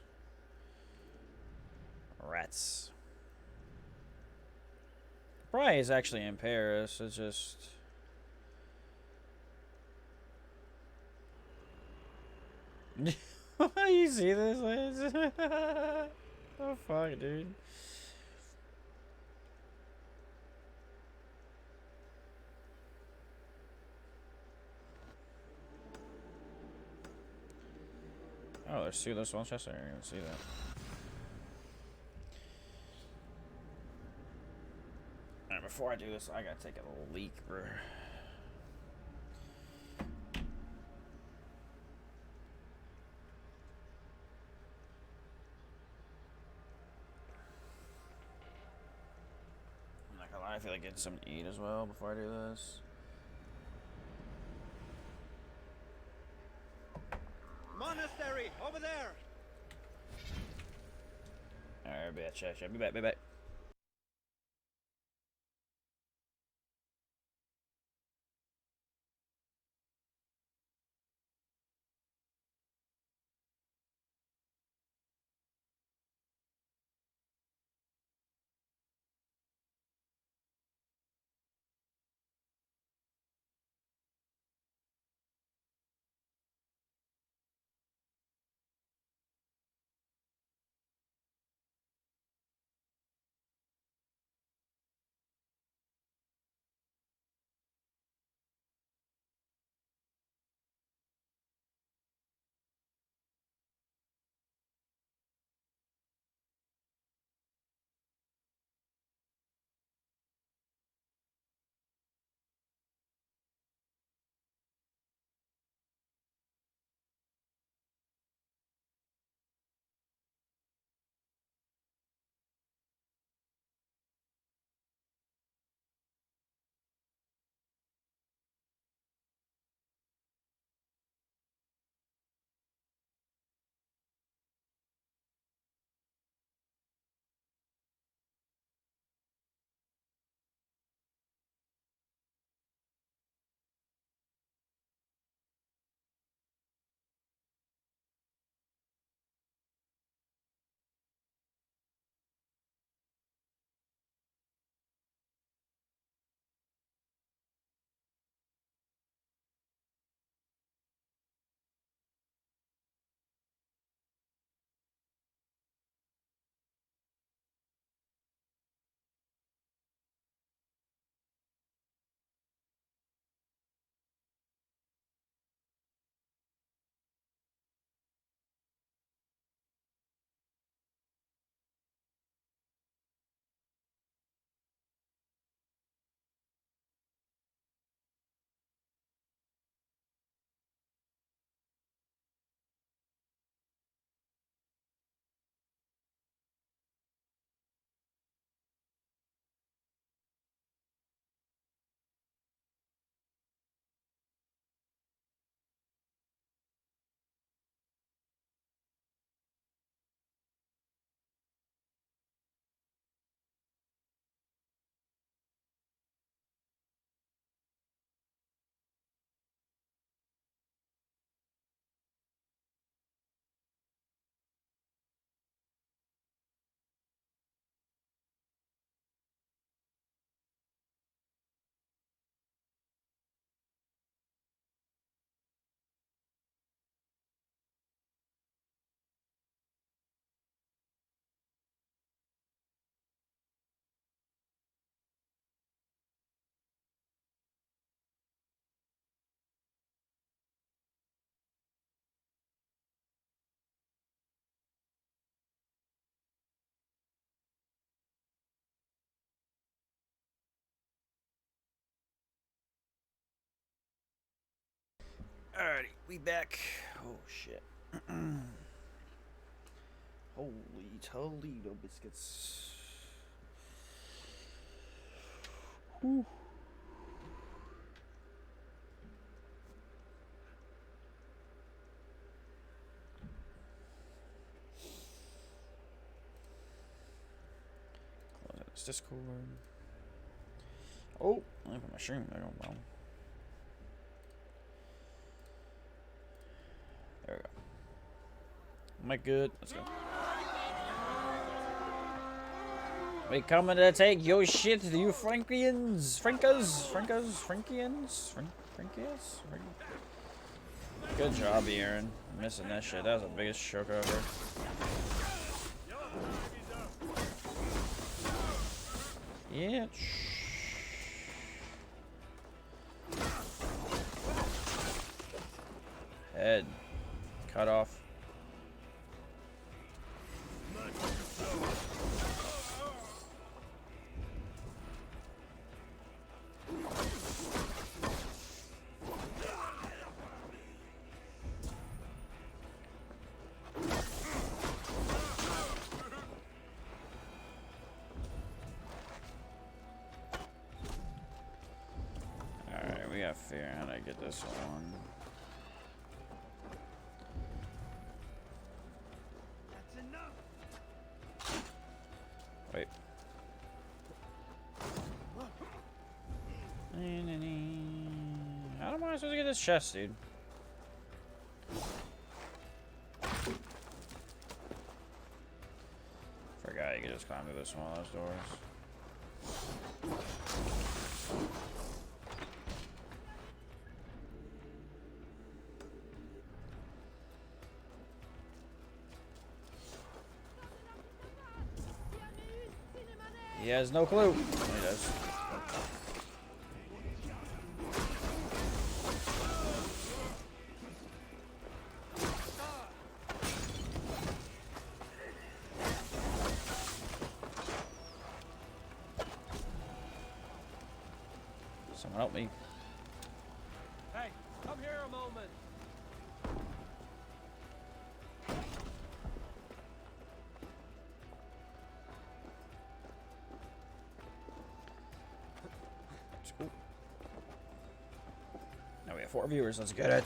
Rats. Probably is actually in Paris. It's just... You see this, Lance? Oh fuck, dude. Oh, there's one chest there. I didn't even see that. Alright, before I do this, I gotta take a little leak, bro. I'm not gonna lie, I feel like getting something to eat as well before I do this. Monastery over there. Alright, bitch, be back, be back. Alrighty, we back. Oh shit. Holy Toledo biscuits. Whew. Close out this Discord. Oh, I put my stream there. Well. There we go. Am I good? Let's go. We coming to take your shit, you Frankians? Frankians? Good job, Aaron. Missing that shit. That was the biggest choke ever. Yeah. Head. Cut off. Alright, we gotta figure out how to get this one. Wait. How am I supposed to get this chest, dude? Forgot you could just climb through this one of those doors. He has no clue. He does. Someone help me. Hey, come here a moment. It's cool. Now we have 4 viewers. Let's get it.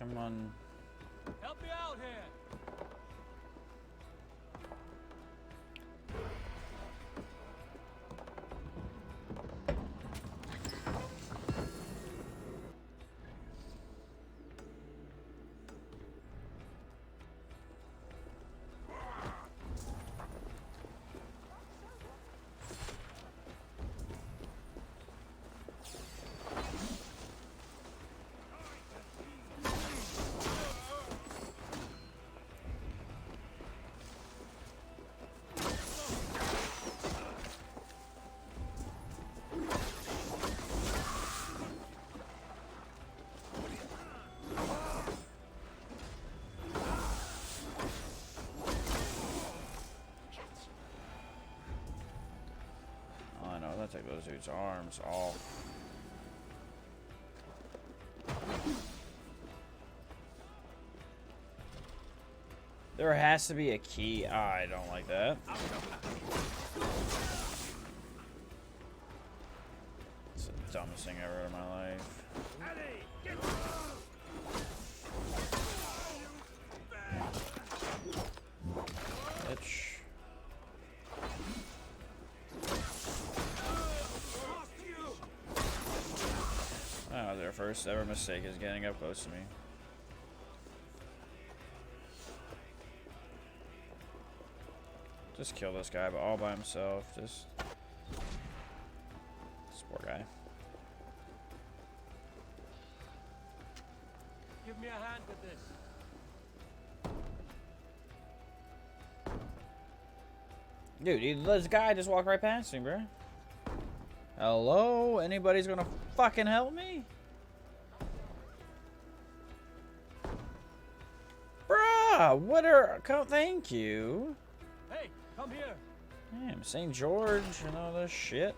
Come on. Help me out here. Oh, I know. I'll take those dude's arms off. There has to be a key. I don't like that. It's the dumbest thing ever in my life. Bitch. Oh, their first ever mistake is getting up close to me. Just kill this guy, but all by himself. Just this poor guy. Give me a hand with this. Dude, this guy just walked right past me, bro. Hello? Anybody's gonna fucking help me? Bruh, what are... Thank you. Hey, come here. Damn, St. George and all this shit.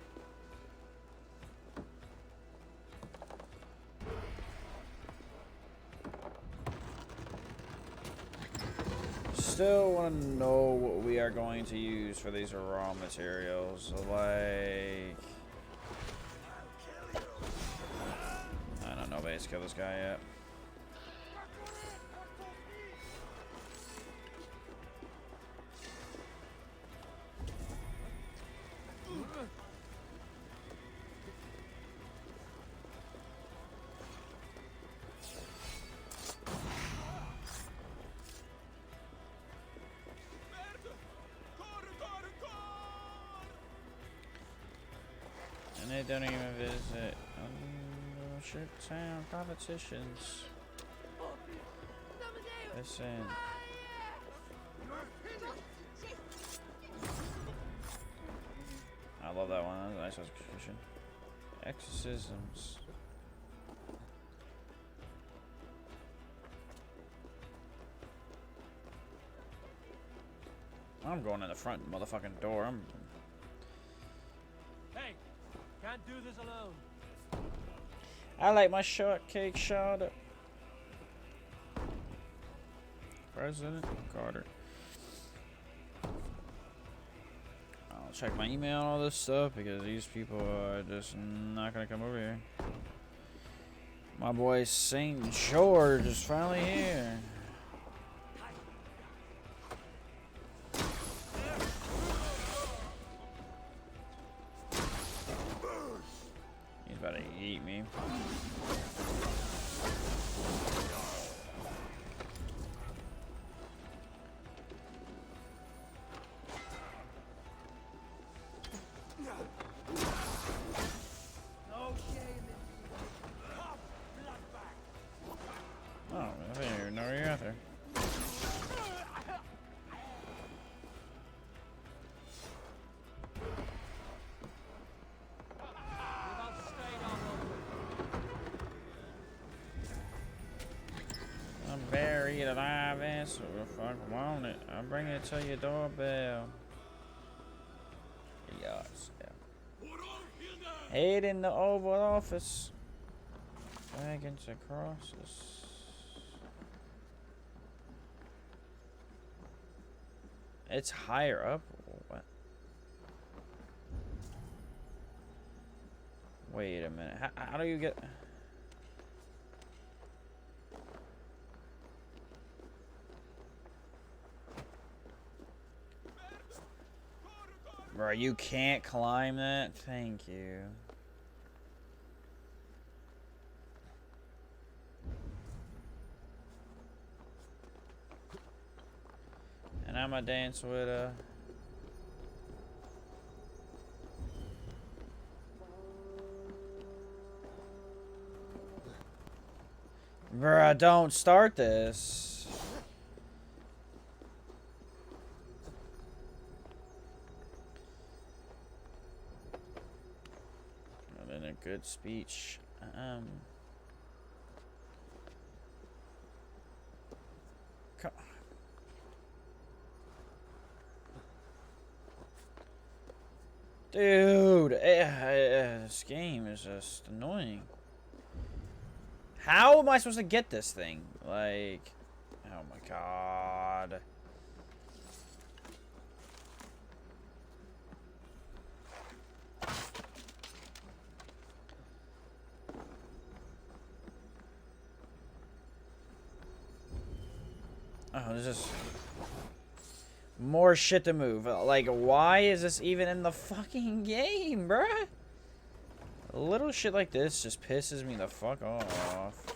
Still want to know what we are going to use for these raw materials. Like... I don't know, nobody's killed this guy yet. And they don't even visit. Shoot town competitions. Listen. I love that one. That was a nice execution. Exorcisms. I'm going in the front motherfucking door. Hey, can't do this alone. I like my shortcake shorter. President Carter. I'll check my email and all this stuff because these people are just not gonna come over here. My boy St. George is finally here. He's about to eat me. Oh, I didn't even know you're out there. I'm buried alive and so the fuck want it. I'll bring it to your doorbell. Yes. Head in the Oval Office. Wagons and crosses. It's higher up? What? Wait a minute. How do you get... Bro, you can't climb that? Thank you. And I'ma dance with Bruh, don't start this. Not in a good speech. Dude, this game is just annoying. How am I supposed to get this thing? Like, oh my god. Oh, there's just more shit to move. Like, why is this even in the fucking game, bruh? A little shit like this just pisses me the fuck off.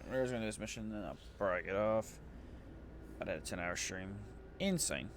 We're just gonna do this mission and then I'll probably get off. I had a 10-hour stream. Insane.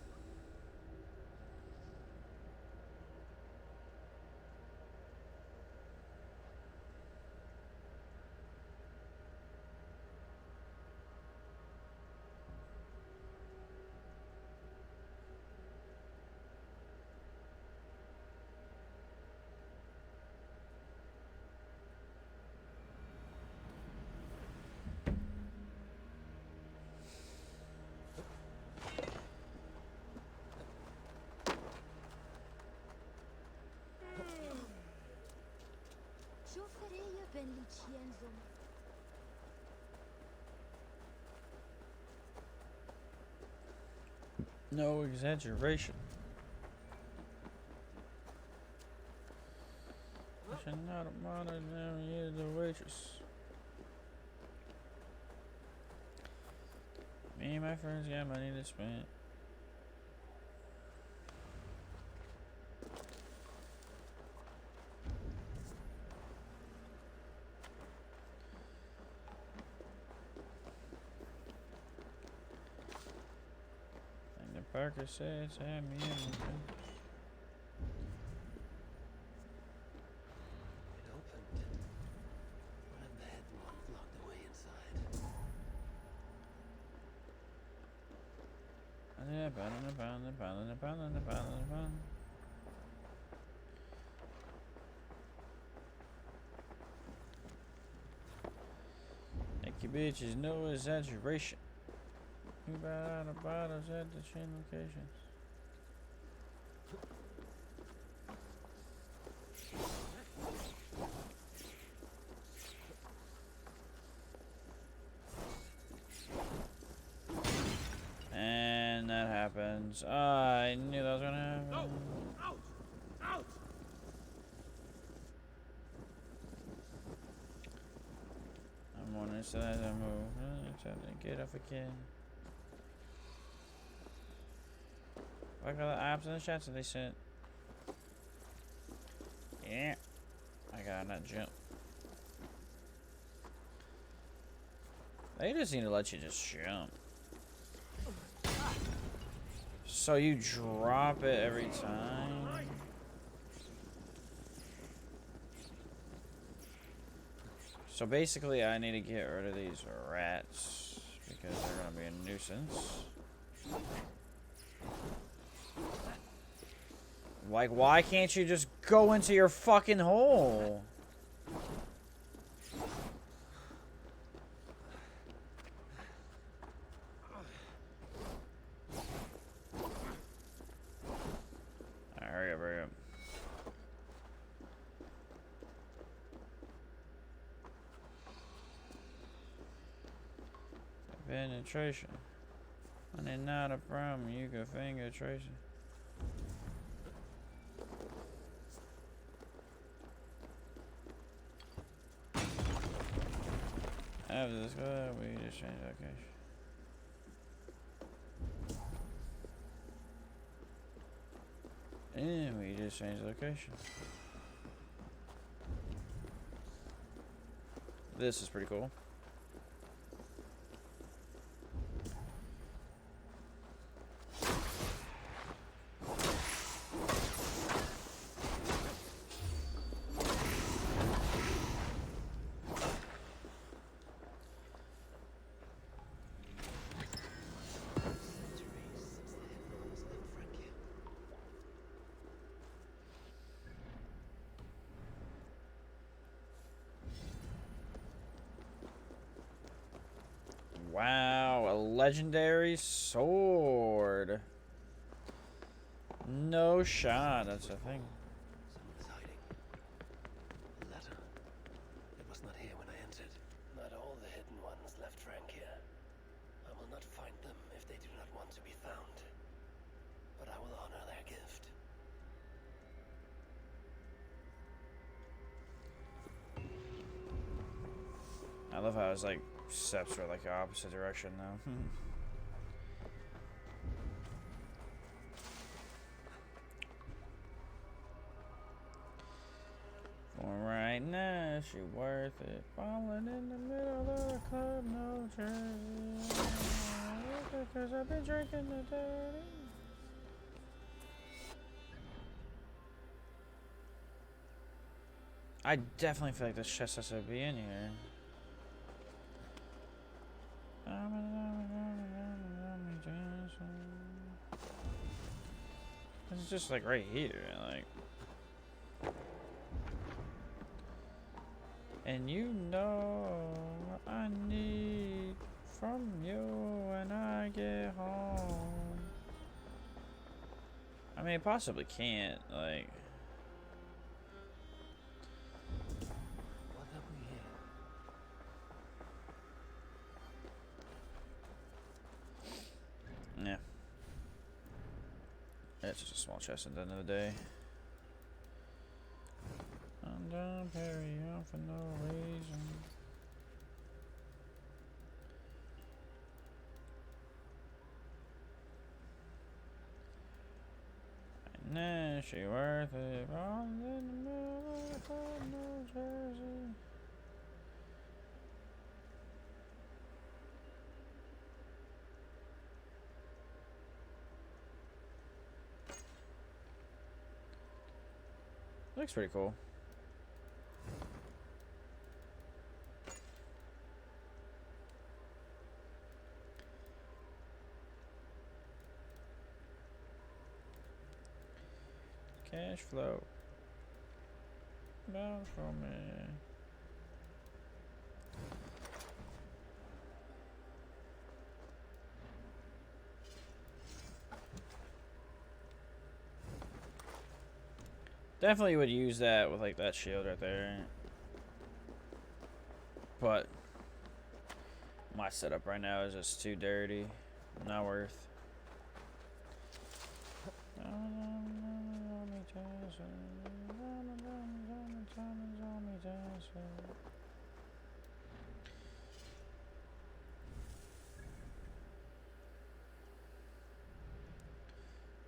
No exaggeration. I should not have monitored the waitress. Me and my friends got money to spend. And the Parker says, "Have me in the friends." It opened. One of the head ones locked away inside. Thank you, bitches. No exaggeration. We bought out of bottles at the chain locations. And that happens. I knew that was gonna happen. No! Out! Out! I'm on this side of the move. Trying to get off again. Look at the apps and the shots that they sent. Yeah. I got that jump. They just need to let you just jump. So you drop it every time? So basically I need to get rid of these rats because they're gonna be a nuisance. Like, why can't you just go into your fucking hole? Alright, hurry up, hurry up. Penetration. Honey, not a problem. You can finger trace it. After this go, we just change location. And we just change location. This is pretty cool. Wow, a legendary sword. No shot, that's a thing. Someone is hiding. A letter. It was not here when I entered. Not all the hidden ones left Frank here. I will not find them if they do not want to be found. But I will honor their gift. I love how his like steps are like the opposite direction though. For right now, she worth it. Falling in the middle of the club, no jersey. Because I've been drinking the daddy. I definitely feel like this chest has to be in here. It's just like right here, like. And you know what I need from you when I get home. I mean, it possibly can't, like. What have we It's just a small chest at the end of the day. I'm done Perry on for no reason. And then she worth it. Rolling in the middle of New Jersey. Looks pretty cool. Cash flow. Down for me. Definitely would use that with like that shield right there. But my setup right now is just too dirty. Not worth.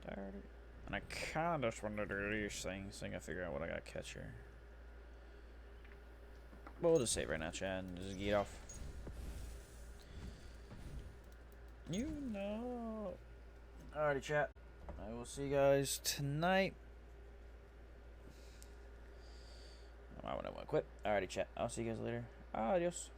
Dirty. And I kind of just wanted to do these things, so I gotta figure out what I gotta catch here. But we'll just save right now, Chad, and just get off. You know. Alrighty, chat. I will see you guys tonight. I might want to quit. Alrighty, chat. I'll see you guys later. Adios.